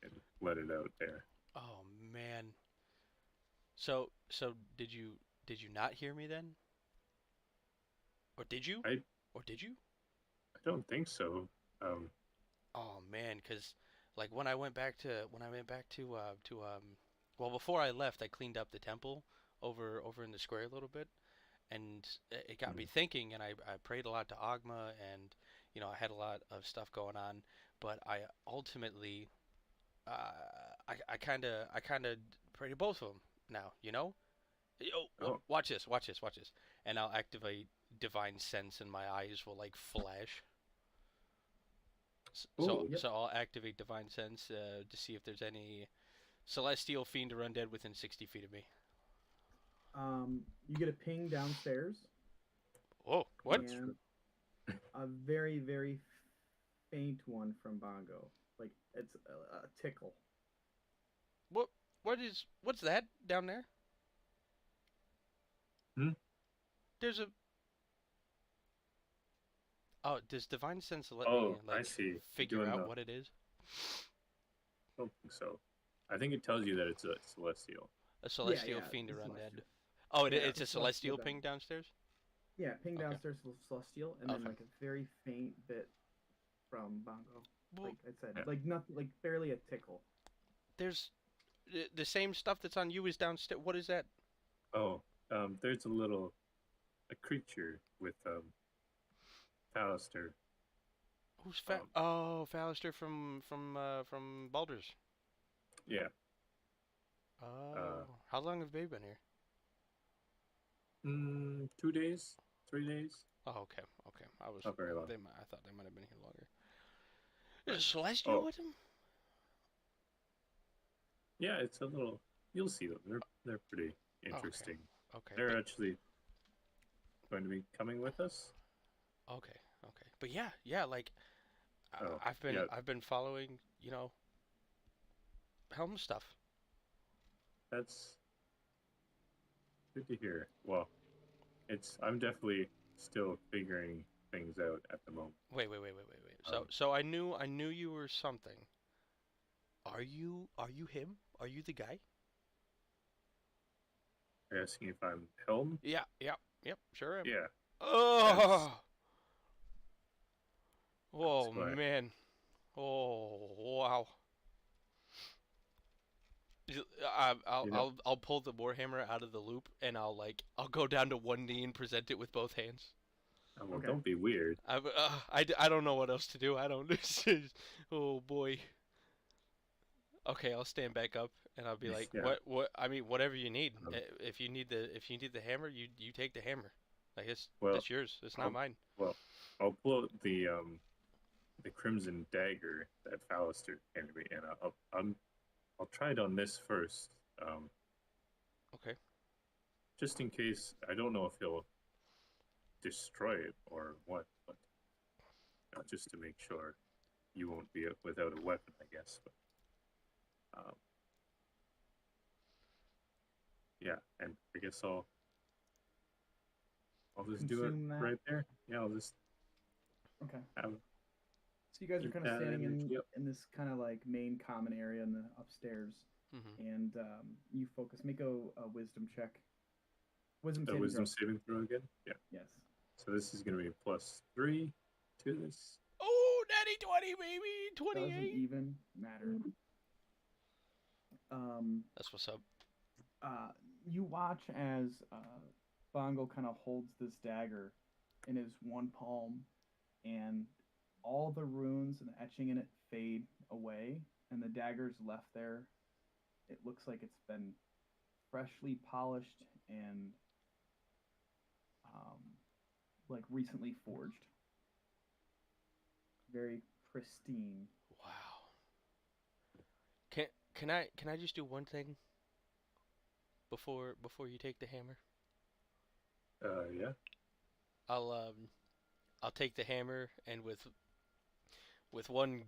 and let it out there. Oh man. So did you not hear me then? Or did you? I Or did you? I don't think so. Um, Oh man, 'cause like when I went back to well, before I left, I cleaned up the temple over in the square a little bit, and it got me mm, thinking, and I prayed a lot to Agma, and you know I had a lot of stuff going on, but I ultimately I kind of pray to both of them now, you know. Oh, oh, watch this, watch this, watch this, and I'll activate divine sense, and my eyes will like flash. oh, Yep. So I'll activate divine sense to see if there's any celestial fiend or undead within 60 feet of me. You get a ping downstairs Whoa, what? that's and a very, very faint one from Bongo. Like it's a tickle. What? What's that down there? hmm? There's a. Oh, does divine sense let me Oh, I like see. You're figure doing out the. what it is? I don't think so. I think it tells you that it's a celestial. A Yeah, celestial yeah, fiend the or undead? celestial. Oh, Yeah, it's it's a a celestial celestial down. ping downstairs. Yeah, ping Okay. downstairs to the celestial, and then Okay. like a very faint bit from Bongo. Well, Like I said, Yeah. like nothing, like barely a tickle. there's the same stuff that's on you is downstairs. What is that? Oh, there's a creature with Pallister. Who's fat? Um, Oh, Fallister from Baldur's. yeah. Uh, Oh, how long have they been here? 2 days, 3 days, Oh, okay, okay. not very long. I thought they might have been here longer. There's a celestial Oh, with him. yeah, it's a little. You'll see them. They're pretty Okay, interesting. okay, They're actually going to be coming with us. okay, okay. But yeah, yeah. Like Oh, yeah, I've been following, you know, Helm stuff. that's good to hear. Well, I'm definitely still figuring things out at the moment. Wait. Um, So I knew you were something. Are you him? Are you the guy? you're asking if I'm Helm? Yeah, yeah, yep. Sure am. Yeah, that's Oh, that's oh who I. man. Oh wow. You know, I'll pull the warhammer out of the loop, and I'll go down to one knee and present it with both hands. oh, well, Okay. don't be weird. I don't know what else to do. I don't. Oh boy. Okay, I'll stand back up, and I'll be like, Yeah. I mean, whatever you need. Um, If you need the hammer, you take the hammer. Like well, that's yours. It's not I'll mine. well, I'll pull out the crimson dagger that Fallister handed me, and I'll try it on this first, Okay. just in case. I don't know if he'll destroy it or what, but just to make sure you won't be without a weapon, I guess. But um, yeah, and I guess I'll just do it consume that? right there. Yeah, I'll just Okay. have. So you guys are Keep kind of that standing energy up. in this kind of like main common area in the upstairs, Mm-hmm. and you focus. Make a wisdom check. Wisdom The saving wisdom throw. saving throw again. Yeah. Yes. So this is going to be +3 to this. Oh, natty 20, baby! Doesn't 28! even matter. That's what's up. You watch as Bongo kind of holds this dagger in his one palm, and all the runes and the etching in it fade away, and the dagger's left there. It looks like it's been freshly polished and like recently forged. Very pristine. Wow. Can I just do one thing before you take the hammer? Yeah. I'll take the hammer, and with one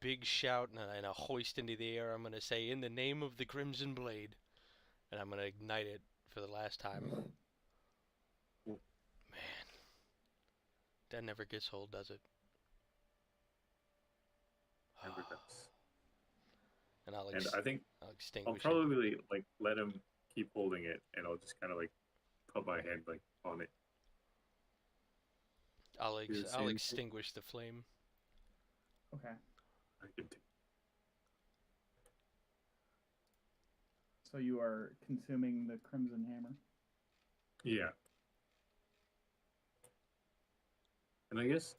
big shout and a hoist into the air, I'm gonna say, "In the name of the Crimson Blade," and I'm gonna ignite it for the last time. Man, that never gets old, does it? Never does. And I'll And I think I'll I'll extinguish it. probably like let him keep holding it, and I'll just kind of like put my hand like on it. I'll Do the I'll same. extinguish the flame. Okay. I can do. So you are consuming the crimson hammer. Yeah. And I guess,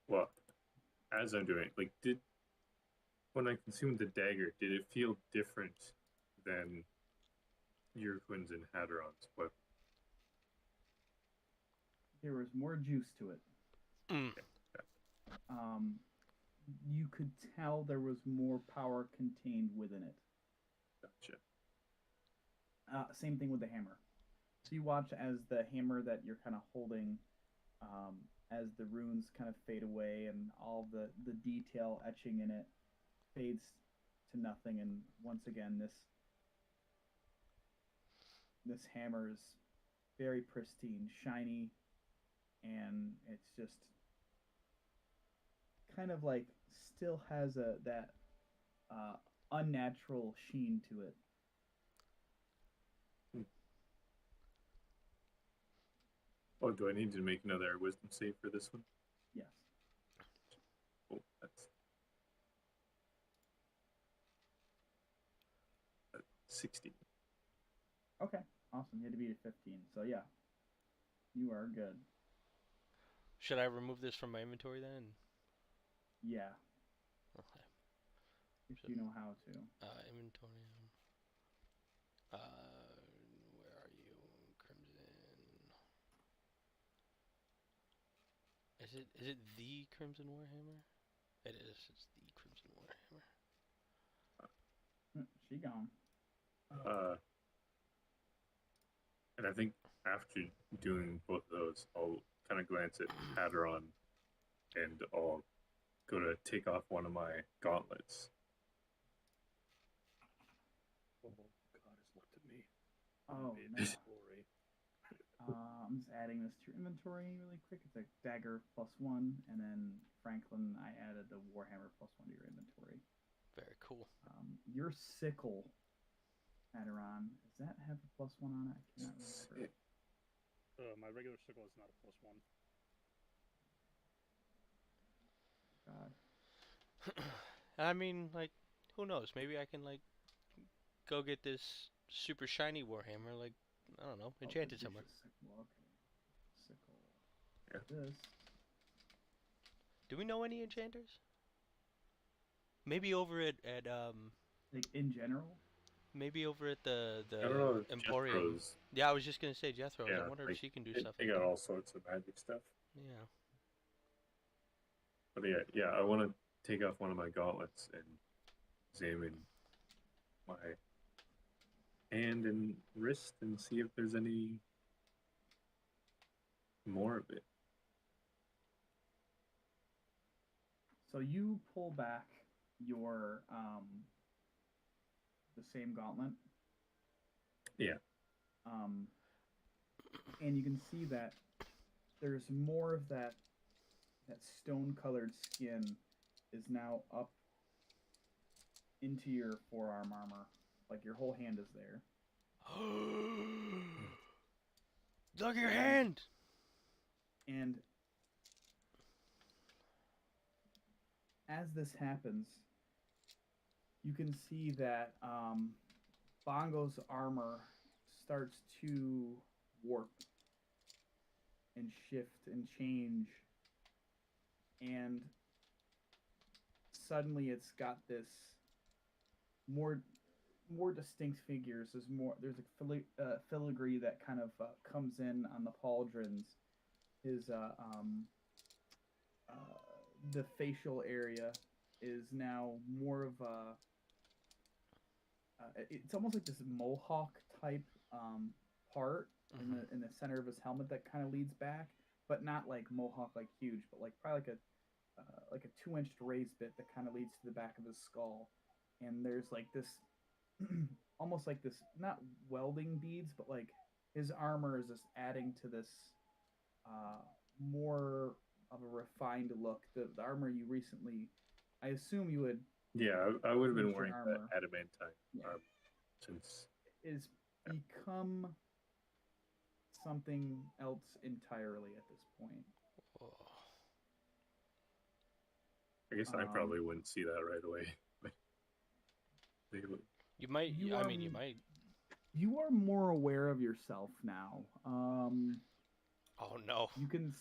well, as I'm doing it, like, when I consumed the dagger, did it feel different than Urquin's and Hadron's weapon? There was more juice to it. Mm. You could tell there was more power contained within it. Gotcha. Same thing with the hammer. So you watch as the hammer that you're kind of holding, as the runes kind of fade away and all the detail etching in it fades to nothing, and once again this hammer is very pristine, shiny, and it's just kind of like still has that unnatural sheen to it. Oh, do I need to make another wisdom save for this one? Yes. Oh, that's 60. Okay. Awesome. You had to beat a 15. So yeah, you are good. Should I remove this from my inventory then? Yeah, Okay. if you know how to. Inventory. Where are you? Crimson. Is it the Crimson Warhammer? It is. It's the Crimson Warhammer. She gone. And I think after doing both of those, I'll kind of glance at Hadron, and I'll go to take off one of my gauntlets. Oh, God has looked at me. Oh, Made no. glory. I'm just adding this to your inventory really quick. It's a dagger +1, and then Franklin, I added the Warhammer +1 to your inventory. Very cool. Your sickle, Aderon, does that have a +1 on it? I cannot remember. My regular sickle is not a +1. God. I mean, like, who knows? Maybe I can, like, go get this super shiny Warhammer, like, I don't know, enchant it somewhere. Sickle, okay. Sickle. Yeah. This. Do we know any enchanters? Maybe over at Like, in general? maybe over at the I don't know if Emporium. Jethro's, Yeah, I was just gonna say Jethro's. yeah, I wonder like, if she can do they, stuff they like got that. all sorts of magic stuff. Yeah. But yeah, I want to take off one of my gauntlets and examine my hand and wrist and see if there's any more of it. So you pull back your the same gauntlet. Yeah. And you can see that there's more of that stone-colored skin is now up into your forearm armor, like your whole hand is there. Look at your hand. And as this happens, you can see that Bongo's armor starts to warp and shift and change, and suddenly it's got this more distinct figures. There's a filigree that kind of comes in on the pauldrons. His the facial area is now more of a it's almost like this mohawk type part in the center of his helmet that kind of leads back, but not like mohawk like huge, but like probably like a 2-inch raised bit that kind of leads to the back of his skull. And there's like this almost like this, not welding beads, but like his armor is just adding to this more of a refined look. The armor you recently, I assume you would. Yeah, I would have been Furniture wearing armor. the adamantine Yeah. armor since. Is become something else entirely at this point. Oh. I guess I probably wouldn't see that right away. But they would. You might. You I are- mean, you might. You are more aware of yourself now. Oh no! You can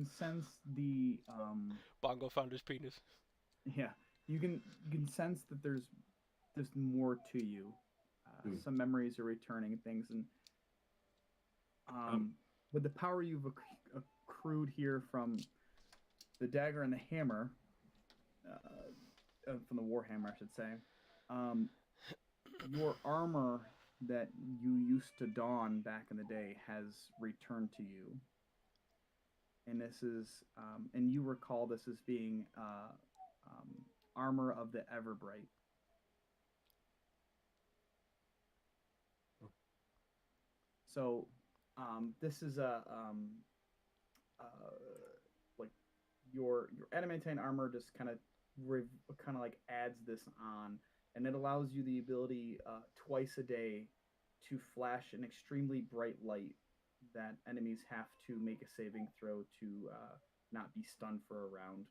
sense the Bongo found his penis. yeah. You can sense that there's just more to you. Some memories are returning and things, and with the power you've accrued here from the dagger and the hammer, from the warhammer, I should say, your armor that you used to don back in the day has returned to you, and this is, and you recall this as being armor of the Everbright. So, this is like your adamantine armor just kind of like adds this on, and it allows you the ability twice a day to flash an extremely bright light that enemies have to make a saving throw to not be stunned for a round.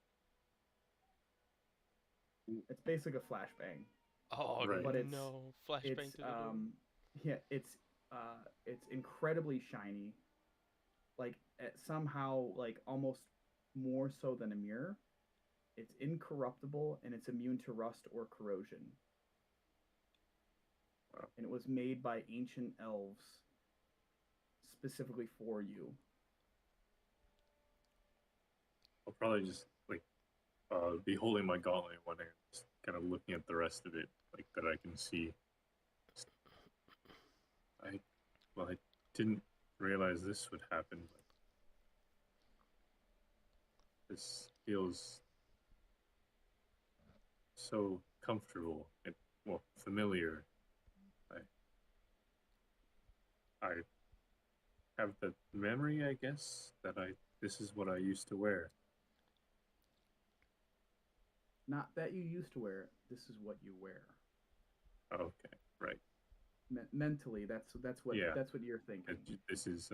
It's basically a flashbang. Oh Right. But it's no! Flashbang it's to the door. yeah, it's incredibly shiny, like somehow like almost more so than a mirror. It's incorruptible and it's immune to rust or corrosion. Wow. And it was made by ancient elves specifically for you. I'll probably just be holding my gauntlet in one hand, just kind of looking at the rest of it, like that I can see. I didn't realize this would happen, but this feels so comfortable and familiar. I have the memory, I guess, that this is what I used to wear. Not that you used to wear it. This is what you wear. Okay, right. Mentally, that's what Yeah. that's what you're thinking. This is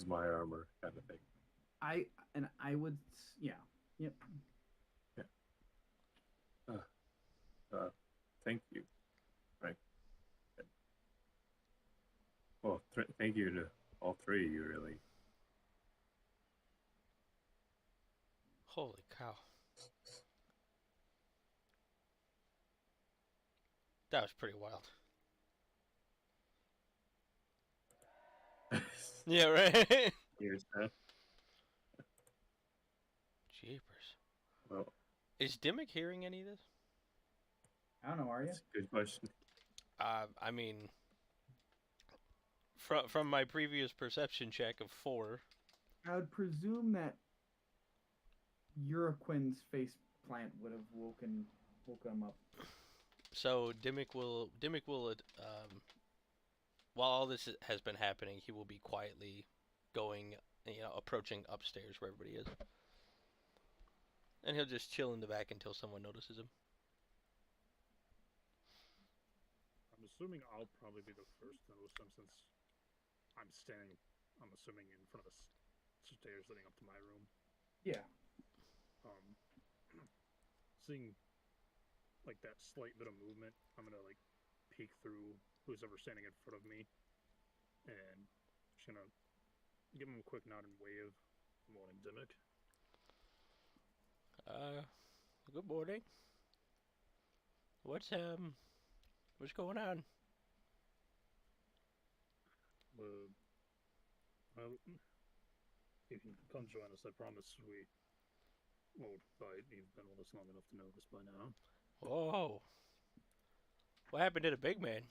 my armor kind of thing. I would, yeah, yep. Thank you. Right. Well, thank you to all three of you, really. Holy cow! That was pretty wild. Yeah, right. Here's that. Jeepers. Well, Is Dimmick hearing any of this? I don't know. Are you? that's a good question. I mean, from my previous perception check of 4. I would presume that Uraquin's face plant would have woken him up. So Dimmick will while all this has been happening, he will be quietly going approaching upstairs where everybody is. And he'll just chill in the back until someone notices him. I'm assuming I'll probably be the first to notice him since I'm standing, I'm assuming, in front of the stairs leading up to my room. Yeah. Seeing like that slight bit of movement, I'm gonna like peek through who's ever standing in front of me, and just gonna give him a quick nod and wave. Good morning, Dimmick. Good morning. What's going on? Well, if you come join us, I promise we won't bite. You've been with us long enough to know this by now. Whoa. What happened to the big man?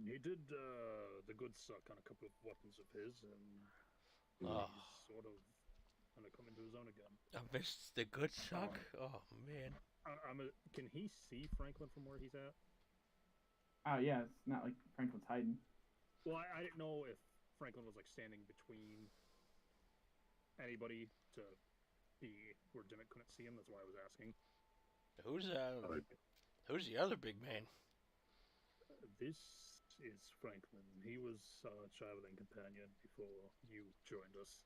He did the good suck on a couple of weapons of his, and Oh. he's sort of kind of coming to his own again. I missed the good suck. Oh man. Can he see Franklin from where he's at? Yeah, it's not like Franklin's hiding. Well, I didn't know if Franklin was like standing between anybody to be where Dimmick couldn't see him. That's why I was asking. Who's the other big man? This is Franklin. He was a traveling companion before you joined us.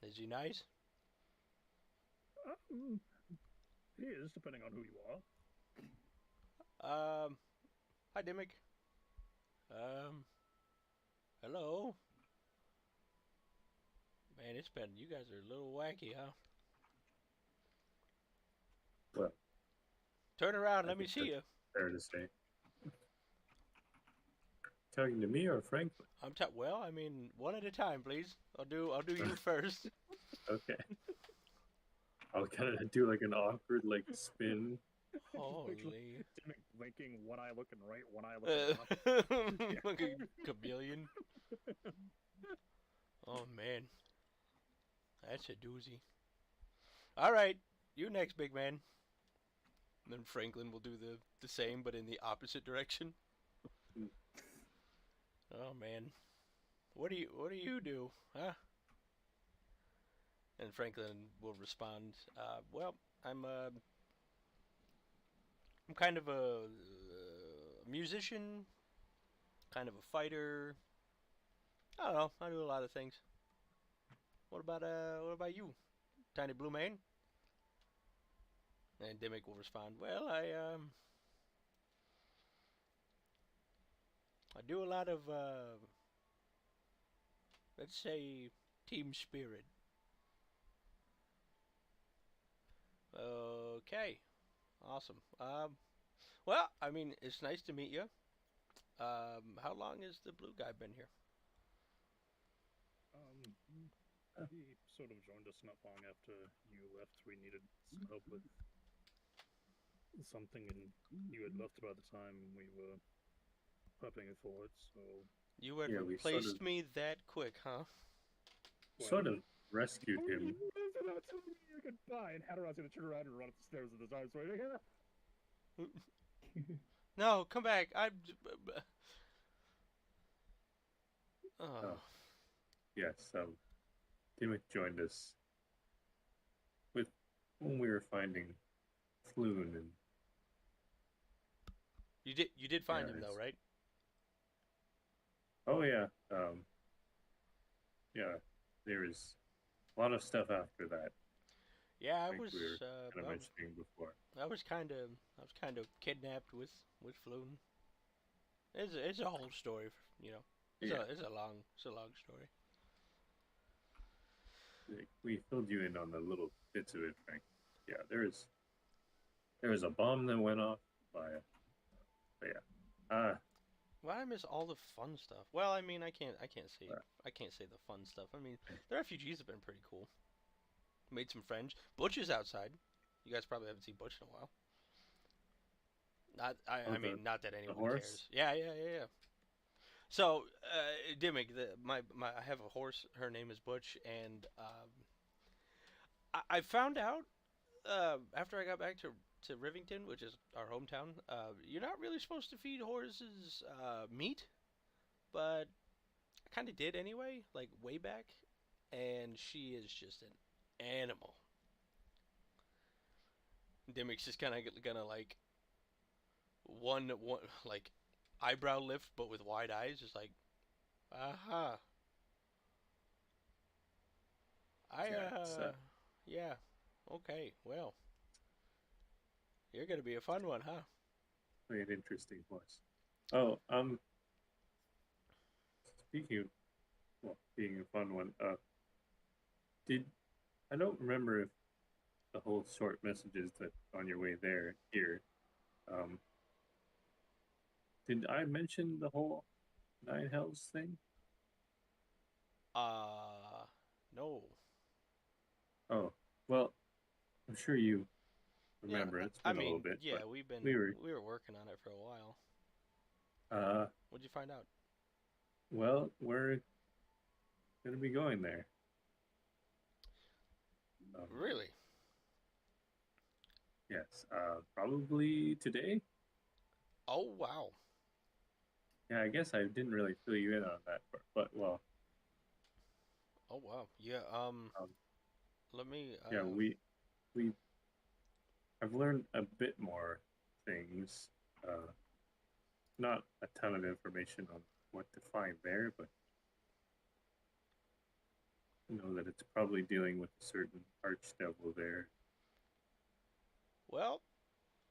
Is he nice? He is, depending on who you are. Hi Dimmick. Hello. Man, you guys are a little wacky, huh? Well, Turn around, I let me think see you. fair to say. Talking to me or Franklin? Well, I mean, one at a time, please. I'll do you first. Okay. I'll kind of do like an awkward like spin. Holy. Dimmick blinking, one eye looking right, one eye looking left. Like a chameleon. Oh man, that's a doozy. All right, you next, big man. And then Franklin will do the same, but in the opposite direction. Oh man, what do you do, huh? And Franklin will respond, well, I'm kind of a musician, kind of a fighter. I don't know. I do a lot of things. What about you, Tiny Blue Man? And Dimmick will respond, well, I do a lot of let's say team spirit. Okay. Awesome. Well, I mean, it's nice to meet you. How long has the blue guy been here? He sort of joined us not long after you left. We needed some help with something, and you had left about the time we were prepping for it, so... You had Yeah, we replaced sort of- me that quick, huh? Sort of rescued him. Goodbye, and Hadron's gonna turn around and run up the stairs at the time, so No, come back. Oh. Oh. Yes, Dimmick joined us with when we were finding Floon, and You did find Yeah, him though, it's- right? oh yeah, yeah, there was a lot of stuff after that. Yeah, I Like was we were kind of I was- mentioning before. I was kind of kidnapped with Floon. It's a whole story, you know. Yeah. It's a long story. Like, we filled you in on the little bits of it, Frank. Yeah, there was a bomb that went off by, but yeah, Well, I miss all the fun stuff. Well, I mean, I can't say Yeah. the fun stuff. I mean, the refugees have been pretty cool. Made some friends. Butch is outside. You guys probably haven't seen Butch in a while. I mean, not that anyone horse? cares. Yeah. So, Dimmick, I have a horse. Her name is Butch, and I found out after I got back to Rivington, which is our hometown. You're not really supposed to feed horses meat, but I kind of did anyway, like way back, and she is just an animal. Dimmick's just kind of gonna like one like eyebrow lift, but with wide eyes, just like, aha. I Yeah, it's yeah, okay, well, you're gonna be a fun one, huh? really an interesting voice. Oh, speaking of, well, being a fun one, did I don't remember if the whole short messages that on your way there here. Um, did I mention the whole Nine Hells thing? No. Oh, well, I'm sure you Yeah, remember. It's I been a little mean, bit, yeah, but we've been we were, we were working on it for a while. uh, What'd you find out? well, we're gonna be going there. Um, Really? yes, probably today. Oh wow. Yeah, I guess I didn't really fill you in on that part, but well, Oh wow. Yeah. um, Let me. yeah, we I've learned a bit more things. Uh, not a ton of information on what to find there, but know that it's probably dealing with a certain archdevil there. Well,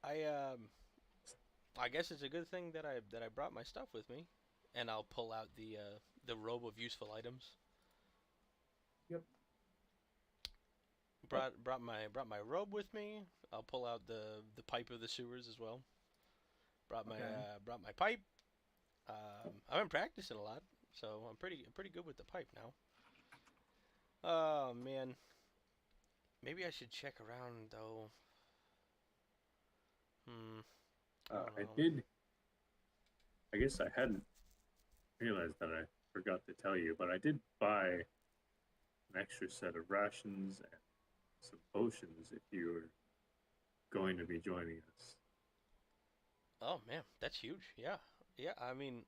I guess it's a good thing that I brought my stuff with me, and I'll pull out the robe of useful items. Yep. Brought my robe with me. I'll pull out the pipe of the sewers as well. Okay. Brought my pipe. I've been practicing a lot, so I'm pretty good with the pipe now. Oh man, maybe I should check around though. Hmm. I don't I know. did. I guess I hadn't realized that I forgot to tell you, but I did buy an extra set of rations and some potions if you were going to be joining us. Oh man, that's huge. Yeah, yeah. I mean,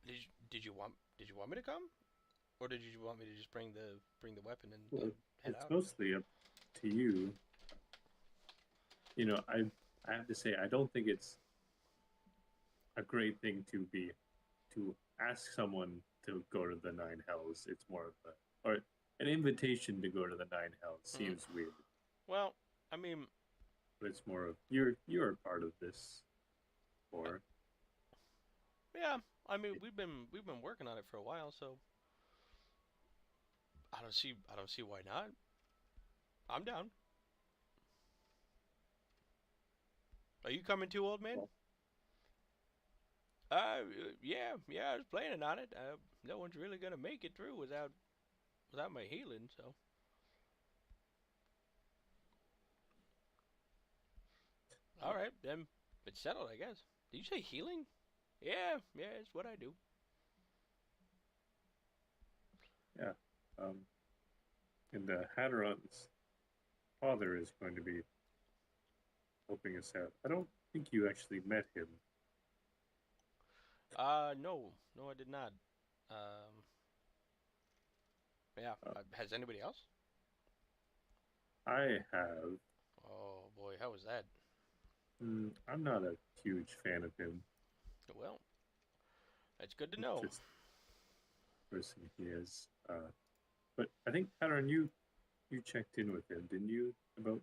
did you want me to come, or did you want me to just bring the weapon and Well, head it's out? mostly up to you. You know, I have to say I don't think it's a great thing to ask someone to go to the Nine Hells. It's more of a or an invitation to go to the Nine Hells Mhm. seems weird, Well, I mean, but it's more of you're a part of this, or yeah. I mean, we've been working on it for a while, so I don't see why not. I'm down. Are you coming too, old man? well, Yeah. I was planning on it. No one's really gonna make it through without my healing, so. All right, then it's settled, I guess. Did you say healing? Yeah, it's what I do. yeah. Um, and Hadron's father is going to be helping us out. I don't think you actually met him. No, I did not. Yeah. Uh, Has anybody else? I have. Oh boy, how was that? I'm not a huge fan of him. Well, that's good to It's know. just the person he is. But I think Hadron, you checked in with him, didn't you, about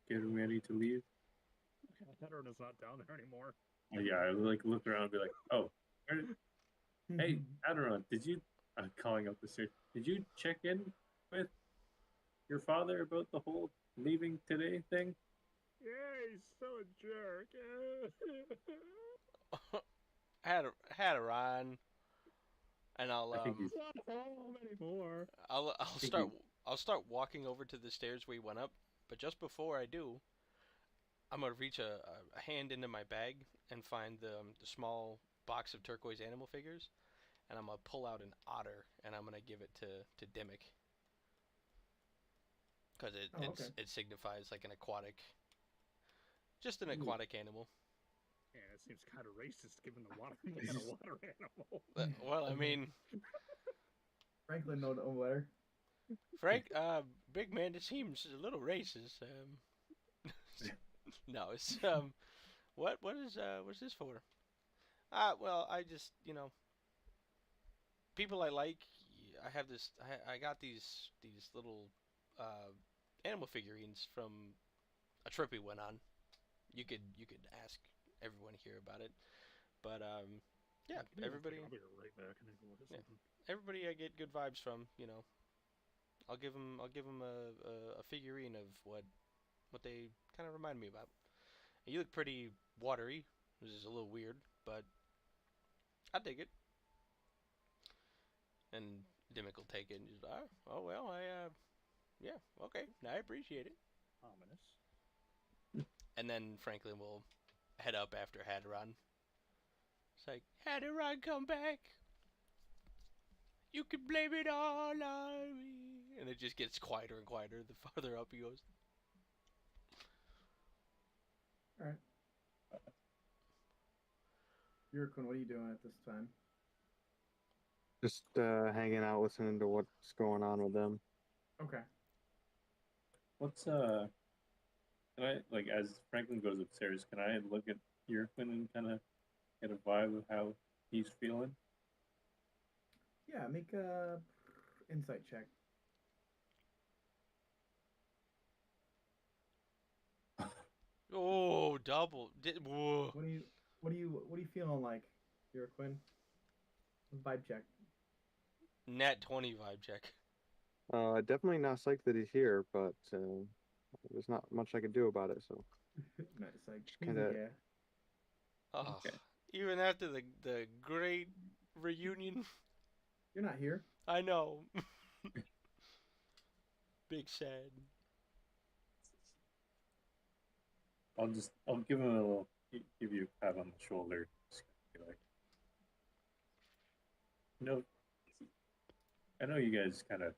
getting ready to leave? Veteran is not down there anymore. Yeah, I would like look around and be like, oh, hey, Hadron, did you? Calling up the stairs. Did you check in with your father about the whole leaving today thing? Yeah, he's so a jerk. Had a Ryan, and I think he's. He's not home anymore. I'll I think start he. I'll start walking over to the stairs we went up. But just before I do, I'm gonna reach a hand into my bag and find the small box of turquoise animal figures, and I'm gonna pull out an otter and I'm gonna give it to Dimmick because Oh, okay. it signifies like an aquatic, just an Ooh, aquatic animal. Yeah, it seems kind of racist given the water man a water animal. Well, I mean, Franklin know no better. Frank, big man, it seems a little racist. No, it's what's this for? Well, I just people I like. I have this. I got these little uh, animal figurines from a trip we went on. You could ask everyone here about it, but yeah, Give me one everybody. second, I'll be right back and I go get Yeah, something. everybody I get good vibes from. I'll give them a figurine of what they kind of remind me about. And you look pretty watery, which is a little weird, but I dig it. And Dimmick will take it and just, oh well, yeah, okay, I appreciate it. Ominous. And then Franklin will head up after Hadron. It's like, Hadron, come back. You can blame it all on me. And it just gets quieter and quieter the farther up he goes. All right. Yurkun, what are you doing at this time? Just hanging out, listening to what's going on with them. Okay. What's can I like as Franklin goes upstairs? Can I look at Yerfin and kind of get a vibe of how he's feeling? Yeah, make a insight check. Oh, double. Whoa. What are you feeling like, Yurkun? Vibe check. Nat 20 vibe check. Definitely not psyched that he's here, but there's not much I could do about it. So Nice, like just he's kind of yeah. Oh, Okay. even after the great reunion, You're not here. I know. Big sad. I'll give him a little give you a pat on the shoulder. Just be like, I know you guys kind of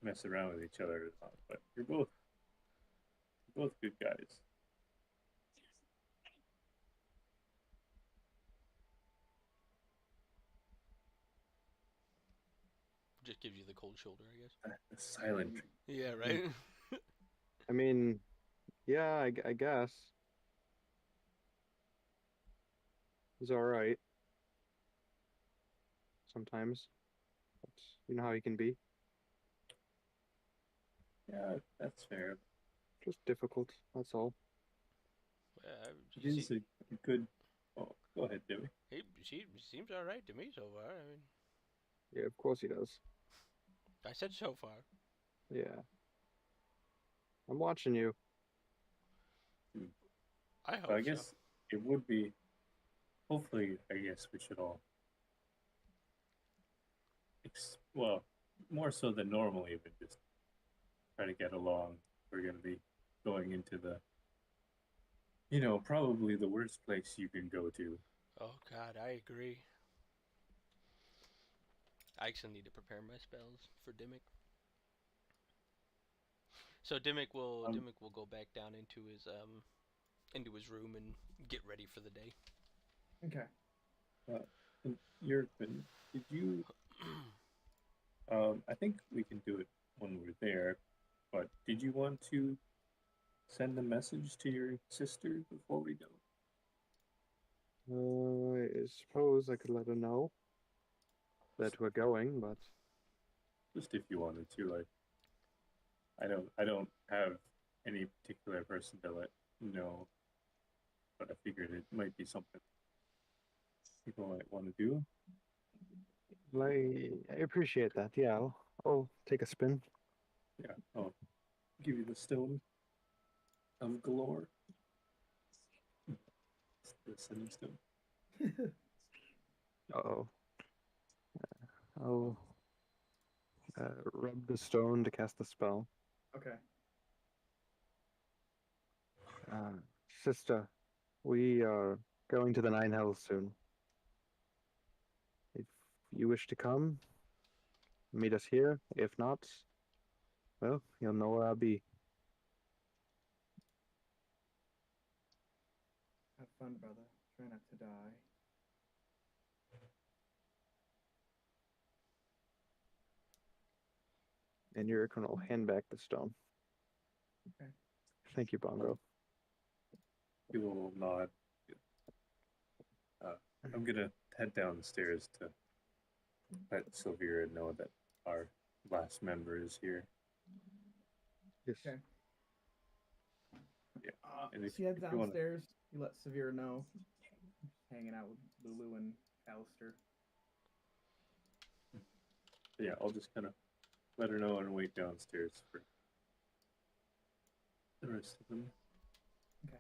mess around with each other a lot, but you're both good guys. Just gives you the cold shoulder, I guess. The silent. Yeah, right? I mean, yeah, I guess he's all right sometimes. But you know how he can be. Yeah, that's fair. Just difficult. That's all. It is a good. Oh, go ahead, Dewey. She seems alright to me so far. I mean, Yeah, of course he does. I said so far. Yeah, I'm watching you. I hope But I so. guess it would be. Hopefully, I guess we should all. Well, more so than normally, but just try to get along. We're going to be going into probably the worst place you can go to. Oh God, I agree. I actually need to prepare my spells for Dimmick. So Dimmick will go back down into his room and get ready for the day. Okay. Did you? I think we can do it when we're there. But did you want to send a message to your sister before we go? I suppose I could let her know that we're going, but Just if you wanted to, like, I don't have any particular person to let know, but I figured it might be something people might want to do. I appreciate that. Yeah, I'll take a spin. Yeah, I'll give you the stone of galore. The sending stone. Uh-oh. I'll rub the stone to cast the spell. Okay. Sister, we are going to the Nine Hells soon. If you wish to come, meet us here. If not, well, you'll know where I'll be. Have fun, brother. Try not to die. And Yurikon will hand back the stone. Okay. Thank you, Bongo. He will nod. I'm gonna head downstairs to let Sylvia know that our last member is here. Yes. Okay. Yeah. And So you head if you wanna- downstairs. You let Severe know. Just hanging out with Lulu and Alistair. Yeah, I'll just kind of let her know and wait downstairs for the rest of them. Okay.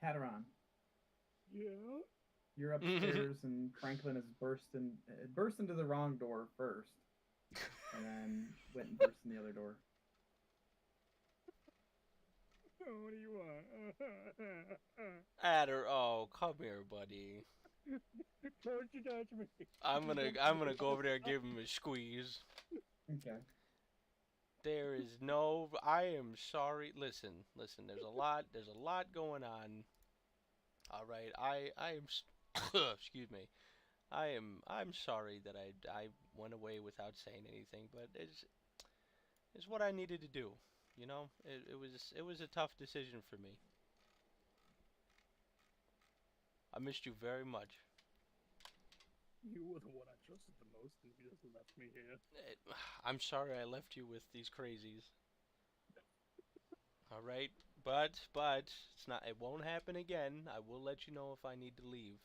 Hadron. Yeah. You're upstairs, and Franklin has burst into the wrong door first, and then went and burst in the other door. What do you want? Adder, oh, come here, buddy. Don't you touch me. I'm gonna go over there and give him a squeeze. Okay. There is no. I am sorry. Listen. There's a lot going on. All right. I am. Excuse me. I'm sorry that I went away without saying anything, but it's what I needed to do. You know, it was a tough decision for me. I missed you very much. You were the one I trusted the most, and you just left me here. I'm sorry I left you with these crazies. All right, but it's not. It won't happen again. I will let you know if I need to leave.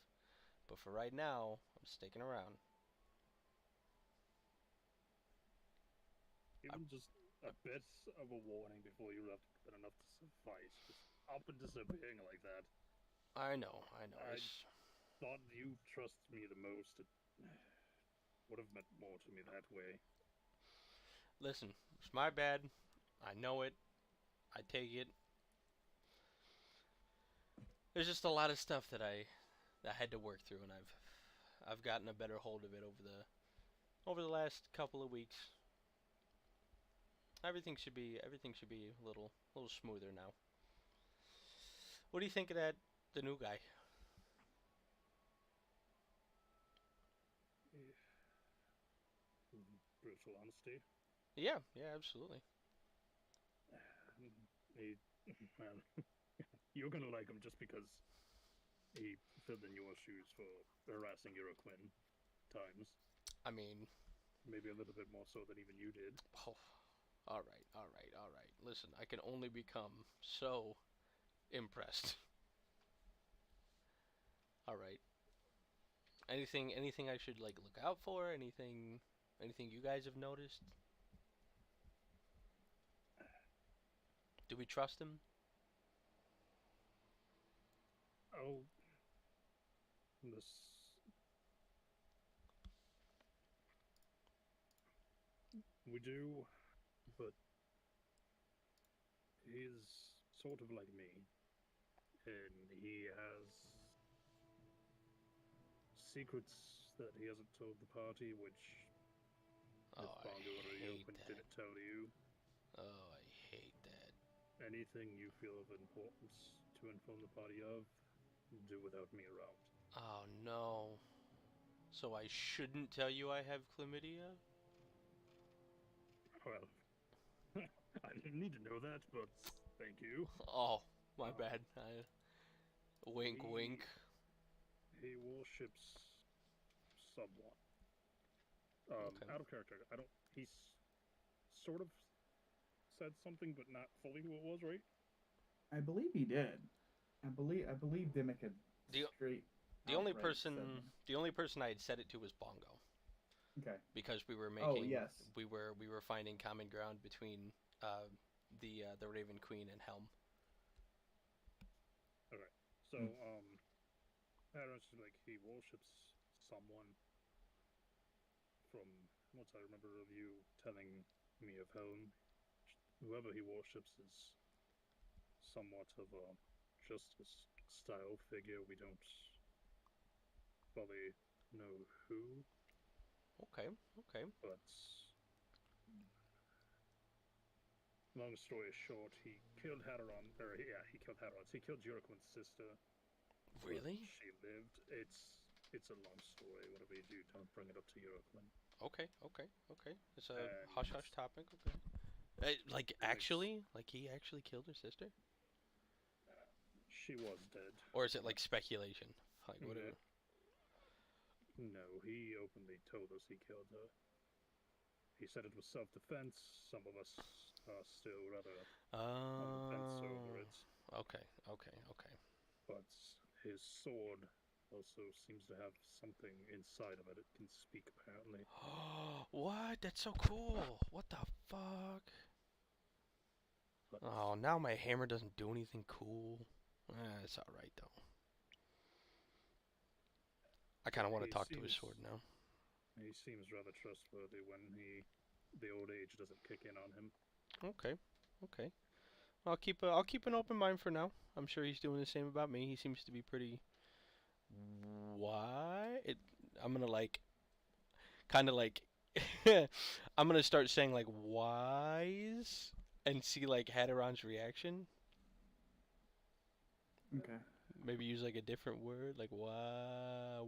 But for right now, I'm sticking around. Even just a bit of a warning before you left would have been enough to suffice. Just up and disappearing like that. I know. Thought you trusted me the most. It would have meant more to me that way. Listen, it's my bad. I know it. I take it. There's just a lot of stuff that I had to work through, and I've gotten a better hold of it over the last couple of weeks. Everything should be a little smoother now. What do you think of the new guy? Brutal honesty. Yeah, absolutely. Well, you're gonna like him just because he filled in your shoes for harassing Euroquinn times. I mean, Maybe a little bit more so than even you did. oh, all right. Listen, I can only become so impressed. All right. Anything I should like look out for? Anything you guys have noticed? Do we trust him? Oh, this. We do, but he's sort of like me, and he has secrets that he hasn't told the party, which Oh, if I Bongo or hate Yopen that. didn't tell you. Oh, I hate that. Anything you feel of importance to inform the party of, do without me around. Oh no. So I shouldn't tell you I have chlamydia? Well, I didn't need to know that, but thank you. Oh, my bad. Wink, He- wink. He worships someone. Okay. Out of character. I don't. He's sort of said something, but not fully who it was, right? I believe he did. I believe Dimmick had The- straight. The only outright person said that. the only person I had said it to was Bongo. Okay. Because we were Oh, making yes. we were finding common ground between the Raven Queen and Helm. So, Aaron's like he worships someone. From what I remember of you telling me of Helm, whoever he worships is somewhat of a justice style figure. We don't fully know who, Okay. but long story short, he killed Hadoron, or yeah, he killed Hadoron. He killed Jurikwan's sister. but Really? She lived. It's a long story. Whatever you do, don't bring it up to Jurikwan. Okay, okay, okay. It's a And hush hush topic. Okay. Like Nice. actually, like he actually killed his sister, She was dead. or is it like speculation? Like whatever. No, he openly told us he killed her. He said it was self-defense. Some of us are still rather on the fence over Oh. it. Okay, okay, okay. But his sword also seems to have something inside of it. It can speak, apparently. What? That's so cool. What the fuck? But Oh, now my hammer doesn't do anything cool. It's alright though. I kind of want to he talk to his seems- sword now. he seems rather trustworthy when the old age doesn't kick in on him. Okay, okay. I'll keep an open mind for now. I'm sure he's doing the same about me. He seems to be pretty. Why? I'm gonna like, kind of like, I'm gonna start saying like wise and see like Hadoran's reaction. Okay. Maybe use like a different word, like wow,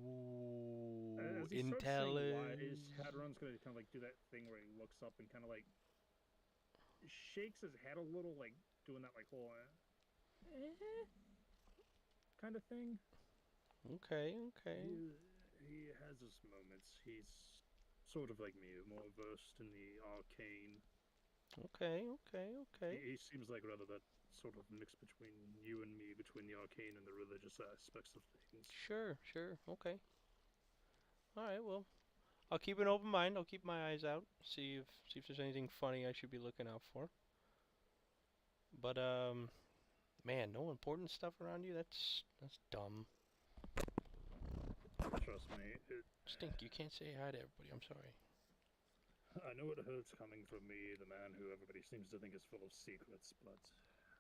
As he starts saying wise, intelligence. Hadron's gonna kind of like do that thing where he looks up and kind of like shakes his head a little, like doing that like whole kind of thing. Okay, okay. He has his moments. He's sort of like me, more versed in the arcane. Okay, okay, okay. He seems like rather that sort of mix between you and me, between the arcane and the religious aspects of things. Sure, sure, okay. Alright, well, I'll keep an open mind. I'll keep my eyes out. See if there's anything funny I should be looking out for. But man, no important stuff around you? That's dumb. Trust me, Stink, you can't say hi to everybody. I'm sorry. I know it hurts coming from me, the man who everybody seems to think is full of secrets, but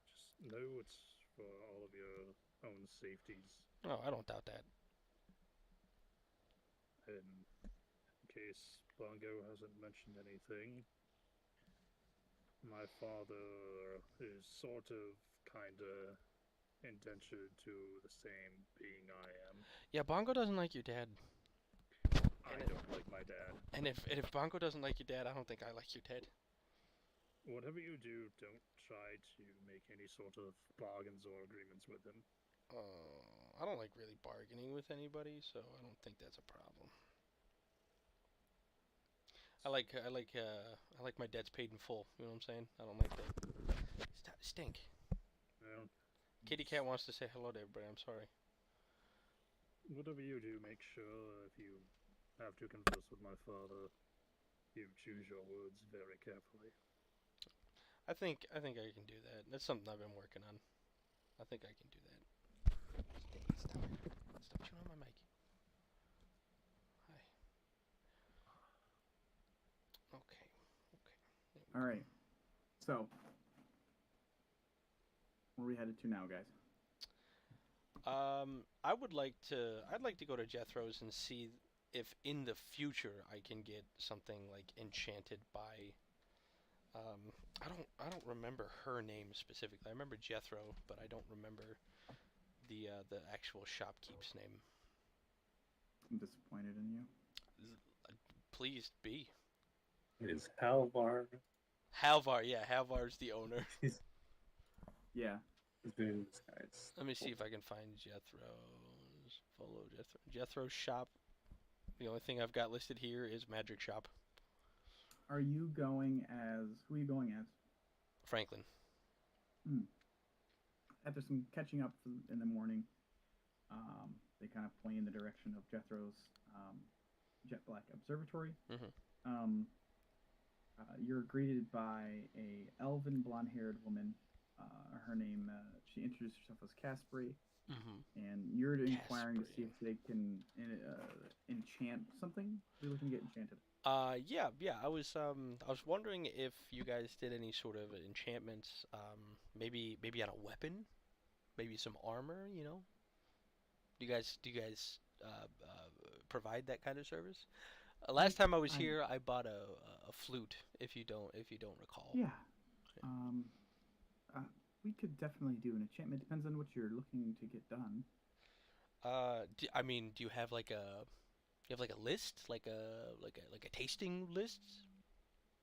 just know it's for all of your own safeties. Oh, I don't doubt that. In case Bongo hasn't mentioned anything, my father is sort of, kinda indentured to the same being I am. Yeah, Bongo doesn't like your dad. I don't like my dad. And if Bongo doesn't like your dad, I don't think I like your dad. Whatever you do, don't try to make any sort of bargains or agreements with him. I don't like really bargaining with anybody, so I don't think that's a problem. I like my debts paid in full. You know what I'm saying? I don't like that. Stink. Well, Kitty Cat wants to say hello to everybody. I'm sorry. whatever you do, make sure if you have to converse with my father, you choose your words very carefully. I think I can do that. That's something I've been working on. I think I can do that. Stop chewing on my mic. Hi. Okay. There we All go. right. So, where are we headed to now, guys? I'd like to go to Jethro's and see if in the future I can get something like enchanted by I don't remember her name specifically. I remember Jethro, but I don't remember the actual shopkeep's name. I'm disappointed in you. Please be. It is Halvar. Halvar, yeah, Halvar's the owner. Yeah. He's doing this guy's. Let me see if I can find Jethro's. Follow Jethro's shop. The only thing I've got listed here is Magic Shop. Are you going as? Who are you going as? Franklin. After some catching up in the morning, they kind of point in the direction of Jethro's jet black observatory. Mhm. You're greeted by a elven blonde-haired woman. Her name, she introduced herself as Caspary, Mhm. and you're inquiring to see Caspary. if they can enchant something. You're looking to get enchanted. Yeah. I was wondering if you guys did any sort of enchantments. Maybe on a weapon, maybe some armor. You know. Do you guys provide that kind of service? Last time I was here, I bought a flute. If you don't recall. Yeah. Um, uh, we could definitely do an enchantment. Depends on what you're looking to get done. I mean, do you have like a list, like a tasting list?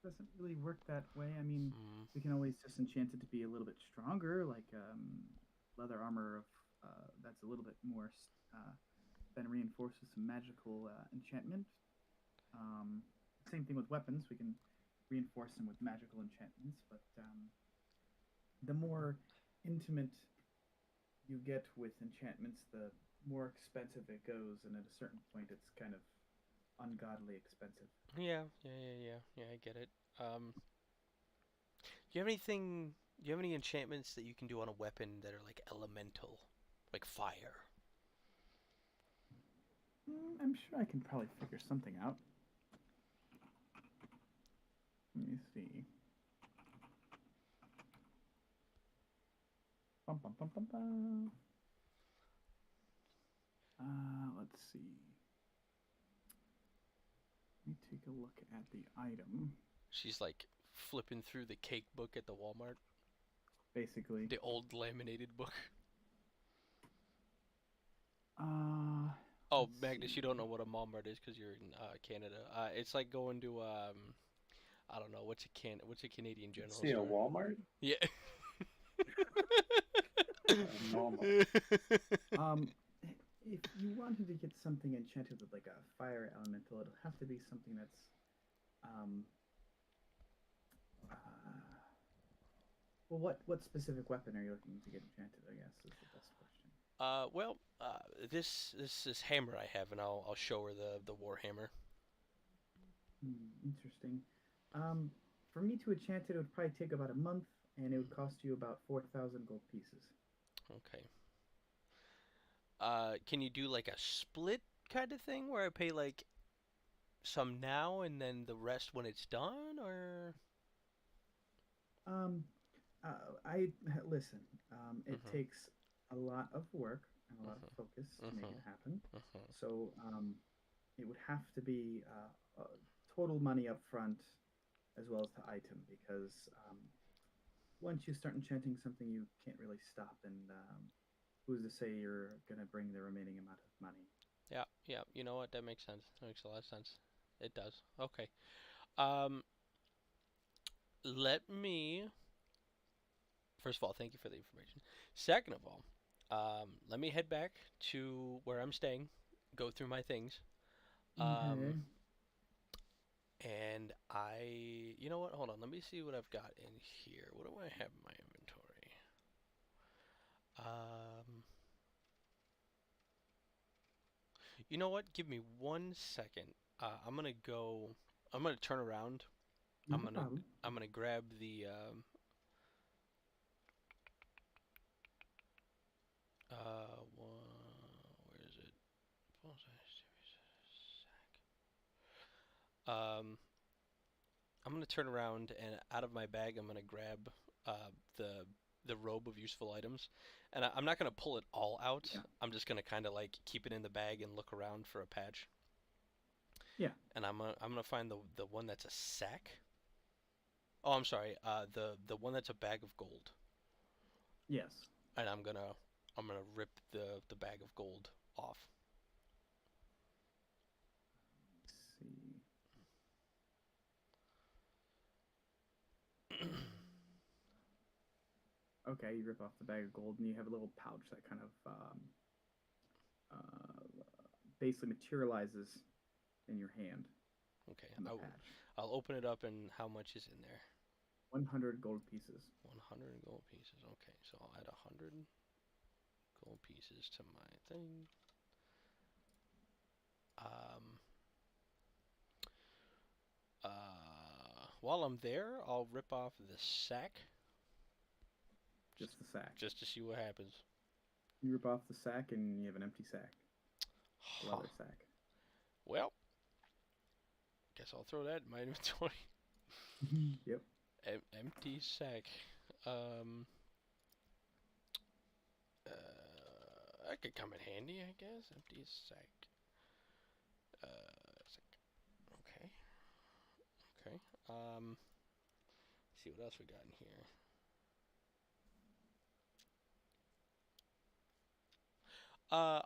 Doesn't really work that way. I mean, Hmm. we can always just enchant it to be a little bit stronger, like leather armor of that's a little bit more then reinforced with some magical enchantment. Um, Same thing with weapons. We can reinforce them with magical enchantments, but the more intimate you get with enchantments, the more expensive it goes, and at a certain point, it's kind of ungodly expensive. Yeah. I get it. Do you have anything? Do you have any enchantments that you can do on a weapon that are like elemental, like fire? I'm sure I can probably figure something out. Let me see. Bum, bum, bum, bum, bum. Let's see. Let me take a look at the item. She's like flipping through the cake book at the Walmart, Basically, the old laminated book. uh, Oh, let's Magnus, see. you don't know what a Walmart is because you're in Canada. It's like going to I don't know what's a Canadian general See a store? Walmart? Yeah. Walmart. Um, if you wanted to get something enchanted with like a fire elemental, it'll have to be something that's um. Well, what specific weapon are you looking to get enchanted? I guess is the best question. Well, this hammer I have, and I'll show her the Warhammer. Interesting. Um, for me to enchant it, it would probably take about a month, and it would cost you about 4,000 gold pieces. Okay. Can you do like a split kind of thing where I pay like some now and then the rest when it's done, or? Um, I listen. It Mhm. takes a lot of work and a lot of Mhm. focus to make Mhm. it happen. Mhm. So it would have to be total money up front as well as the item because once you start enchanting something, you can't really stop. And who's to say you're gonna bring the remaining amount of money? Yeah. You know what? That makes sense. That makes a lot of sense. It does. Okay. Um, let me. First of all, thank you for the information. Second of all, let me head back to where I'm staying, go through my things. Um, Okay. and you know what? Hold on. Let me see what I've got in here. What do I have in my inventory? Um, you know what? Give me 1 second. I'm gonna go. I'm gonna turn around. I'm Not a gonna problem. I'm gonna grab the where is it? Um, I'm gonna turn around and out of my bag I'm gonna grab uh, the the robe of useful items, and I'm not gonna pull it all out. Yeah. I'm just gonna kind of like keep it in the bag and look around for a patch. Yeah. And I'm gonna find the one that's a sack. Oh, I'm sorry. The one that's a bag of gold, Yes. and I'm gonna rip the bag of gold off. Let's see. Okay, you rip off the bag of gold, and you have a little pouch that kind of uh, basically materializes in your hand Okay, on the patch. I'll open it up, and how much is in there? 100 gold pieces. 100 gold pieces. Okay, so I'll add 100 gold pieces to my thing. Um, while I'm there, I'll rip off the sack Just the sack. just to see what happens. You rip off the sack, and you have an empty sack, a Huh. leather sack. Well, guess I'll throw that in my inventory. Yep. Empty sack. Um, that could come in handy, I guess. Empty sack. Sack. Okay. Okay. see what else we got in here.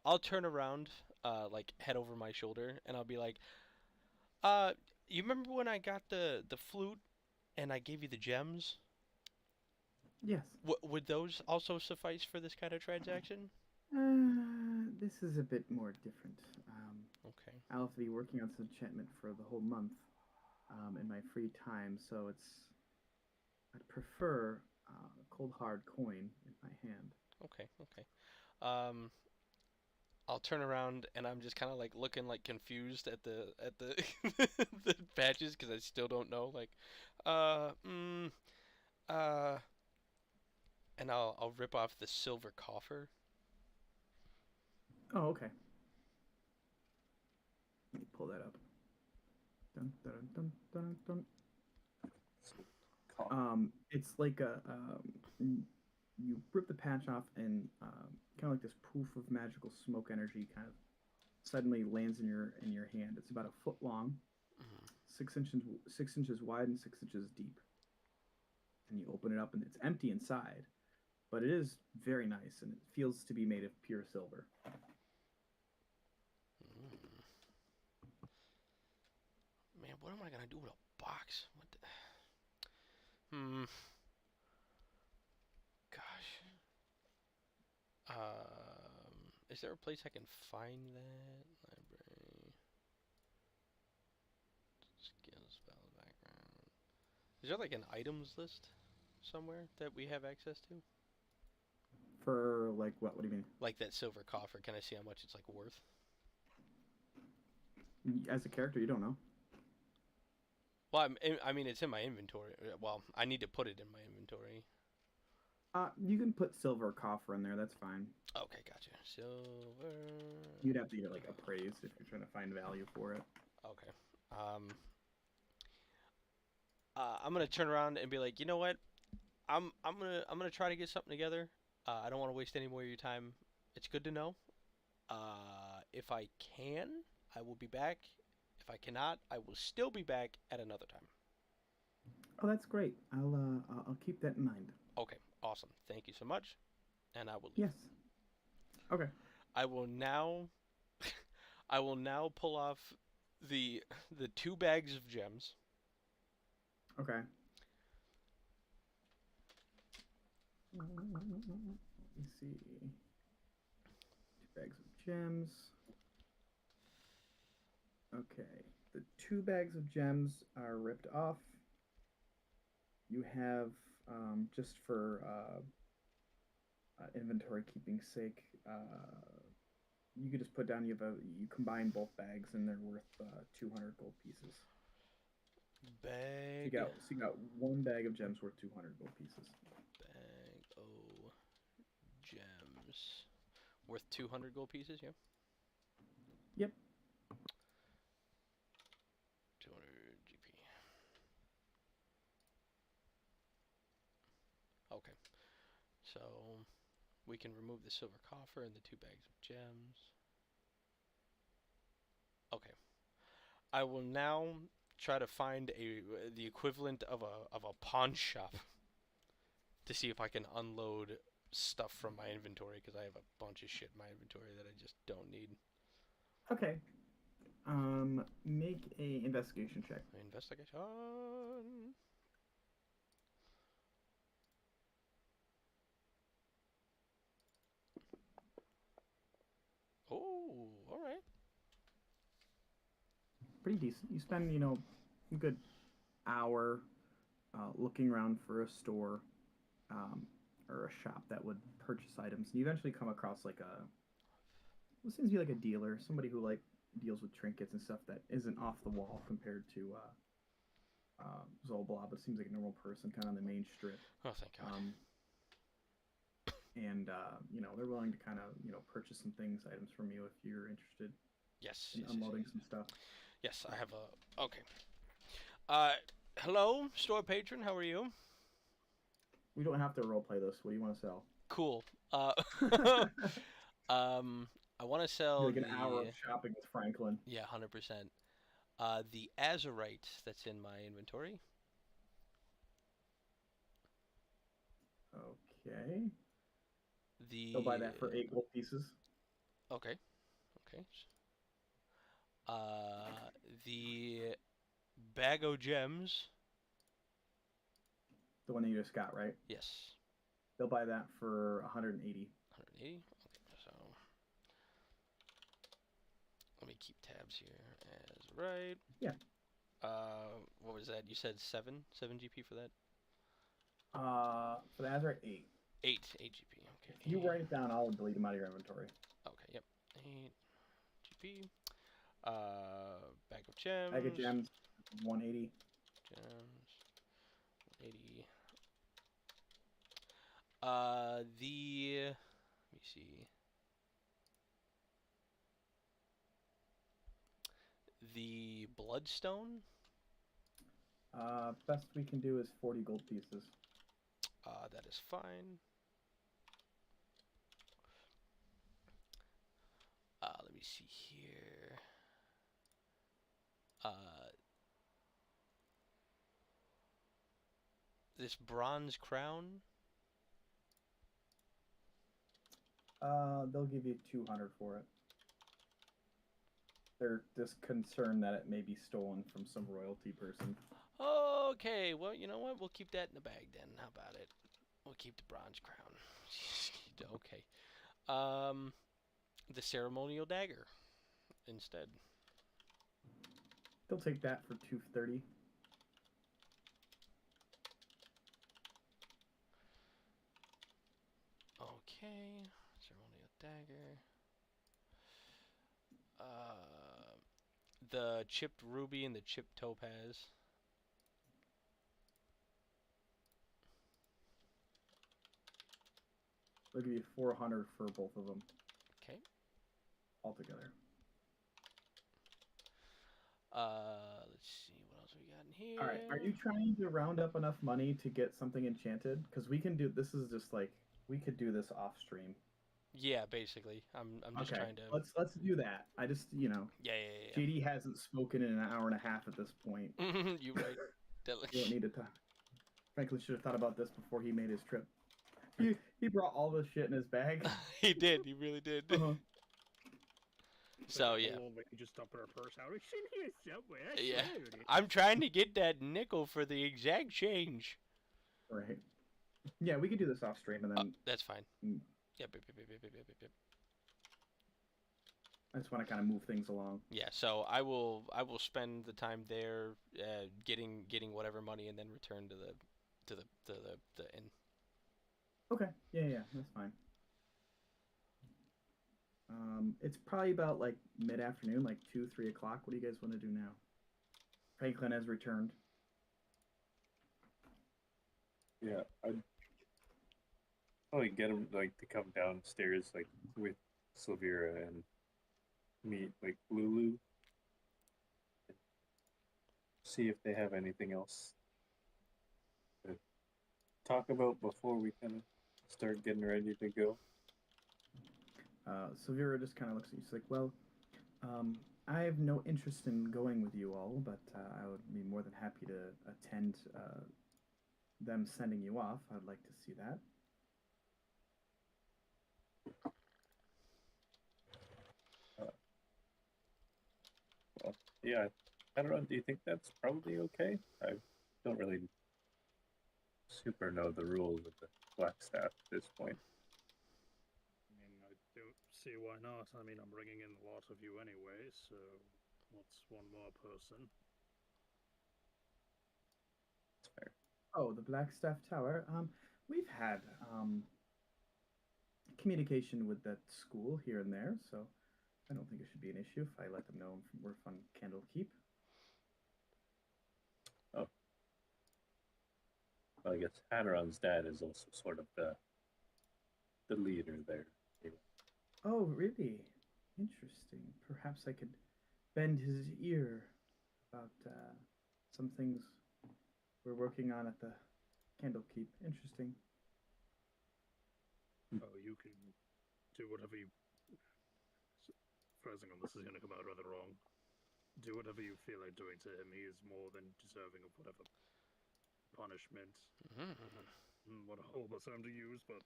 I'll turn around, like head over my shoulder, and I'll be like, uh, you remember when I got the flute and I gave you the gems? Yes. Would those also suffice for this kind of transaction? This is a bit more different. Okay. I'll have to be working on this enchantment for the whole month in my free time, so I'd prefer a cold hard coin in my hand. Okay. Okay. Um, I'll turn around and I'm just kind of like looking like confused at the the badges because I still don't know. Like, uh, mm, uh, and I'll rip off the silver coffer. Oh, okay. Let me pull that up. Dun, dun, dun, dun, dun. It's like you rip the patch off, and kind of like this poof of magical smoke energy kind of suddenly lands in your hand. It's about a foot long, Mhm. 6 inches wide, and 6 inches deep. And you open it up, and it's empty inside, but it is very nice, and it feels to be made of pure silver. Mm. Man, what am I gonna do with a box? What the... Hmm. Gosh. Is there a place I can find that? Library. Skills, spell, background. Is there like an items list somewhere that we have access to? For like what? What do you mean? Like that silver coffer. Can I see how much it's like worth? As a character, you don't know. Well, I mean, it's in my inventory. Well, I need to put it in my inventory. You can put silver coffer in there. That's fine. Okay, gotcha. Silver. You'd have to get like appraised if you're trying to find value for it. Okay. I'm gonna turn around and be like, you know what? I'm gonna try to get something together. I don't want to waste any more of your time. It's good to know. If I can, I will be back. If I cannot, I will still be back at another time. Oh, that's great. I'll keep that in mind. Okay, awesome. Thank you so much, and I will leave. Yes. Okay. I will now, I will now pull off the 2 bags of gems. Okay. Let me see. 2 bags of gems. Okay. The 2 bags of gems are ripped off. You have, just for inventory keeping sake, you could just put down you combine both bags and they're worth 200 gold pieces. Bag. So you got 1 bag of gems worth 200 gold pieces. Bag o gems worth 200 gold pieces. Yeah. Yep. 200 GP. Okay. So we can remove the silver coffer and the 2 bags of gems. Okay. I will now try to find the equivalent of a pawn shop to see if I can unload stuff from my inventory because I have a bunch of shit in my inventory that I just don't need. Okay. Make a investigation check. Investigation. Oh, all right. Pretty decent. You spend, a good hour looking around for a store or a shop that would purchase items. And you eventually come across like what seems to be like a dealer, somebody who like deals with trinkets and stuff that isn't off the wall compared to Zolblob. It seems like a normal person, kind of on the main strip. Oh, thank God. And they're willing to kind of purchase some items from you if you're interested Yes. in unloading some stuff. Yes, I have a. Okay. Hello, store patron. How are you? We don't have to roleplay this. What do you want to sell? Cool. I want to sell Like an hour of shopping with Franklin. Yeah, 100%. The azurite that's in my inventory. Okay. The They'll buy that for 8 gold pieces. Okay. Okay. The bag o' gems. The one that you just got, right? Yes. They'll buy that for 180. 180. Okay. So let me keep tabs here as right. Yeah. What was that? You said 7 GP for that? For the Azure 8. 8 GP. Okay. If you write it down, I'll delete them out of your inventory. Okay. Yep. 8 GP. Bag of gems. Bag of gems, 180. Gems. 80. Let me see. The bloodstone. Best we can do is 40 gold pieces. That is fine. Let me see here. This bronze crown. They'll give you 200 for it. They're just concerned that it may be stolen from some royalty person. Okay, well, you know what? We'll keep that in the bag then. How about it? We'll keep the bronze crown. Okay. The ceremonial dagger instead. They'll take that for 230. Okay. Ceremonial dagger. The chipped ruby and the chipped topaz. They'll give you 400 for both of them. Okay. Altogether. Let's see what else we got in here. All right. Are you trying to round up enough money to get something enchanted? Because we can do. This is just like we could do this off stream. Yeah, basically. I'm just trying to. Let's do that. I just Yeah. JD hasn't spoken in an hour and a half at this point. You're right. You don't need to talk. Frankly, should have thought about this before he made his trip. He brought all this shit in his bag. He did. He really did. So yeah. We can just dump our purse out. It's in here somewhere. I Yeah. swear it is. I'm trying to get that nickel for the exact change. Right. Yeah, we could do this off stream and then. That's fine. Mm. Yep. I just want to kind of move things along. Yeah. So I will spend the time there, getting whatever money, and then return to the inn. Okay. Yeah, that's fine. It's probably about like mid-afternoon, like 2-3 o'clock. What do you guys want to do now? Franklin has returned. Yeah, I'd probably get him like to come downstairs like with Silvira and meet like Lulu. See if they have anything else to talk about before we kind of start getting ready to go. Silvira just kind of looks at you. She's like, well, I have no interest in going with you all, but I would be more than happy to attend them sending you off. I'd like to see that. Well, yeah, I don't know. Do you think that's probably okay? I don't really super know the rules of the Black Staff at this point. I mean, I don't see why not. I mean, I'm bringing in a lot of you anyway, so what's one more person? That's fair. Oh, the Blackstaff Tower. We've had communication with that school here and there, so I don't think it should be an issue if I let them know we're from Candlekeep. Oh. Well, I guess Hadron's dad is also sort of the leader there. Oh, really? Interesting. Perhaps I could bend his ear about some things we're working on at the Candlekeep. Interesting. Oh, you can do whatever you. Phrasing on this is going to come out rather wrong. Do whatever you feel like doing to him. He is more than deserving of whatever punishment what horrible term to use, but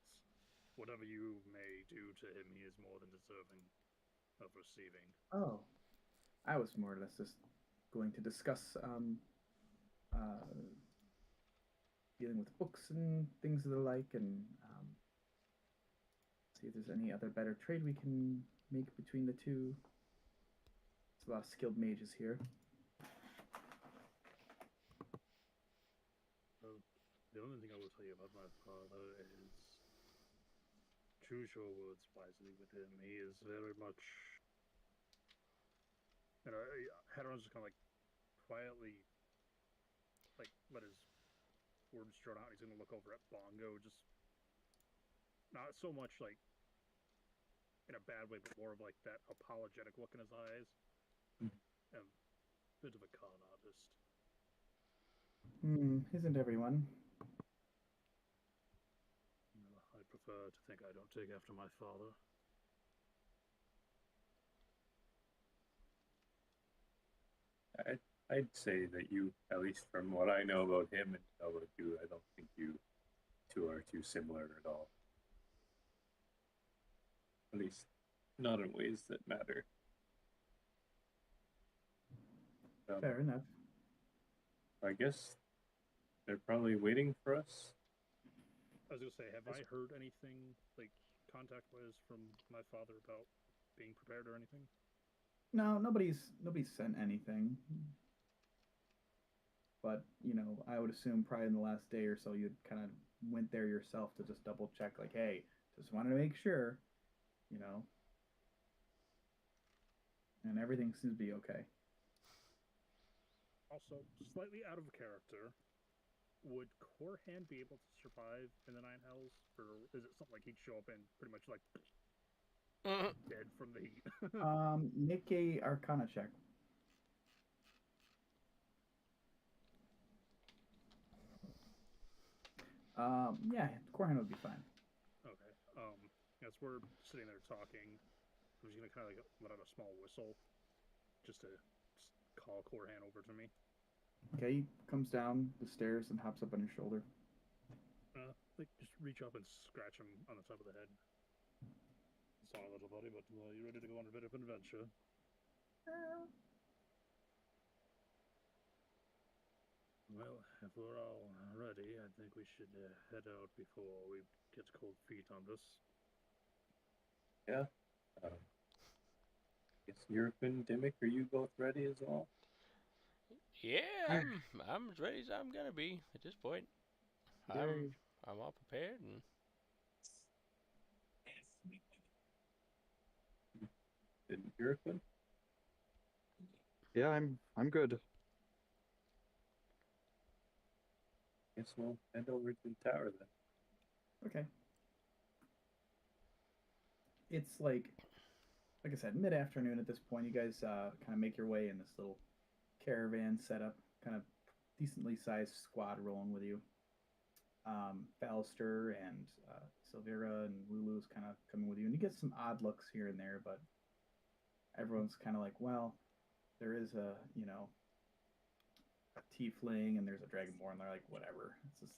whatever you may do to him, he is more than deserving of receiving. Oh, I was more or less just going to discuss dealing with books and things of the like, and see if there's any other better trade we can make between the two. There's a lot of skilled mages here. Well, the only thing I will tell you about my father is choose your words wisely with him. He is very much. Hadron's just kind of like quietly, like, let his words drawn out. He's going to look over at Bongo, just not so much like in a bad way, but more of like that apologetic look in his eyes. A bit of a con artist. Isn't everyone? I prefer to think I don't take after my father. I'd say that you, at least from what I know about him and know about you, I don't think you two are too similar at all. At least, not in ways that matter. Fair enough. I guess they're probably waiting for us. I was gonna say, have I heard anything like contact-wise from my father about being prepared or anything? No, nobody's sent anything. But I would assume probably in the last day or so you'd kind of went there yourself to just double check, like, hey, just wanted to make sure, and everything seems to be okay. Also, slightly out of character, would Korhan be able to survive in the Nine Hells, or is it something like he'd show up and pretty much like dead from the heat? Make a Arcana check. Yeah, Korhan would be fine. Okay. As we're sitting there talking, I'm just gonna kind of like let out a small whistle, just to call Korhan over to me. Okay, he comes down the stairs and hops up on your shoulder. Like just reach up and scratch him on the top of the head. Sorry, little buddy, but you ready to go on a bit of an adventure? Well, if we're all ready, I think we should head out before we get cold feet on this. Yeah. Guess Yurkin, Dimmick, are you both ready as well? Yeah, I'm as ready as I'm gonna be at this point. I'm all prepared and. Didn't Yurkin? Yeah, I'm good. Guess we'll head over to the tower then. Okay. It's like I said, mid-afternoon at this point. You guys kind of make your way in this little caravan setup, kind of decently sized squad rolling with you. Fallister and Silvera and Lulu's kind of coming with you, and you get some odd looks here and there, but everyone's kind of like, well, there is a tiefling and there's a dragonborn, and they're like, whatever. It's just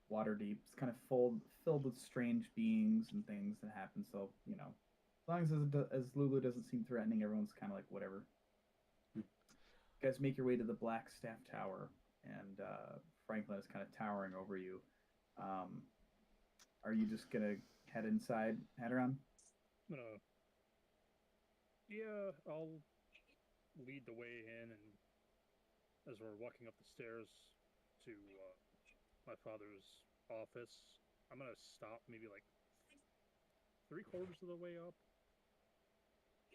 water deep. It's kind of filled with strange beings and things that happen. So as long as Lulu doesn't seem threatening, everyone's kind of like whatever. You guys make your way to the Black Staff Tower, and Franklin is kind of towering over you. Are you just gonna head inside, Hadron? Yeah, I'll lead the way in, and as we're walking up the stairs to my father's office, I'm gonna stop maybe like 3/4 of the way up,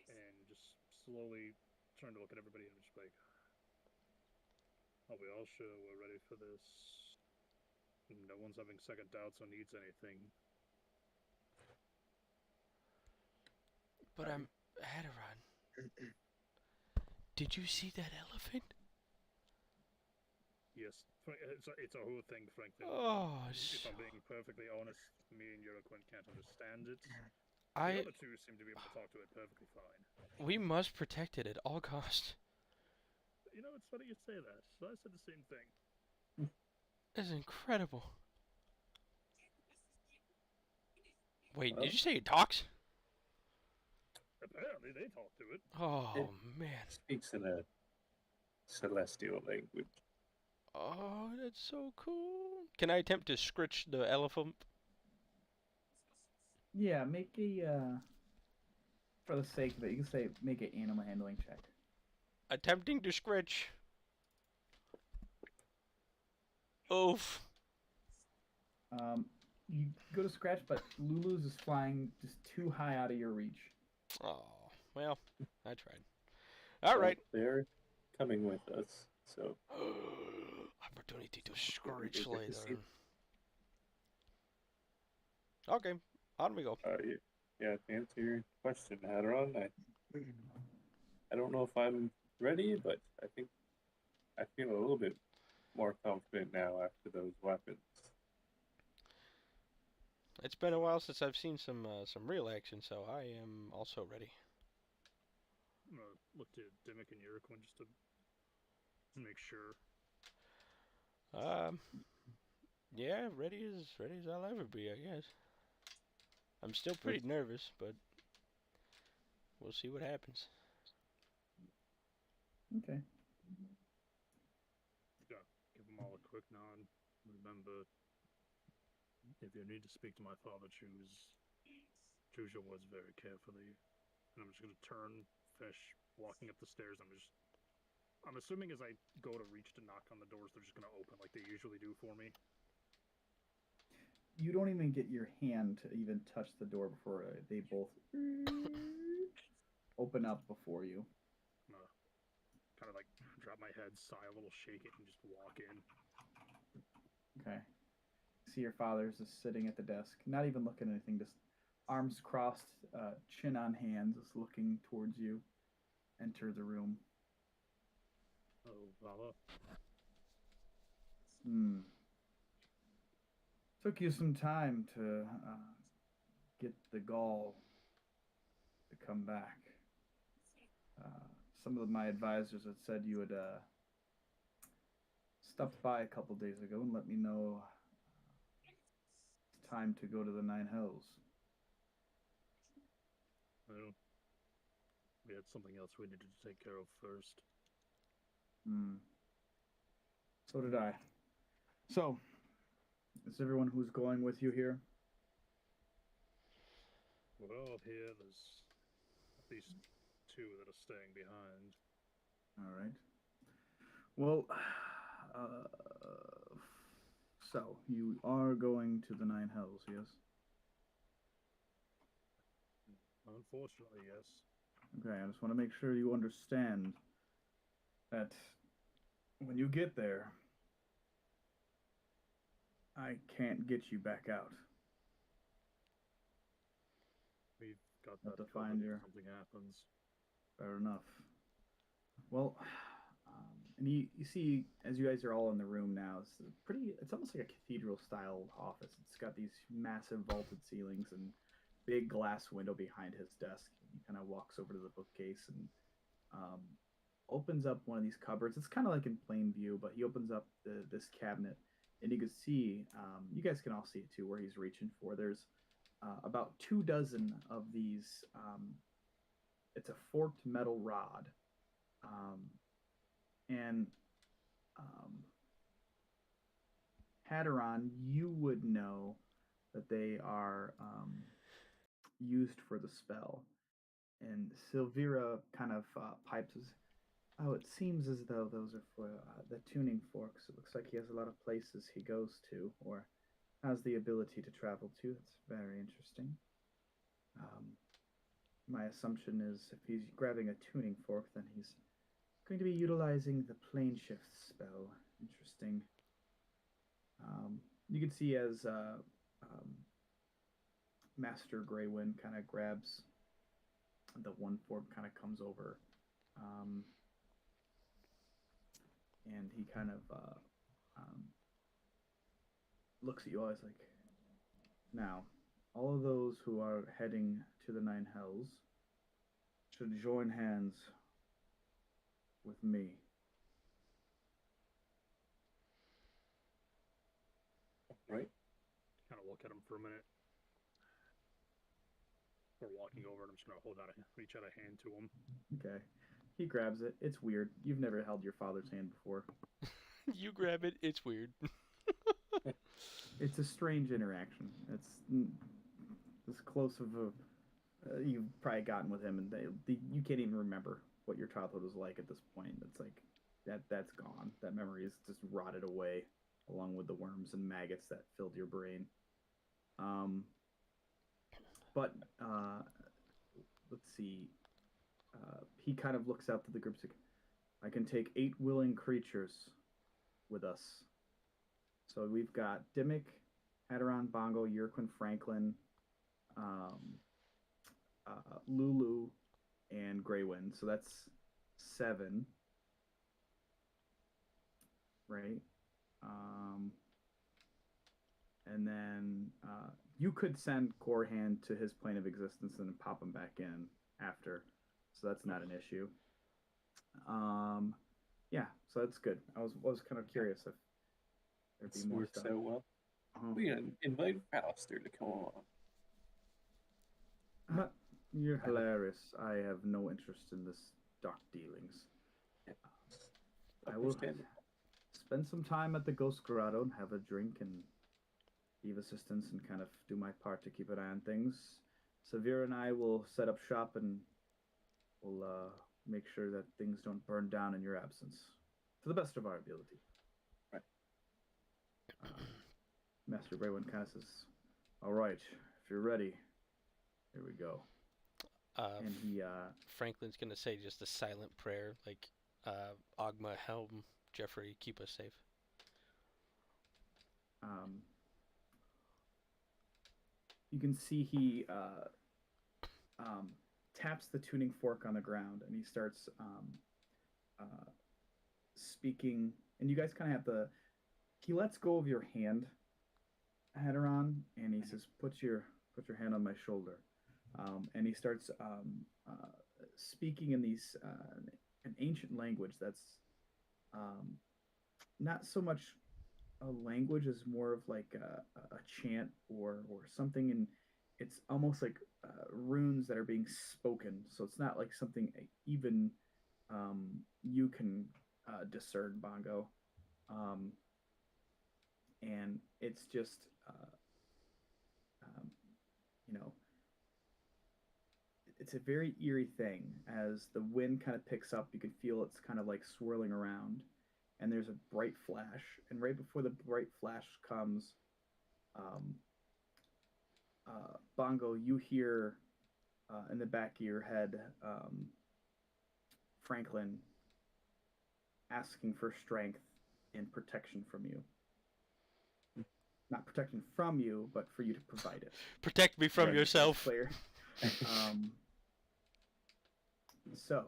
and just slowly turn to look at everybody and just like, are we all sure we're ready for this? No one's having second doubts or needs anything. But I'm Hadron. Did you see that elephant? Yes, it's a whole thing, frankly. Oh, if I'm being perfectly honest, me and Yurquin can't understand it. The other two seem to be able to talk to it perfectly fine. We must protect it at all costs. It's funny you say that. So I said the same thing. That's incredible. Wait, Well, did you say it talks? Apparently, they talk to it. Oh, man. speaks in a celestial language. Oh, that's so cool. Can I attempt to scritch the elephant? Yeah, make a for the sake of it, you can say make an animal handling check. Attempting to scritch. Oof. You go to scratch, but Lulu's is flying just too high out of your reach. Oh, well, I tried. All Well, right. they're coming with us, so Opportunity to we scritch get to later. see. Okay, on we go. Yeah, to answer your question, Hadron, I don't know if I'm ready, but I think I feel a little bit more confident now after those weapons. It's been a while since I've seen some real action, so I am also ready. I'm gonna look to Dimmick and Yurikwan just to make sure. Yeah, ready as I'll ever be, I guess. I'm still pretty nervous, but we'll see what happens. Okay. Yeah, give them all a quick nod. Remember, if you need to speak to my father, choose your words very carefully. And I'm just gonna turn, fish, walking up the stairs. I'm assuming as I go to reach to knock on the doors, they're just gonna open like they usually do for me. You don't even get your hand to even touch the door before they both open up before you. I'm gonna kind of like drop my head, sigh a little, shake it, and just walk in. Okay. See your father's just sitting at the desk, not even looking at anything, just arms crossed, chin on hands, just looking towards you. Enter the room. Oh, Baba. Took you some time to get the gall to come back. Some of my advisors had said you had stopped by a couple days ago and let me know it's time to go to the Nine Hells. Well, we had something else we needed to take care of first. So did I. So, is everyone who's going with you here? We're all here. There's at least two that are staying behind. All right. Well, so you are going to the Nine Hells, yes? Unfortunately, yes. Okay, I just want to make sure you understand that when you get there, I can't get you back out. We've got Have that to find covered your- if something happens. Fair enough. Well, and you see, as you guys are all in the room now, it's almost like a cathedral style office. It's got these massive vaulted ceilings and big glass window behind his desk. He kind of walks over to the bookcase and opens up one of these cupboards. It's kind of like in plain view, but he opens up this cabinet, and you can see, you guys can all see it too, where he's reaching for. There's about 24 of these. It's a forked metal rod, and Hadron, you would know that they are used for the spell. And Silvira kind of pipes, oh, it seems as though those are for the tuning forks. It looks like he has a lot of places he goes to or has the ability to travel to. That's very interesting. My assumption is if he's grabbing a tuning fork, then he's going to be utilizing the plane shift spell. Interesting. You can see as Master Greywind kind of grabs the one fork, kind of comes over, and he kind of looks at you all as like, now, all of those who are heading to the Nine Hells should join hands with me. Right? Kind of look at him for a minute. We're walking over, and I'm just gonna reach out a hand to him. Okay. He grabs it. It's weird. You've never held your father's hand before. You grab it. It's weird. It's a strange interaction. It's as close of a you've probably gotten with him, and you can't even remember what your childhood was like at this point. It's like that's gone. That memory is just rotted away, along with the worms and maggots that filled your brain. But let's see. He kind of looks out to the group. Like, I can take 8 willing creatures with us. So we've got Dimmick, Hadaron, Bongo, Yurquin, Franklin, Lulu, and Greywind. So that's 7, right? And then you could send Corhan to his plane of existence and then pop him back in after. So that's not an issue. Yeah, so that's good. I was kind of curious if there'd be This more works stuff. out well. We can invite Alistair to come along. You're hilarious. I have no interest in this dark dealings. I will spend some time at the Ghost Grotto and have a drink and be of assistance and kind of do my part to keep an eye on things. Severe and I will set up shop and we'll make sure that things don't burn down in your absence to the best of our ability. Right. Master Braywin kind of says, all right, if you're ready, here we go. And he Franklin's gonna say just a silent prayer, like Ogma, helm, Jeffrey, keep us safe. You can see he taps the tuning fork on the ground and he starts speaking. And you guys kind of have the. He lets go of your hand, Hadaron, and he says, "Put your hand on my shoulder." And he starts speaking in these an ancient language that's not so much a language as more of like a chant or something, and it's almost like runes that are being spoken. So it's not like something even you can discern, Bongo. And it's just you know, it's a very eerie thing. As the wind kind of picks up, you can feel it's kind of like swirling around, and there's a bright flash. And right before the bright flash comes, Bongo, you hear in the back of your head Franklin asking for strength and protection from you. Not protection from you, but for you to provide it. Protect me from yourself. Clear. So,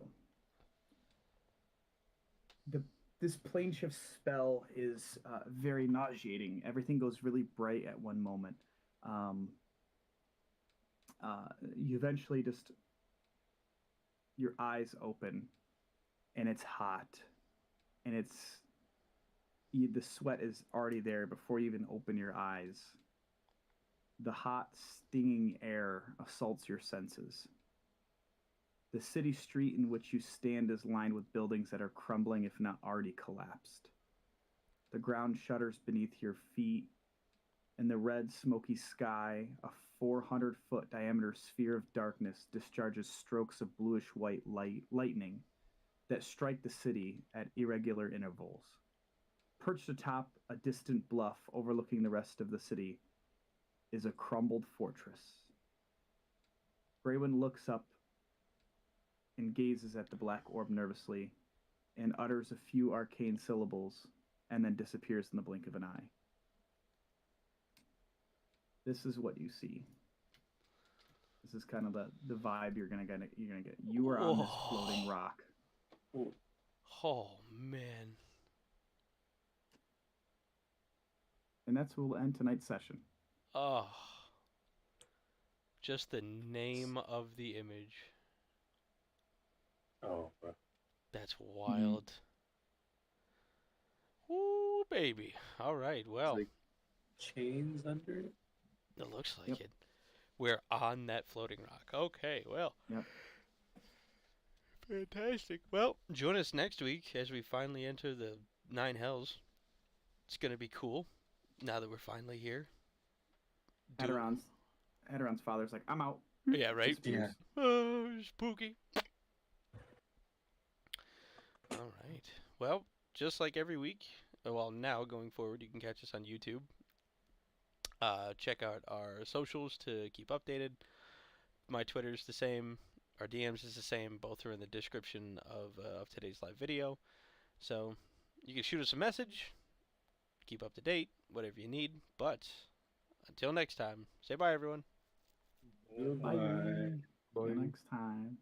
this plane shift spell is very nauseating. Everything goes really bright at one moment. You eventually just, your eyes open, and it's hot, and the sweat is already there before you even open your eyes. The hot, stinging air assaults your senses. The city street in which you stand is lined with buildings that are crumbling, if not already collapsed. The ground shudders beneath your feet. In the red, smoky sky, a 400-foot diameter sphere of darkness discharges strokes of bluish-white lightning that strike the city at irregular intervals. Perched atop a distant bluff overlooking the rest of the city is a crumbled fortress. Braywin looks up and gazes at the black orb nervously and utters a few arcane syllables and then disappears in the blink of an eye. This is what you see. This is kind of the vibe you're gonna get. You are on this floating rock. Oh man. And that's where we'll end tonight's session. Oh. Just the name of the image. Oh, That's wild. Ooh, baby. All right, well. It's like chains under it? It looks like Yep. it. We're on that floating rock. Okay, well. Yep. Fantastic. Well, join us next week as we finally enter the 9 hells. It's going to be cool now that we're finally here. Hadron's father's like, I'm out. Yeah, right? Disappears. Oh, spooky. All right. Well, just like every week, well, now going forward, you can catch us on YouTube. Check out our socials to keep updated. My Twitter's the same. Our DMs is the same. Both are in the description of today's live video. So you can shoot us a message. Keep up to date, whatever you need. But until next time, say bye, everyone. Bye. Bye. Till next time.